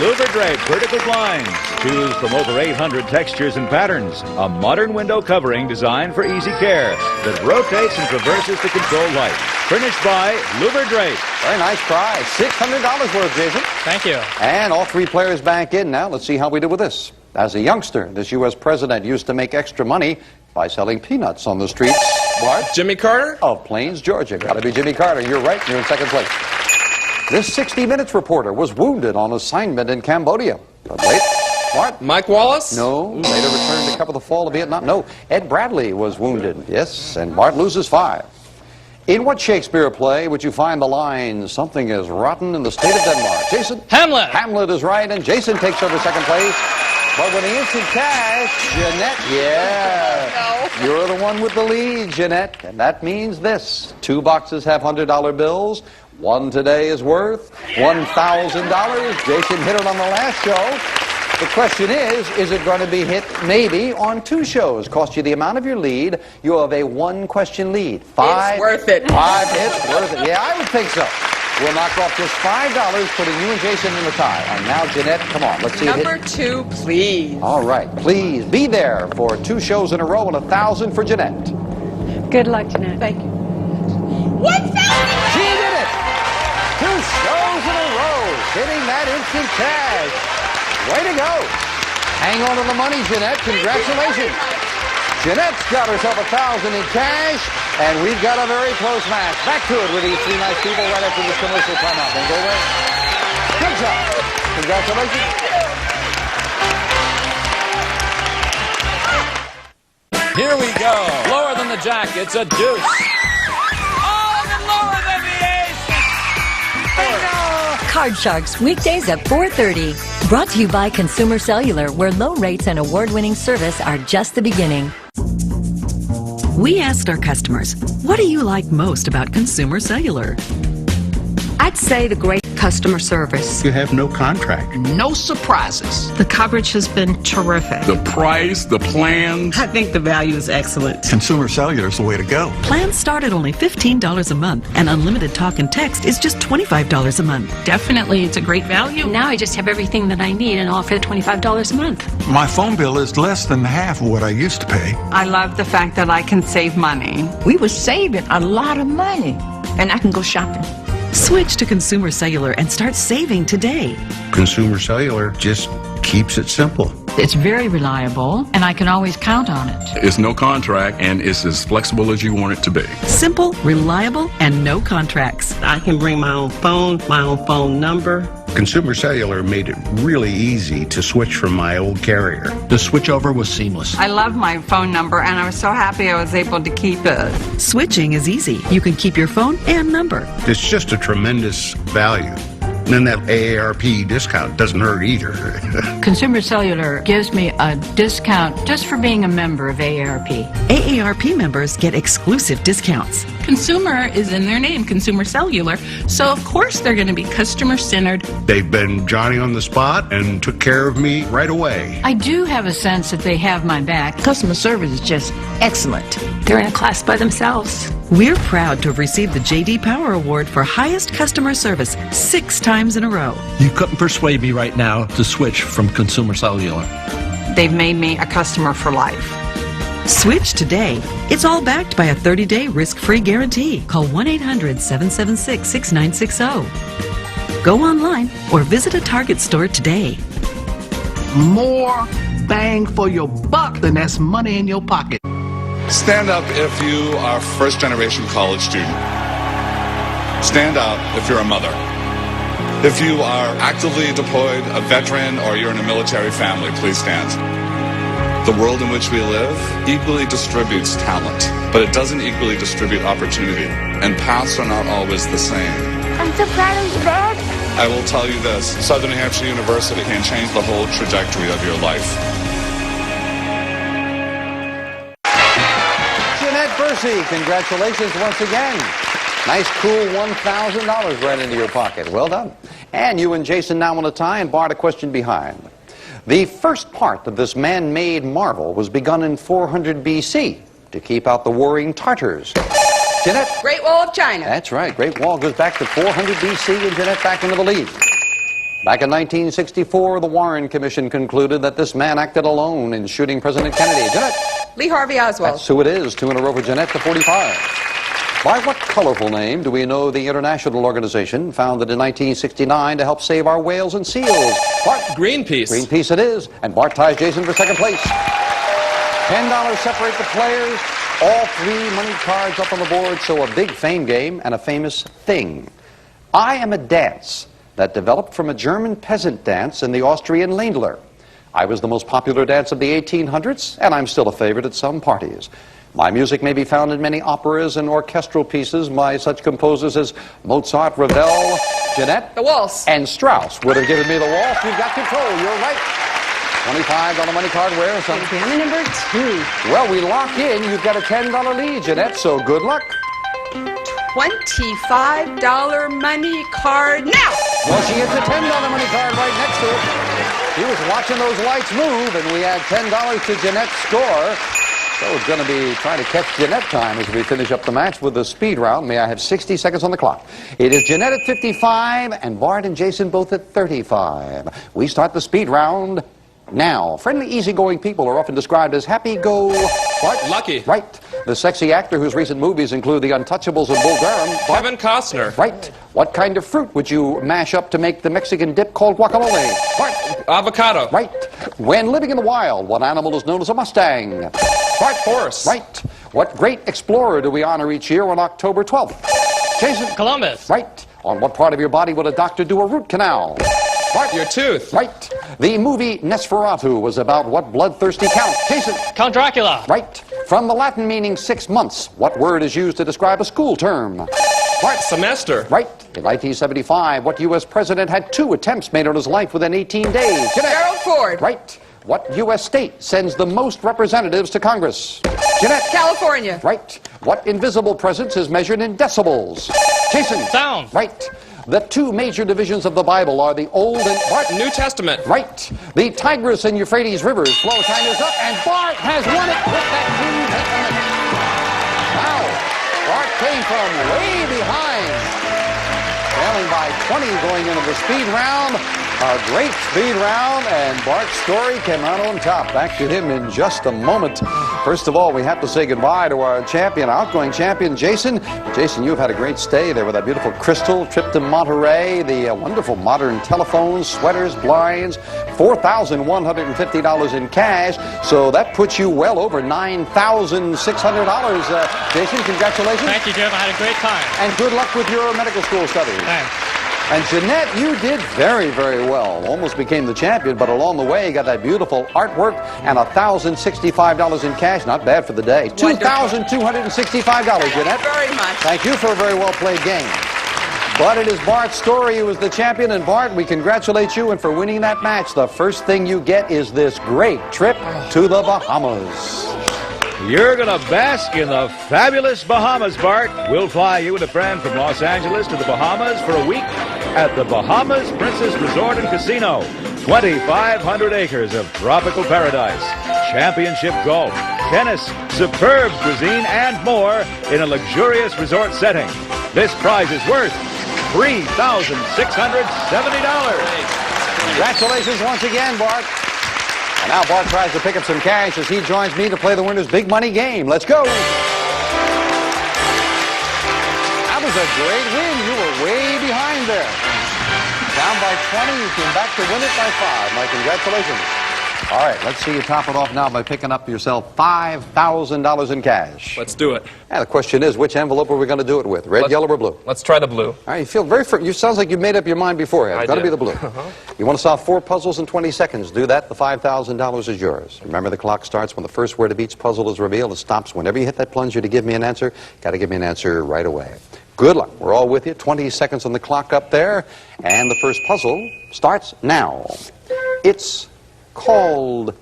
Louver Drape vertical blinds. Choose from over 800 textures and patterns. A modern window covering designed for easy care that rotates and traverses to control light. Furnished by Louver Drape. Very nice prize. $600 worth, Jason. Thank you. And all three players back in now. Let's see how we do with this. As a youngster, this U.S. president used to make extra money by selling peanuts on the streets. Bart? Jimmy Carter? Of Plains, Georgia. Got to be Jimmy Carter. You're right. You're in second place. This 60 Minutes reporter was wounded on assignment in Cambodia. But wait, Bart? Mike Wallace? No. Later returned to cover the fall of Vietnam. No. Ed Bradley was wounded. Yes. And Bart loses 5. In what Shakespeare play would you find the line, "Something is rotten in the state of Denmark"? Jason? Hamlet. Hamlet is right, and Jason takes over second place. But with the instant cash, Jeanette, you're the one with the lead, Jeanette. And that means this. 2 boxes have $100 bills. One today is worth $1,000. Jason hit it on the last show. The question is it going to be hit maybe on 2 shows? Cost you the amount of your lead. You have a 1-question lead. 5. It's worth it. 5 hits, worth it. Yeah, I would think so. We'll knock off just $5, putting you and Jason in the tie. And now, Jeanette, come on, let's see it hit. Number 2, please. All right, please be there for 2 shows in a row and $1,000 for Jeanette. Good luck, Jeanette. Thank you. She did it! 2 shows in a row, hitting that instant cash. Way to go. Hang on to the money, Jeanette. Congratulations. Jeanette's got herself $1,000 in cash, and we've got a very close match. Back to it with these 3 nice people right after this commercial timeout. Don't go away. Good job. Congratulations. Here we go. Lower than the jack. It's a deuce. Card Sharks, weekdays at 4:30. Brought to you by Consumer Cellular, where low rates and award-winning service are just the beginning. We asked our customers, what do you like most about Consumer Cellular? I'd say the great customer service. You have no contract. No surprises. The coverage has been terrific. The price, the plans. I think the value is excellent. Consumer Cellular is the way to go. Plans start at only $15 a month, and unlimited talk and text is just $25 a month. Definitely, it's a great value. Now I just have everything that I need and all for $25 a month. My phone bill is less than half of what I used to pay. I love the fact that I can save money. We were saving a lot of money, and I can go shopping. Switch to Consumer Cellular and start saving today. Consumer Cellular just keeps it simple. It's very reliable, and I can always count on it. It's no contract, and it's as flexible as you want it to be. Simple, reliable, and no contracts. I can bring my own phone number. Consumer Cellular made it really easy to switch from my old carrier. The switchover was seamless. I love my phone number, and I was so happy I was able to keep it. Switching is easy. You can keep your phone and number. It's just a tremendous value. And then that AARP discount doesn't hurt either. Consumer Cellular gives me a discount just for being a member of AARP. AARP members get exclusive discounts. Consumer is in their name, Consumer Cellular, so of course they're going to be customer-centered. They've been Johnny on the spot and took care of me right away. I do have a sense that they have my back. Customer service is just excellent. They're in a class by themselves. We're proud to have received the J.D. Power Award for highest customer service 6 times in a row. You couldn't persuade me right now to switch from Consumer Cellular. They've made me a customer for life. Switch today. It's all backed by a 30-day risk-free guarantee. Call 1-800-776-6960. Go online or visit a Target store today. More bang for your buck than that's money in your pocket. Stand up if you are a first-generation college student. Stand up if you're a mother. If you are actively deployed, a veteran, or you're in a military family, please stand. The world in which we live equally distributes talent, but it doesn't equally distribute opportunity, and paths are not always the same. I'm so proud of you, Dad. I will tell you this, Southern New Hampshire University can change the whole trajectory of your life. Congratulations once again. Nice, cool $1,000 right into your pocket. Well done. And you and Jason now on a tie, and Bart a question behind. The first part of this man-made marvel was begun in 400 BC to keep out the warring Tartars. Jeanette? Great Wall of China. That's right. Great Wall goes back to 400 BC, and Jeanette back into the lead. Back in 1964, the Warren Commission concluded that this man acted alone in shooting President Kennedy. Jeanette. Lee Harvey Oswald. That's who it is. 2 in a row for Jeanette to 45. By what colorful name do we know the international organization founded in 1969 to help save our whales and seals? Bart. Greenpeace. Greenpeace it is. And Bart ties Jason for second place. $10 separate the players. All 3 money cards up on the board. So a big fame game and a famous thing. I am a dance that developed from a German peasant dance in the Austrian Ländler. I was the most popular dance of the 1800s, and I'm still a favorite at some parties. My music may be found in many operas and orchestral pieces by such composers as Mozart, Ravel, Jeanette, the waltz, and Strauss would have given me the waltz. You've got control. You're right. $25 money card. Where is something? Exam number 2. Well, we lock in. You've got a $10 lead, Jeanette, so good luck. $25 money card now! Well, she gets a $10 money card right next to it. She was watching those lights move, and we add $10 to Jeanette's score. So it's going to be trying to catch Jeanette time as we finish up the match with the speed round. May I have 60 seconds on the clock? It is Jeanette at 55, and Bart and Jason both at 35. We start the speed round now. Friendly, easygoing people are often described as happy-go... What? Lucky. Right. The sexy actor whose recent movies include The Untouchables and Bull Durham. Kevin Costner. Right. What kind of fruit would you mash up to make the Mexican dip called guacamole? Right. Avocado. Right. When living in the wild, what animal is known as a Mustang? Right. Horse. Right. What great explorer do we honor each year on October 12th? Jason. Columbus. Right. On what part of your body would a doctor do a root canal? Right. Your tooth. Right. The movie Nosferatu was about what bloodthirsty count? Jason. Count Dracula. Right. From the Latin meaning 6 months, what word is used to describe a school term? Right. Semester. Right. In 1975, what U.S. president had 2 attempts made on his life within 18 days? Gerald Ford. Right. What U.S. state sends the most representatives to Congress? Jeanette. California. Right. What invisible presence is measured in decibels? Jason. Sound. Right. The 2 major divisions of the Bible are the Old and New Testament. Right. The Tigris and Euphrates rivers flow. Time is up, and Bart has won it with that 2 Wow. Bart came from way behind. Trailing by 20 going into the speed round. A great speed round, and Bart's story came out on top. Back to him in just a moment. First of all, we have to say goodbye to our champion, outgoing champion, Jason. Jason, you've had a great stay there with that beautiful crystal trip to Monterey, the wonderful modern telephones, sweaters, blinds, $4,150 in cash. So that puts you well over $9,600. Jason, congratulations. Thank you, Jim. I had a great time. And good luck with your medical school studies. Thanks. And Jeanette, you did very, very well. Almost became the champion, but along the way, you got that beautiful artwork and $1,065 in cash. Not bad for the day. $2,265, Jeanette. Very much. Thank you for a very well-played game. But it is Bart's story who is the champion, and Bart, we congratulate you and for winning that match. The first thing you get is this great trip to the Bahamas. You're going to bask in the fabulous Bahamas, Bart. We'll fly you and a friend from Los Angeles to the Bahamas for a week at the Bahamas Princess Resort and Casino. 2,500 acres of tropical paradise, championship golf, tennis, superb cuisine, and more in a luxurious resort setting. This prize is worth $3,670. Congratulations once again, Bart. And now Bart tries to pick up some cash as he joins me to play the winner's big money game. Let's go. That was a great win. You were way behind there. Down by 20, you came back to win it by 5. My congratulations. All right, let's see you top it off now by picking up yourself $5,000 in cash. Let's do it. And the question is, which envelope are we going to do it with? Red, yellow, or blue? Let's try the blue. All right, you feel very firm. You sounds like you made up your mind beforehand. It's got to be the blue. You want to solve 4 puzzles in 20 seconds. Do that. The $5,000 is yours. Remember, the clock starts when the first word of each puzzle is revealed. It stops whenever you hit that plunger to give me an answer. Got to give me an answer right away. Good luck. We're all with you. 20 seconds on the clock up there. And the first puzzle starts now. It's called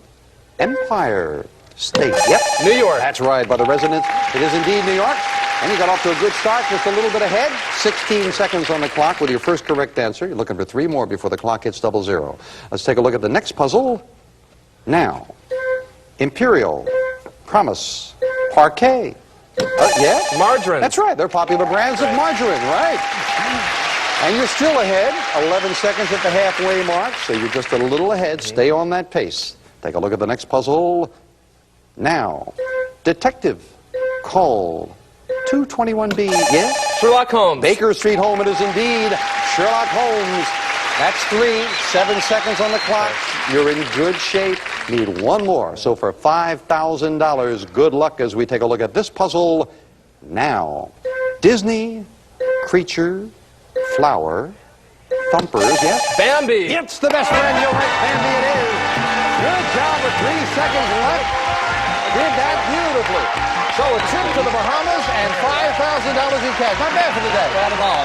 Empire State. Yep. New York. That's right, by the residents. It is indeed New York. And you got off to a good start, just a little bit ahead. 16 seconds on the clock with your first correct answer. You're looking for 3 more before the clock hits 00. Let's take a look at the next puzzle. Now. Imperial. Promise. Parquet. Yeah? Margarine. That's right. They're popular brands of margarine, right? And you're still ahead, 11 seconds at the halfway mark, so you're just a little ahead. Stay on that pace. Take a look at the next puzzle now. Detective, call 221B. Yes? Sherlock Holmes. Baker Street Home, it is indeed Sherlock Holmes. That's 3, 7 seconds on the clock. You're in good shape. Need one more. So for $5,000, good luck as we take a look at this puzzle now. Disney, creature, flower, thumpers, yes? Bambi. It's the best friend. You're right, Bambi it is. Good job with 3 seconds left. Did that beautifully. So a trip to the Bahamas and $5,000 in cash. Not bad for the day. Not at all.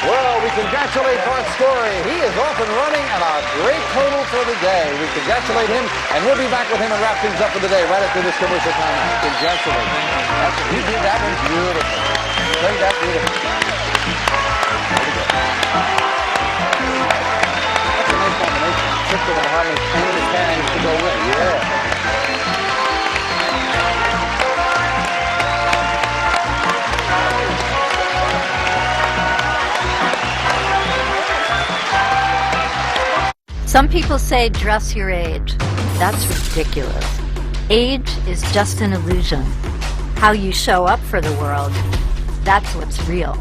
Well, we congratulate Bart Story. He is off and running and a great total for the day. We congratulate him, and we'll be back with him and wrap things up for the day right after this commercial timeout. Congratulate him. You did that one beautiful. Played that beautiful. That's a nice combination. Trip to the Bahamas and the cash to go with it. Yeah. Some people say dress your age. That's ridiculous. Age is just an illusion. How you show up for the world, that's what's real.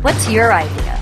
What's your idea?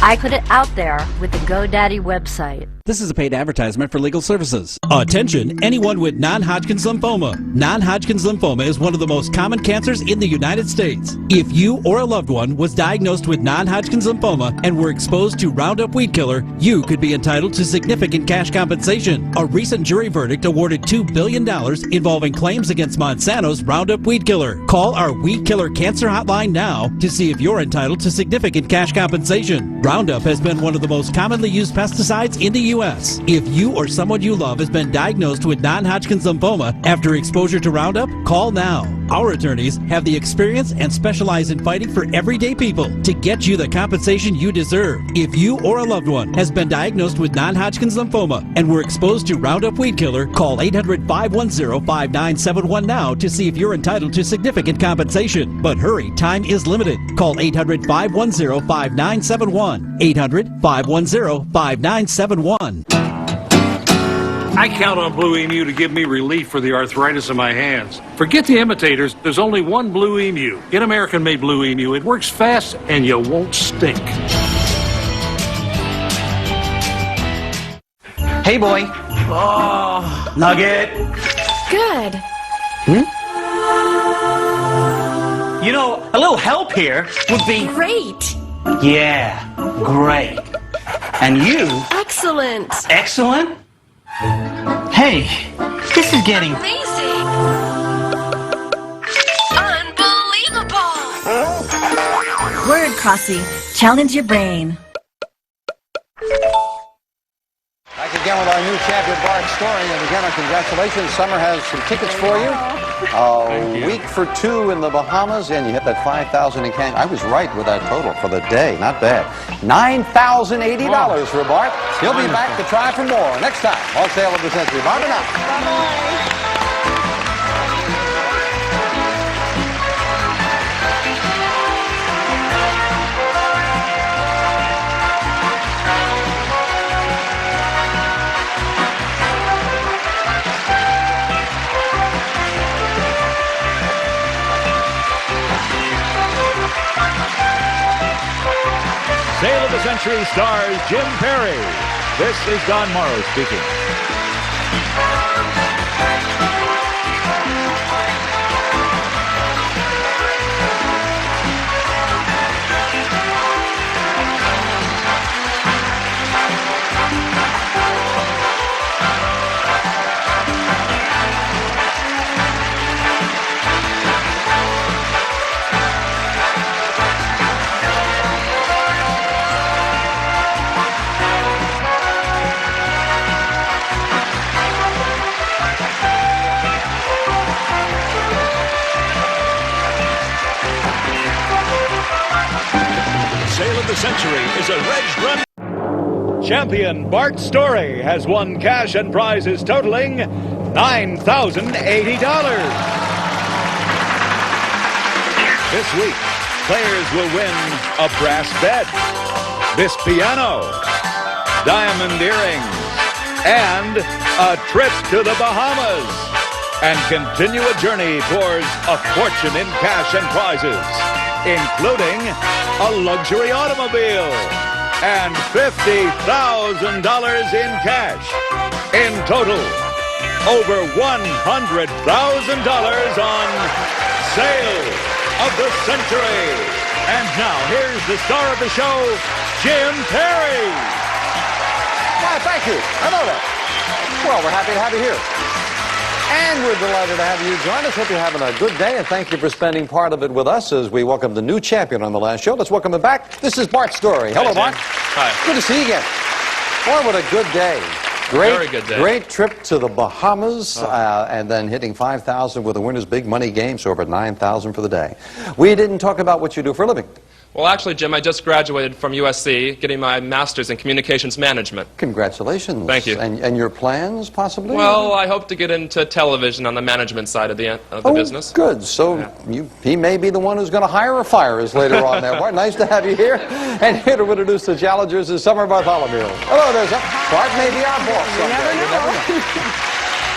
I put it out there with the GoDaddy website. This is a paid advertisement for legal services. Attention, anyone with non-Hodgkin's lymphoma. Non-Hodgkin's lymphoma is one of the most common cancers in the United States. If you or a loved one was diagnosed with non-Hodgkin's lymphoma and were exposed to Roundup weed killer, you could be entitled to significant cash compensation. A recent jury verdict awarded $2 billion involving claims against Monsanto's Roundup weed killer. Call our weed killer cancer hotline now to see if you're entitled to significant cash compensation. Roundup has been one of the most commonly used pesticides in the U.S. If you or someone you love has been diagnosed with non-Hodgkin's lymphoma after exposure to Roundup, call now. Our attorneys have the experience and specialize in fighting for everyday people to get you the compensation you deserve. If you or a loved one has been diagnosed with non-Hodgkin's lymphoma and were exposed to Roundup weed killer, call 800-510-5971 now to see if you're entitled to significant compensation. But hurry, time is limited. Call 800-510-5971. 800-510-5971. I count on Blue Emu to give me relief for the arthritis in my hands. Forget the imitators. There's only one Blue Emu. Get American-made Blue Emu. It works fast and you won't stink. Hey, boy. Oh, Nugget. Good. You know, a little help here would be... Great. Yeah, great. And you... Excellent. Excellent? Hey, this is getting... Amazing. Unbelievable. Word Crossy. Challenge your brain. Back again with our new champion, Bart Story. And again, our congratulations. Summer has some tickets for you. A week for 2 in the Bahamas, and you hit that $5,000 in cash. I was right with that total for the day. Not bad. $9,080 for Bart. He'll be back to try for more next time on Sale of the Century. Bye for now. Bye-bye. Sale of the Century stars Jim Perry. This is Don Morrow speaking. Sale of the Century is a Reg Run. Champion Bart Story has won cash and prizes totaling $9,080. This week, players will win a brass bed. this piano, diamond earrings, and a trip to the Bahamas. And continue a journey towards a fortune in cash and prizes, including a luxury automobile and $50,000 in cash. In total, over $100,000 on Sale of the Century. And now, here's the star of the show, Jim Perry. Why, thank you. I know that. Well, we're happy to have you here. And we're delighted to have you join us. Hope you're having a good day, and thank you for spending part of it with us as we welcome the new champion on the last show. Let's welcome him back. This is Bart Story. Hello, Bart. Hi. Good to see you again. Boy, what a good day. Very good day. Great trip to the Bahamas, and then hitting 5,000 with the winner's big money game, so over 9,000 for the day. We didn't talk about what you do for a living. Well, actually, Jim, I just graduated from USC, getting my master's in communications management. Congratulations. Thank you. And your plans, possibly? Well, I hope to get into television on the management side of the business. Good. So he may be the one who's going to hire or fire us later on there. Bart, nice to have you here. And here to introduce the challengers is Summer Bartholomew. Hello there, Summer. Bart may be our boss someday. You never know.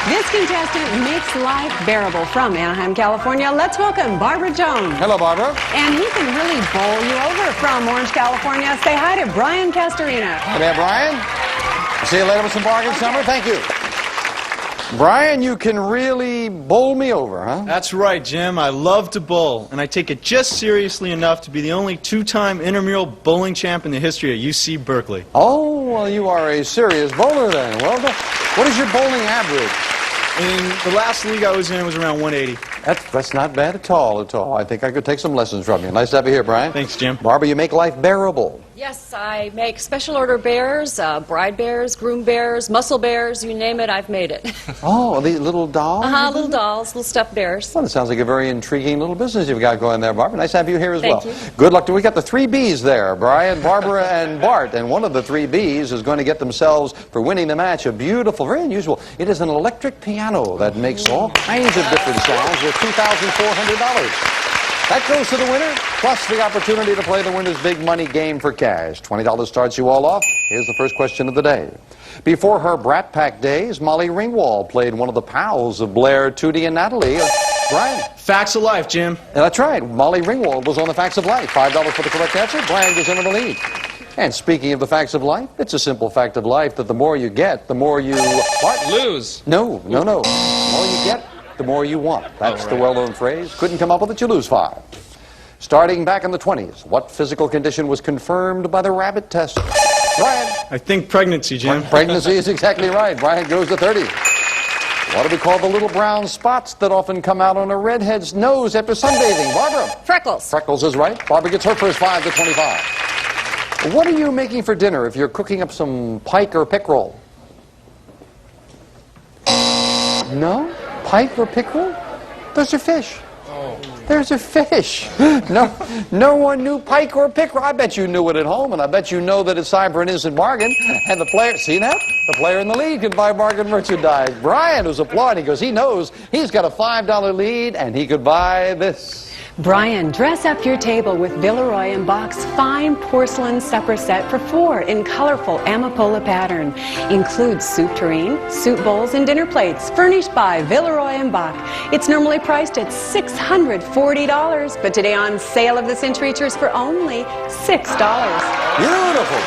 This contestant makes life bearable from Anaheim, California. Let's welcome Barbara Jones. Hello, Barbara. And he can really bowl you over from Orange, California. Say hi to Brian Castorina. Hey there, Brian. See you later with some bargains, Summer. Thank you. Brian, you can really bowl me over, huh? That's right, Jim. I love to bowl, and I take it just seriously enough to be the only two-time intramural bowling champ in the history of UC Berkeley. Oh, well, you are a serious bowler then. Well, what is your bowling average? In the last league I was in, it was around 180. That's not bad at all, I think I could take some lessons from you. Nice to have you here, Brian. Thanks, Jim. Barbara, you make life bearable. Yes, I make special order bears, bride bears, groom bears, muscle bears, you name it, I've made it. Oh, these little dolls? Little dolls, little stuffed bears. Well, it sounds like a very intriguing little business you've got going there, Barbara. Nice to have you here as well. Thank you. Good luck to we got the 3 Bs there, Brian, Barbara, and Bart. And one of the 3 Bs is going to get themselves, for winning the match, a beautiful, very unusual, it is an electric piano that makes all kinds of different sounds with $2,400. That goes to the winner, plus the opportunity to play the winner's big money game for cash. $20 starts you all off. Here's the first question of the day. Before her Brat Pack days, Molly Ringwald played one of the pals of Blair, Tootie, and Natalie. Brian. Facts of life, Jim. That's right. Molly Ringwald was on the Facts of Life. $5 for the correct answer. Brian goes into the lead. And speaking of the facts of life, it's a simple fact of life that the more you get, the more you... Lose. No. The more you get, the more you want. That's the well-known phrase. Couldn't come up with it, you lose 5. Starting back in the 20s, what physical condition was confirmed by the rabbit test? Brian. I think pregnancy, Jim. Pregnancy is exactly right. Brian goes to 30. What do we call the little brown spots that often come out on a redhead's nose after sunbathing? Barbara. Freckles. Freckles is right. Barbara gets her first 5 to 25. What are you making for dinner if you're cooking up some pike or pickerel? No? Pike or pickerel? Those are fish. There's a fish. No one knew pike or pickerel. I bet you knew it at home, and I bet you know that it's time for an instant bargain. And the player, see that? The player in the lead can buy bargain merchandise. Brian, who's applauding, because he knows he's got a $5 lead, and he could buy this. Brian, dress up your table with Villeroy & Bach's fine porcelain supper set for 4 in colorful Amapola pattern. Includes soup tureen, soup bowls, and dinner plates, furnished by Villeroy & Bach. It's normally priced at $640, but today on Sale of the Century it's for only $6. Beautiful.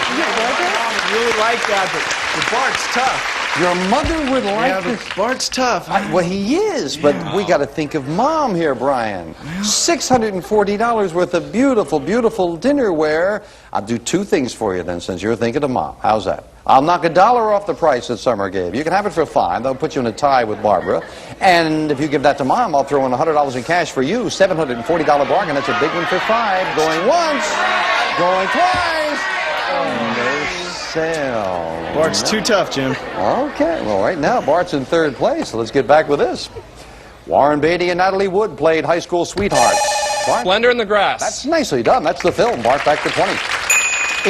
I really like that, but Bart's tough. Your mother would like this. Bart's tough. Well, he is, but we got to think of Mom here, Brian. $640 worth of beautiful, beautiful dinnerware. I'll do 2 things for you then, since you're thinking of Mom. How's that? I'll knock $1 off the price that Summer gave. You can have it for $5. They'll put you in a tie with Barbara. And if you give that to Mom, I'll throw in $100 in cash for you. $740 bargain. That's a big one for $5. Going once. Going twice. No sale. Bart's too tough, Jim. Okay, well, right now, Bart's in 3rd place, so let's get back with this. Warren Beatty and Natalie Wood played high school sweethearts. Bart? Splendor in the Grass. That's nicely done. That's the film. Bart, back to 20.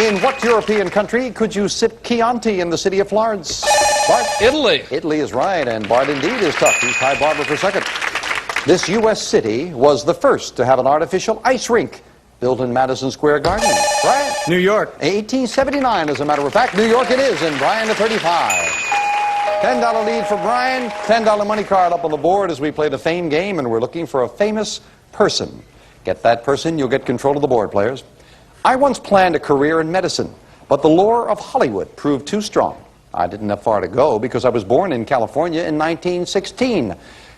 In what European country could you sip Chianti in the city of Florence? Bart? Italy. Italy is right, and Bart indeed is tough. He's tied Barbara for 2nd. This U.S. city was the first to have an artificial ice rink. built in Madison Square Garden? Brian? New York. 1879, as a matter of fact. New York it is, and Brian to 35. $10 lead for Brian. $10 money card up on the board as we play the Fame game, and we're looking for a famous person. Get that person, you'll get control of the board, players. I once planned a career in medicine, but the lure of Hollywood proved too strong. I didn't have far to go because I was born in California in 1916.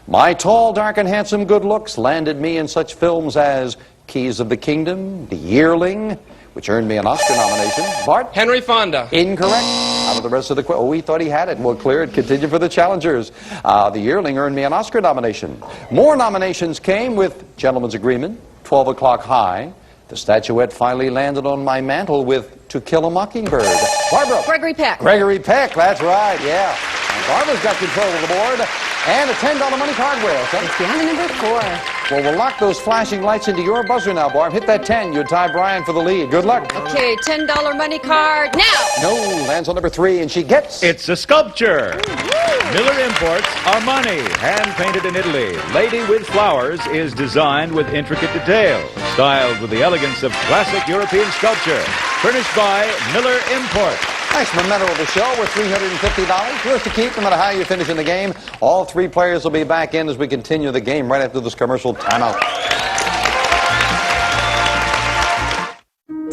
My tall, dark, and handsome good looks landed me in such films as Keys of the Kingdom, The Yearling, which earned me an Oscar nomination. Bart? Henry Fonda. Incorrect. Out of the rest of the oh, we thought he had it. We'll clear it. Continue for the challengers. The Yearling earned me an Oscar nomination. More nominations came with Gentleman's Agreement, 12 O'Clock High. The statuette finally landed on my mantle with To Kill a Mockingbird. Barbara. Gregory Peck. Gregory Peck, that's right, yeah. And Barbara's got control of the board. And a $10 money card wheel. It's down to number 4. Well, we'll lock those flashing lights into your buzzer now, Barb. Hit that 10. You tie Brian for the lead. Good luck. Okay, $10 money card now. No, lands on number 3, and she gets... It's a sculpture. Miller imports Armani, hand-painted in Italy. Lady with Flowers is designed with intricate detail, styled with the elegance of classic European sculpture. Furnished by Miller Import. Nice memento of the show with $350. Yours to keep no matter how you finish in the game. All 3 players will be back in as we continue the game right after this commercial timeout.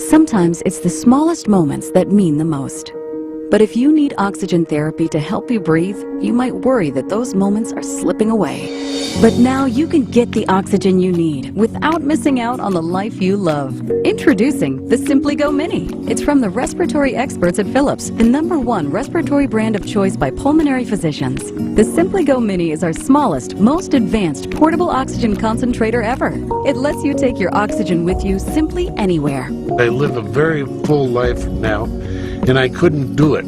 Sometimes it's the smallest moments that mean the most. But if you need oxygen therapy to help you breathe, you might worry that those moments are slipping away. But now you can get the oxygen you need without missing out on the life you love. Introducing the Simply Go Mini. It's from the respiratory experts at Philips, the #1 respiratory brand of choice by pulmonary physicians. The Simply Go Mini is our smallest, most advanced portable oxygen concentrator ever. It lets you take your oxygen with you simply anywhere. I live a very full life now, and I couldn't do it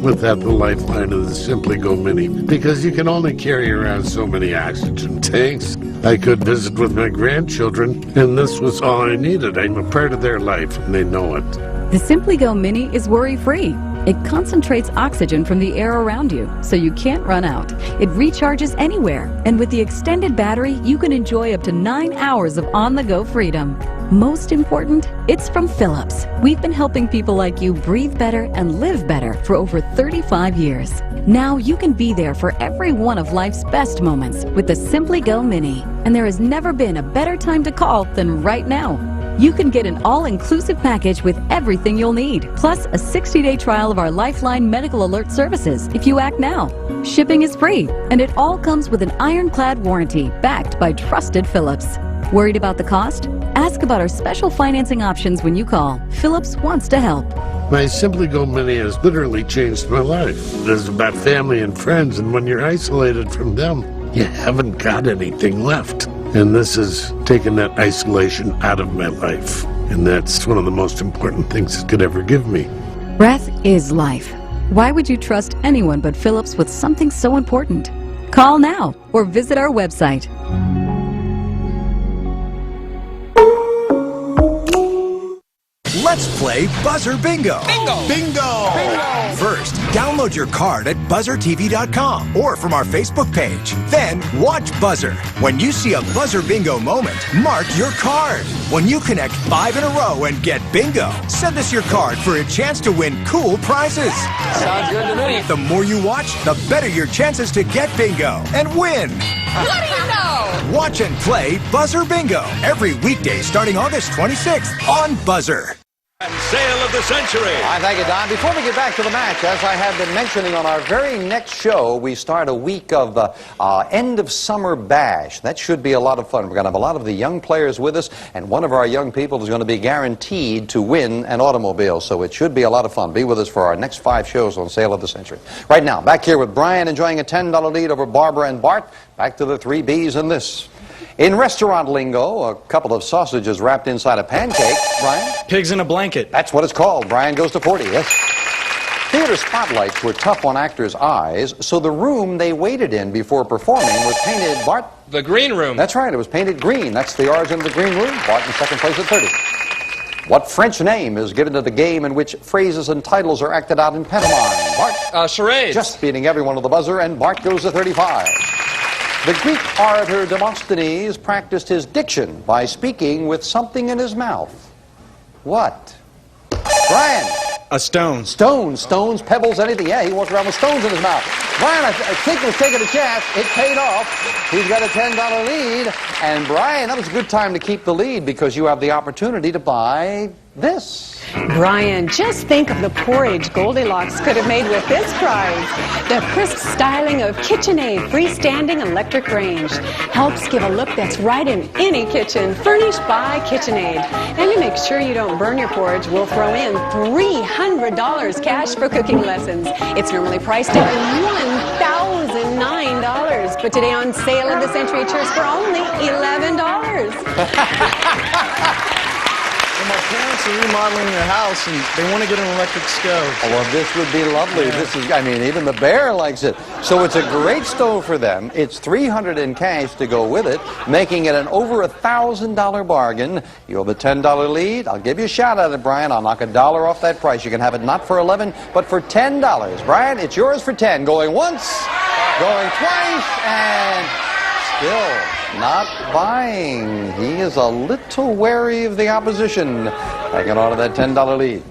without the lifeline of the Simply Go Mini, because you can only carry around so many oxygen tanks. I could visit with my grandchildren, and this was all I needed. I'm a part of their life, and they know it. The Simply Go Mini is worry-free. It concentrates oxygen from the air around you, so you can't run out. It recharges anywhere, and with the extended battery, you can enjoy up to 9 hours of on-the-go freedom. Most important, it's from Philips. We've been helping people like you breathe better and live better for over 35 years. Now you can be there for every one of life's best moments with the Simply Go Mini. And there has never been a better time to call than right now. You can get an all-inclusive package with everything you'll need, plus a 60-day trial of our Lifeline Medical Alert services if you act now. Shipping is free, and it all comes with an ironclad warranty backed by trusted Philips. Worried about the cost? Ask about our special financing options when you call. Philips wants to help. My Simply Go Mini has literally changed my life. It's about family and friends, and when you're isolated from them, you haven't got anything left. And this has taken that isolation out of my life. And that's one of the most important things it could ever give me. Breath is life. Why would you trust anyone but Philips with something so important? Call now or visit our website. Let's play Buzzr Bingo. Bingo! Bingo! Bingo! First, download your card at buzzrtv.com or from our Facebook page. Then, watch Buzzr. When you see a Buzzr Bingo moment, mark your card. When you connect 5 in a row and get bingo, send us your card for a chance to win cool prizes. Sounds good to me. The more you watch, the better your chances to get bingo and win. What do you know? Watch and play Buzzr Bingo every weekday starting August 26th on Buzzr. And sale of the century. I thank you, Don. Before we get back to the match, as I have been mentioning on our very next show, we start a week of the end of summer bash. That should be a lot of fun. We're going to have a lot of the young players with us, and one of our young people is going to be guaranteed to win an automobile. So it should be a lot of fun. Be with us for our next 5 shows on Sale of the Century. Right now, back here with Brian enjoying a $10 lead over Barbara and Bart. Back to the 3 B's in this. In restaurant lingo, a couple of sausages wrapped inside a pancake. Brian? Pigs in a blanket. That's what it's called. Brian goes to 40, yes. Theater spotlights were tough on actors' eyes, so the room they waited in before performing was painted, Bart? The green room. That's right, it was painted green. That's the origin of the green room. Bart in second place at 30. What French name is given to the game in which phrases and titles are acted out in pantomime? Bart? Charades. Just beating everyone on the buzzer, and Bart goes to 35. The Greek orator Demosthenes practiced his diction by speaking with something in his mouth. What? Brian. A stone. Stones, pebbles, anything. Yeah, he walks around with stones in his mouth. Brian, I think, was taking a chance. It paid off. He's got a $10 lead. And Brian, that was a good time to keep the lead because you have the opportunity to buy this. Brian, just think of the porridge Goldilocks could have made with this prize. The crisp styling of KitchenAid freestanding electric range helps give a look that's right in any kitchen, furnished by KitchenAid. And to make sure you don't burn your porridge, we'll throw in $300 cash for cooking lessons. It's normally priced at $1,009, but today on sale at the Century Church for only $11. My parents are remodeling their house and they want to get an electric stove. Oh, well, this would be lovely. Yeah. This is, I mean, even the bear likes it. So it's a great stove for them. It's $300 in cash to go with it, making it an over $1,000 bargain. You have a $10 lead. I'll give you a shot at it, Brian. I'll knock $1 off that price. You can have it not for $11, but for $10. Brian, it's yours for $10. Going once, going twice, and still not buying. He is a little wary of the opposition. Hanging on to that $10 lead.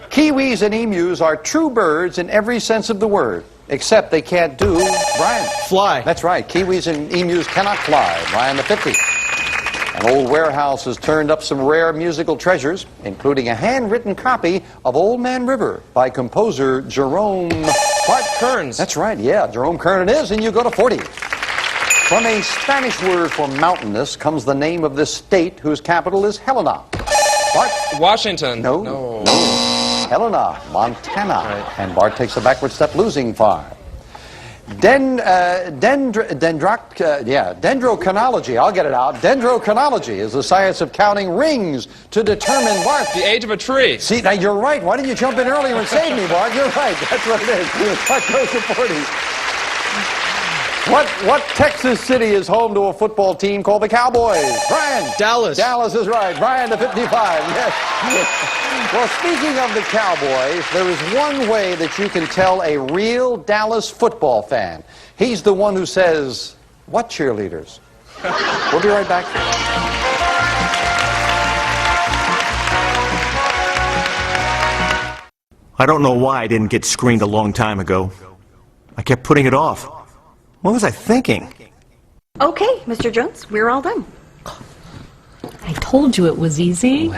Kiwis and emus are true birds in every sense of the word, except they can't do, Brian. Fly. That's right. Kiwis and emus cannot fly. Brian, the 50. An old warehouse has turned up some rare musical treasures, including a handwritten copy of Old Man River by composer Jerome Kearns. That's right, yeah. Jerome Kern it is, and you go to 40. From a Spanish word for mountainous comes the name of this state whose capital is Helena. Bart? Washington. No. Helena, Montana. Right. And Bart takes a backward step, losing 5. Dendrochronology, I'll get it out. Dendrochronology is the science of counting rings to determine, Bart, the age of a tree. See, now you're right. Why didn't you jump in earlier and save me, Bart? You're right. That's what it is. Bart goes to 40. What Texas city is home to a football team called the Cowboys? Brian. Dallas. Dallas is right. Brian to 55. Yes. Well, speaking of the Cowboys, there is one way that you can tell a real Dallas football fan. He's the one who says, "What cheerleaders?" We'll be right back. I don't know why I didn't get screened a long time ago. I kept putting it off. What was I thinking? Okay, Mr. Jones, we're all done. I told you it was easy.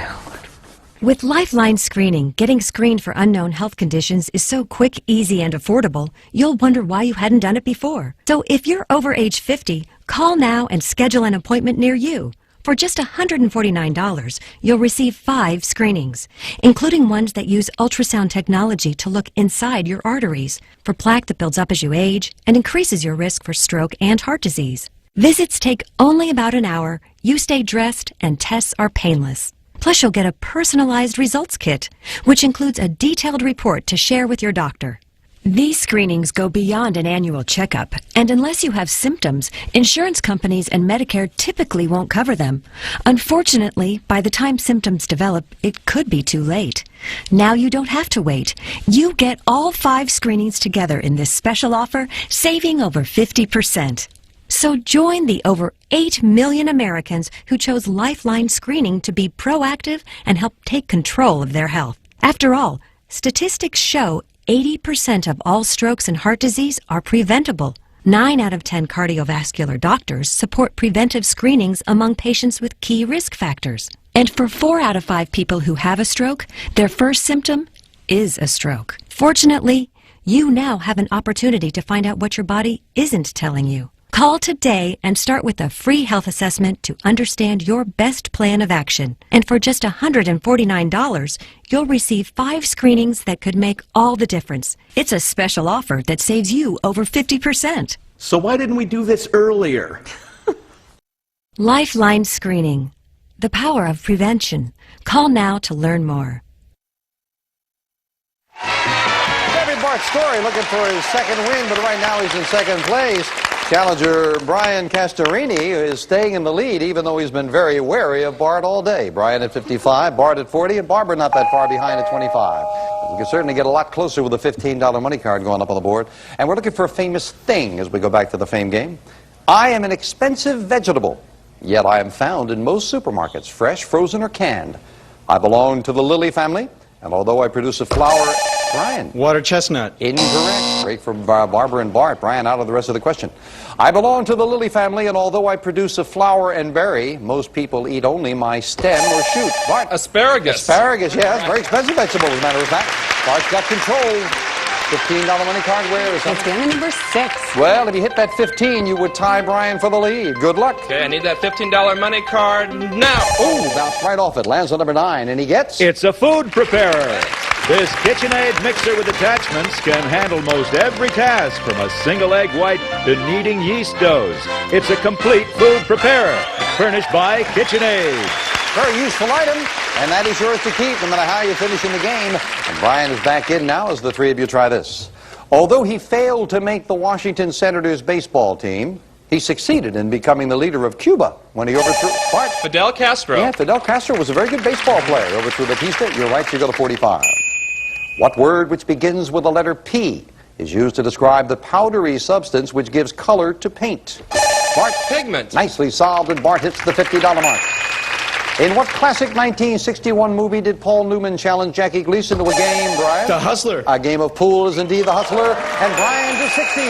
With Lifeline Screening, getting screened for unknown health conditions is so quick, easy, and affordable, you'll wonder why you hadn't done it before. So if you're over age 50, call now and schedule an appointment near you. For just $149, you'll receive 5 screenings, including ones that use ultrasound technology to look inside your arteries for plaque that builds up as you age and increases your risk for stroke and heart disease. Visits take only about an hour, you stay dressed, and tests are painless. Plus, you'll get a personalized results kit, which includes a detailed report to share with your doctor. These screenings go beyond an annual checkup, and unless you have symptoms, insurance companies and Medicare typically won't cover them. Unfortunately, by the time symptoms develop, it could be too late. Now you don't have to wait. You get all 5 screenings together in this special offer, saving over 50%. So join the over 8 million Americans who chose Lifeline Screening to be proactive and help take control of their health. After all, statistics show 80% of all strokes and heart disease are preventable. 9 out of 10 cardiovascular doctors support preventive screenings among patients with key risk factors. And for 4 out of 5 people who have a stroke, their first symptom is a stroke. Fortunately, you now have an opportunity to find out what your body isn't telling you. Call today and start with a free health assessment to understand your best plan of action. And for just $149, you'll receive 5 screenings that could make all the difference. It's a special offer that saves you over 50%. So why didn't we do this earlier? Lifeline Screening. The power of prevention. Call now to learn more. David Bart Story looking for his second win, but right now he's in second place. Challenger Brian Castorini is staying in the lead, even though he's been very wary of Bart all day. Brian at 55, Bart at 40, and Barbara not that far behind at 25. We can certainly get a lot closer with a $15 money card going up on the board. And we're looking for a famous thing as we go back to the fame game. I am an expensive vegetable, yet I am found in most supermarkets, fresh, frozen, or canned. I belong to the lily family, and although I produce a flower... Brian. Water chestnut. Incorrect. Great for Barbara and Bart. Brian, out of the rest of the question. I belong to the lily family, and although I produce a flower and berry, most people eat only my stem or shoot. Bart. Asparagus. Asparagus, yes. Very expensive vegetable, as a matter of fact. Bart's got control. $15 money card. Where is It's down to number 6. Well, if you hit that 15, you would tie Brian for the lead. Good luck. Okay, I need that $15 money card now. Oh, bounced right off it. Lands on number 9, and he gets... It's a food preparer. This KitchenAid mixer with attachments can handle most every task, from a single egg white to kneading yeast doughs. It's a complete food preparer, furnished by KitchenAid. Very useful item, and that is yours to keep no matter how you finish in the game. And Brian is back in now as the three of you try this. Although he failed to make the Washington Senators baseball team, he succeeded in becoming the leader of Cuba when he overthrew... Bart. Fidel Castro. Yeah, Fidel Castro was a very good baseball player. Overthrew Batista. You're right, you go to 45. What word which begins with the letter P is used to describe the powdery substance which gives color to paint? Bart. Pigment. Nicely solved, and Bart hits the $50 mark. In what classic 1961 movie did Paul Newman challenge Jackie Gleason to a game, Brian? The Hustler. A game of pool is indeed The Hustler, and Brian to 60.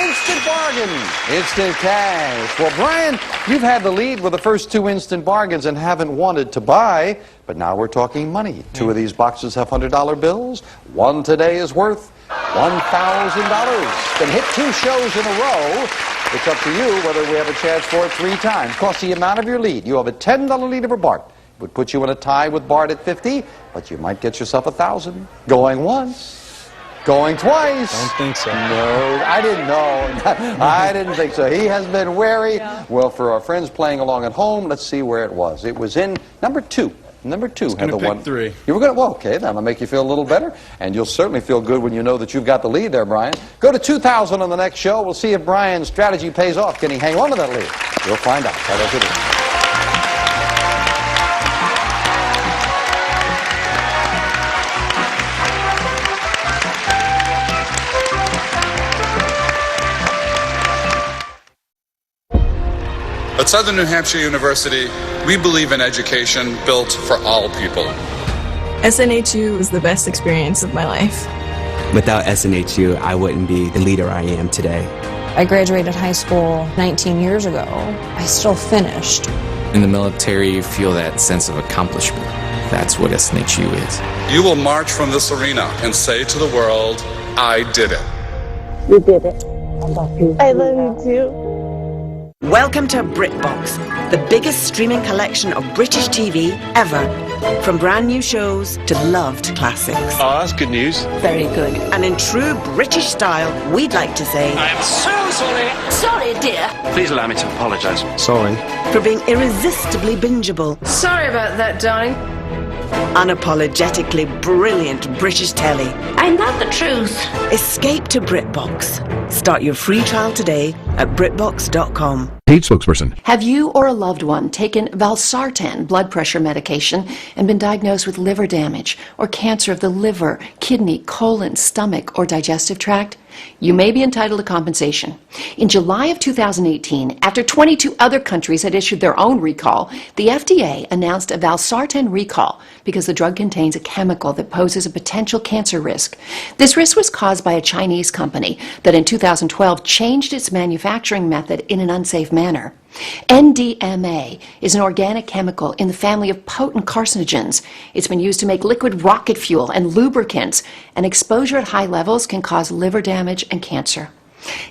Instant bargain. Instant cash. Well, Brian, you've had the lead with the first 2 instant bargains and haven't wanted to buy, but now we're talking money. 2 of these boxes have $100 bills. One today is worth $1,000. Then hit 2 shows in a row. It's up to you whether we have a chance for it 3 times. Of course, the amount of your lead. You have a $10 lead over Bart. It would put you in a tie with Bart at 50, but you might get yourself $1,000. Going once. Going twice. Don't think so. No, I didn't know. I didn't think so. He has been wary. Yeah. Well, for our friends playing along at home, let's see where it was. It was in number 2. Number 2 had the one. 3. You were going to, well, okay, that'll make you feel a little better, and you'll certainly feel good when you know that you've got the lead there, Brian. Go to 2,000 on the next show. We'll see if Brian's strategy pays off. Can he hang on to that lead? You'll find out. How does it? At Southern New Hampshire University, we believe in education built for all people. SNHU was the best experience of my life. Without SNHU, I wouldn't be the leader I am today. I graduated high school 19 years ago. I still finished. In the military, you feel that sense of accomplishment. That's what SNHU is. You will march from this arena and say to the world, I did it. You did it. I love you too. Welcome to BritBox, the biggest streaming collection of British TV ever. From brand new shows to loved classics. Oh, that's good news. Very good. And in true British style, we'd like to say... I am so sorry. Sorry, dear. Please allow me to apologise. Sorry. For being irresistibly bingeable. Sorry about that, darling. Unapologetically brilliant British telly. I'm not the truth. Escape to BritBox. Start your free trial today at BritBox.com. Paid spokesperson. Have you or a loved one taken valsartan blood pressure medication and been diagnosed with liver damage or cancer of the liver, kidney, colon, stomach, or digestive tract? You may be entitled to compensation. In July of 2018, after 22 other countries had issued their own recall, the FDA announced a valsartan recall because the drug contains a chemical that poses a potential cancer risk. This risk was caused by a Chinese company that in 2012 changed its manufacturing method in an unsafe manner. NDMA is an organic chemical in the family of potent carcinogens. It's been used to make liquid rocket fuel and lubricants, and exposure at high levels can cause liver damage and cancer.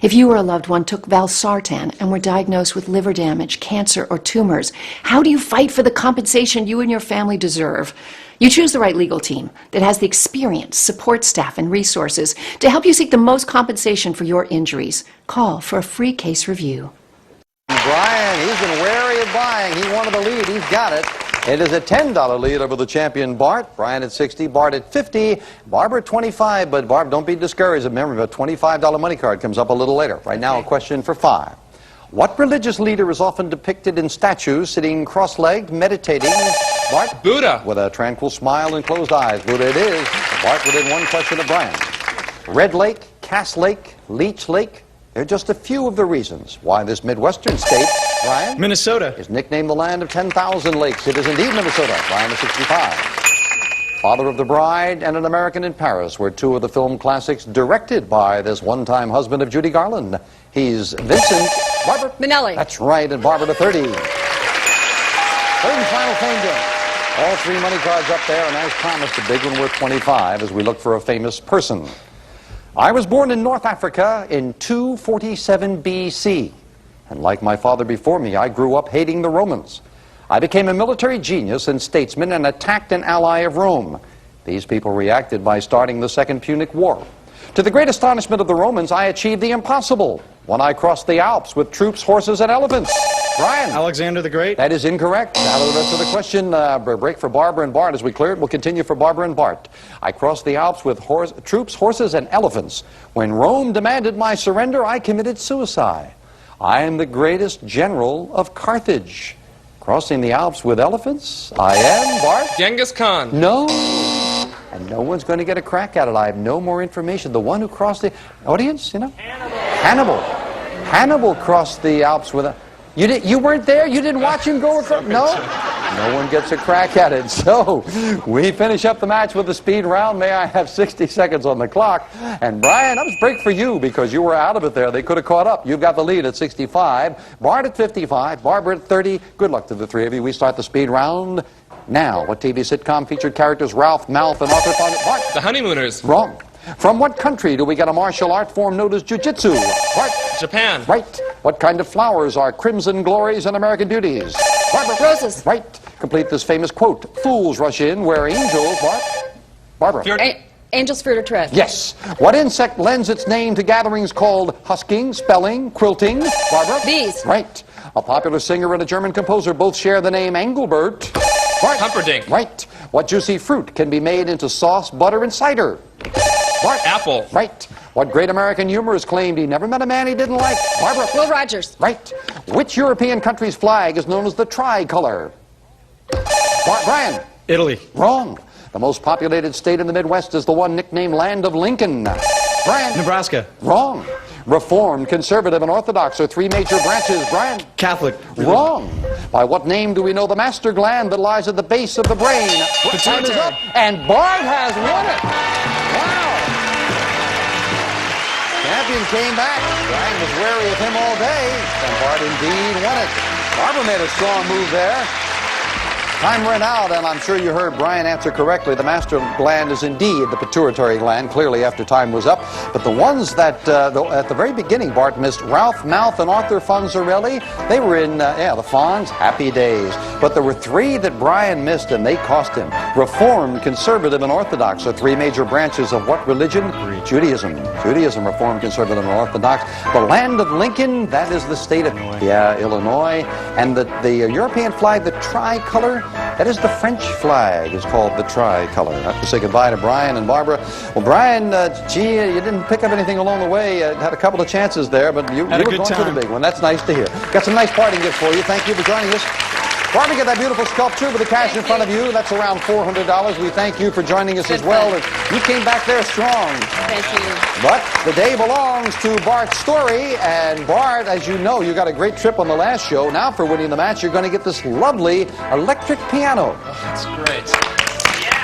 If you or a loved one took valsartan and were diagnosed with liver damage, cancer, or tumors, how do you fight for the compensation you and your family deserve? You choose the right legal team that has the experience, support staff, and resources to help you seek the most compensation for your injuries. Call for a free case review. Brian, he's been wary of buying. He wanted the lead. He's got it. It is a $10 lead over the champion Bart. Brian at 60, Bart at 50, Barbara at 25. But Barb, don't be discouraged. Remember, the $25 money card comes up a little later. Right now, a question for 5. What religious leader is often depicted in statues sitting cross-legged, meditating? Bart? Buddha. With a tranquil smile and closed eyes. Buddha it is. Bart within one question of Brian. Red Lake, Cass Lake, Leech Lake, They're just a few of the reasons why this Midwestern state, Brian, Minnesota, is nicknamed the land of 10,000 lakes. It is indeed Minnesota. Brian is 65. Father of the Bride and An American in Paris were two of the film classics directed by this one-time husband of Judy Garland. He's Vincent Barbara Minnelli. That's right, and Barbara to 30. Third and final fame game. All three money cards up there, and as promised, a big one worth 25 as we look for a famous person. I was born in North Africa in 247 BC, and like my father before me, I grew up hating the Romans. I became a military genius and statesman and attacked an ally of Rome. These people reacted by starting the Second Punic War. To the great astonishment of the Romans, I achieved the impossible when I crossed the Alps with troops, horses, and elephants. Brian. Alexander the Great. That is incorrect. Now to the rest of the question, break for Barbara and Bart as we clear it. We'll continue for Barbara and Bart. I crossed the Alps with troops, horses, and elephants. When Rome demanded my surrender, I committed suicide. I am the greatest general of Carthage. Crossing the Alps with elephants? I am, Bart? Genghis Khan. No. And no one's going to get a crack at it. I have no more information. The one who crossed the... Audience, you know? Hannibal. Hannibal crossed the Alps with a... You weren't there? You didn't watch him go across? No? No one gets a crack at it. So, we finish up the match with the speed round. May I have 60 seconds on the clock? And Brian, that was break for you because you were out of it there. They could have caught up. You've got the lead at 65. Bart at 55. Barbara at 30. Good luck to the three of you. We start the speed round now. What TV sitcom featured characters Ralph, Malph, and Arthur Fon... Bart. The Honeymooners. Wrong. From what country do we get a martial art form known as jiu-jitsu? Bart. Japan. Right. What kind of flowers are crimson glories and American beauties? Barbara. Roses. Right. Complete this famous quote. Fools rush in where angels... Bart. Barbara. Angels fear to tread. Yes. What insect lends its name to gatherings called husking, spelling, quilting? Barbara. Bees. Right. A popular singer and a German composer both share the name Engelbert. Bart. Humperdinck. Right. What juicy fruit can be made into sauce, butter, and cider? Bart. Apple. Right. What great American humorist claimed he never met a man he didn't like? Barbara. Will Rogers. Right. Which European country's flag is known as the tricolor? Brian. Italy. Wrong. The most populated state in the Midwest is the one nicknamed Land of Lincoln. Brian. Nebraska. Wrong. Reformed, conservative, and Orthodox are three major branches. Brian. Catholic. Wrong. By what name do we know the master gland that lies at the base of the brain? Time is up, and Bart has won it. Wow. Champion came back. Brian was wary of him all day, and Bart indeed won it. Barbara made a strong move there. Time ran out, and I'm sure you heard Brian answer correctly. The master gland is indeed the pituitary gland, clearly after time was up. But the ones that, at the very beginning, Bart missed, Ralph, Malph, and Arthur Fonzarelli, they were in, the Fonz, happy days. But there were three that Brian missed, and they cost him. Reformed, conservative, and Orthodox are three major branches of what religion? Judaism. Judaism, Reformed, conservative, and Orthodox. The land of Lincoln, that is the state of, Illinois. And the European flag, the tricolor, that is the French flag. It's called the tricolor. I have to say goodbye to Brian and Barbara. Well, Brian, gee, you didn't pick up anything along the way. Had a couple of chances there, but you were going for the big one. That's nice to hear. Got some nice parting gifts for you. Thank you for joining us. Barbara, get that beautiful sculpture with the cash in front of you. That's around $400. We thank you for joining us as well. You came back there strong. Thank you. But the day belongs to Bart's story. And Bart, as you know, you got a great trip on the last show. Now for winning the match, you're going to get this lovely electric piano. Oh, that's great.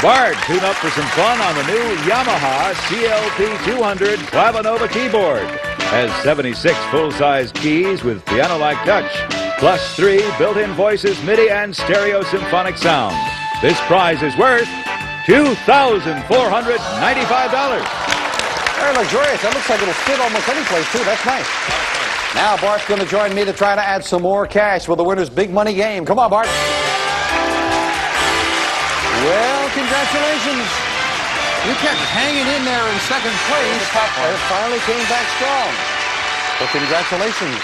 Bart, tune up for some fun on the new Yamaha CLP 200 Clavinova keyboard. Has 76 full-size keys with piano-like touch, plus 3 built-in voices, MIDI, and stereo symphonic sound. This prize is worth $2,495. Very luxurious. That looks like it'll fit almost any place, too. That's nice. Now Bart's going to join me to try to add some more cash with the winner's big money game. Come on, Bart. Well, congratulations. You kept hanging in there in second place. It finally came back strong. Well, congratulations.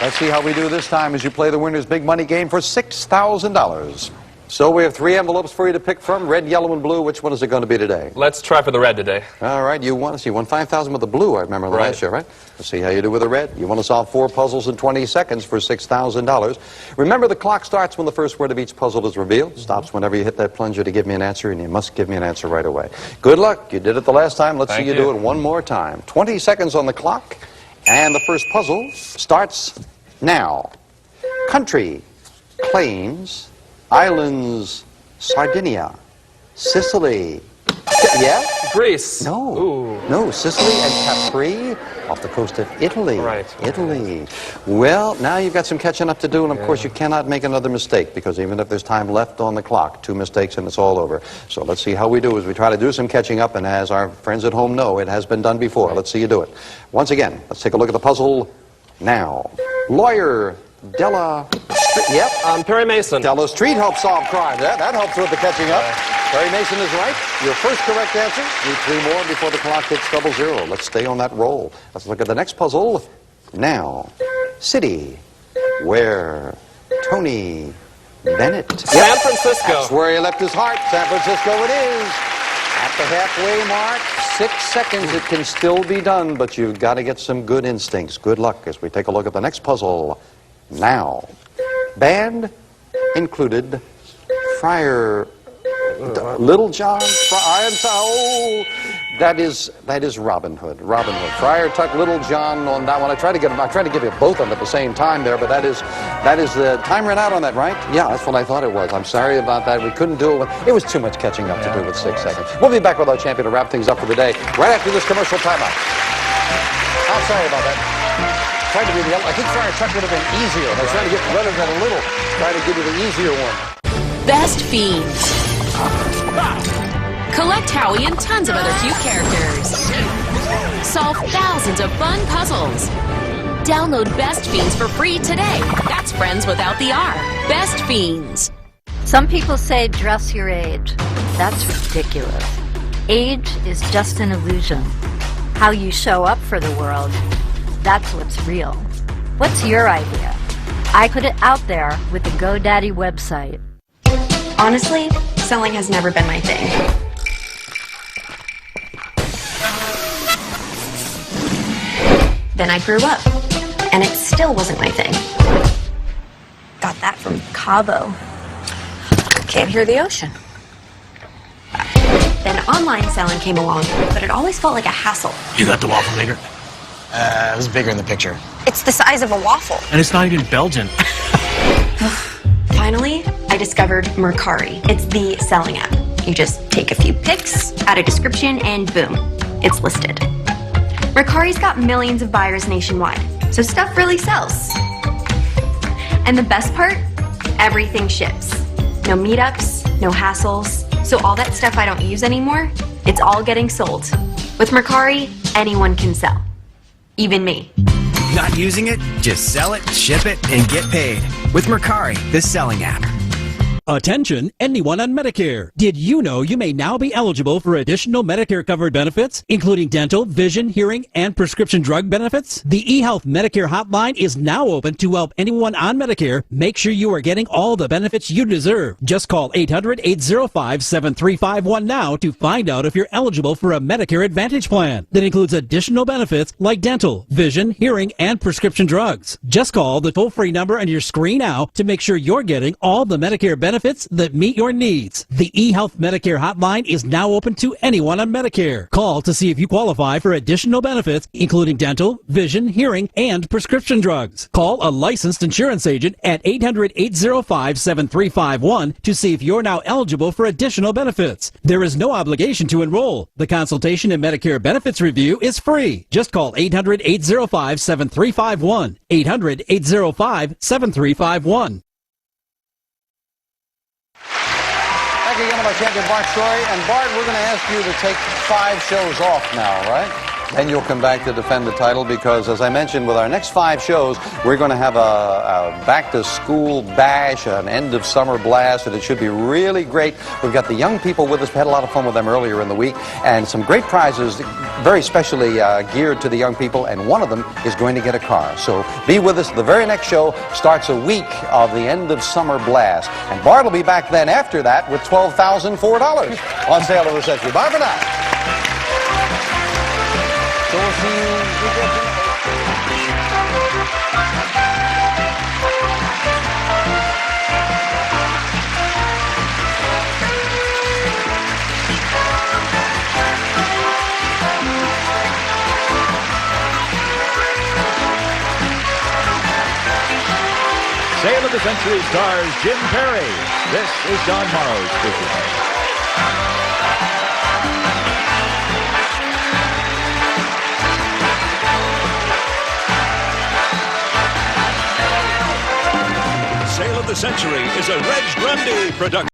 Let's see how we do this time as you play the winner's big money game for $6,000. So we have 3 envelopes for you to pick from, red, yellow, and blue. Which one is it going to be today? Let's try for the red today. All right, you won $5,000 with the blue, I remember last year, right? Let's see how you do with the red. You want to solve 4 puzzles in 20 seconds for $6,000. Remember, the clock starts when the first word of each puzzle is revealed. Stops whenever you hit that plunger to give me an answer, and you must give me an answer right away. Good luck. You did it the last time. Let's see you do it one more time. 20 seconds on the clock. And the first puzzle starts now. Country, claims, islands, Sardinia, Sicily. Yeah? Greece. No. Ooh. No, Sicily and Capri off the coast of Italy. Right. Italy. Well, now you've got some catching up to do, and of course you cannot make another mistake, because even if there's time left on the clock, 2 mistakes and it's all over. So let's see how we do as we try to do some catching up, and as our friends at home know, it has been done before. Let's see you do it. Once again, let's take a look at the puzzle now. Lawyer Della Street. Yep. Perry Mason. Della Street helps solve crime. That helps with the catching up. Perry Mason is right. Your first correct answer. Need 3 more before the clock hits 00. Let's stay on that roll. Let's look at the next puzzle now. City where Tony Bennett. San Francisco. That's where he left his heart. San Francisco it is. At the halfway mark, 6 seconds. It can still be done, but you've got to get some good instincts. Good luck as we take a look at the next puzzle now. Band included Friar Little John. Oh, that is Robin Hood. Robin Hood. Friar Tuck, Little John on that one. I tried to give you both of them at the same time there, but that is the time ran out on that, right? Yeah, that's what I thought it was. I'm sorry about that. We couldn't do it. It was too much catching up to do with 6 seconds. We'll be back with our champion to wrap things up for the day right after this commercial timeout. I'm sorry about that. Tried to be the. I think Friar Tuck would have been easier. I was trying to get rather than a little. Trying to give you the easier one. Best Fiends. Collect Howie and tons of other cute characters. Solve thousands of fun puzzles. Download Best Fiends for free today. That's friends without the R. Best Fiends. Some people say dress your age. That's ridiculous. Age is just an illusion. How you show up for the world, that's what's real. What's your idea? I put it out there with the GoDaddy website. Honestly, selling has never been my thing. Then I grew up, and it still wasn't my thing. Got that from Cabo. Can't hear the ocean. Then online selling came along, but it always felt like a hassle. You got the waffle maker? It was bigger in the picture. It's the size of a waffle. And it's not even Belgian. Finally, I discovered Mercari. It's the selling app. You just take a few pics, add a description, and boom, it's listed. Mercari's got millions of buyers nationwide, so stuff really sells. And the best part? Everything ships. No meetups, no hassles. So all that stuff I don't use anymore, it's all getting sold. With Mercari, anyone can sell. Even me. Not using it? Just sell it, ship it, and get paid. With Mercari, the selling app. Attention, anyone on Medicare. Did you know you may now be eligible for additional Medicare-covered benefits, including dental, vision, hearing, and prescription drug benefits? The eHealth Medicare hotline is now open to help anyone on Medicare make sure you are getting all the benefits you deserve. Just call 800-805-7351 now to find out if you're eligible for a Medicare Advantage plan that includes additional benefits like dental, vision, hearing, and prescription drugs. Just call the toll-free number on your screen now to make sure you're getting all the Medicare benefits that meet your needs. The eHealth Medicare hotline is now open to anyone on Medicare. Call to see if you qualify for additional benefits, including dental, vision, hearing, and prescription drugs. Call a licensed insurance agent at 800-805-7351 to see if you're now eligible for additional benefits. There is no obligation to enroll. The consultation and Medicare benefits review is free. Just call 800-805-7351. 800-805-7351. Back again with our champion, Bart Story. And Bart, we're going to ask you to take 5 shows off now, right? Then you'll come back to defend the title because, as I mentioned, with our next 5 shows, we're going to have a back-to-school bash, an end-of-summer blast, and it should be really great. We've got the young people with us. We had a lot of fun with them earlier in the week, and some great prizes, very specially geared to the young people, and one of them is going to get a car. So be with us. The very next show starts a week of the end-of-summer blast, and Bart will be back then after that with $12,004 on sale of the century. Bye for now. So we'll see you. the Century stars Jim Perry. This is John Morrow speaking. Sale of the Century is a Reg Grundy production.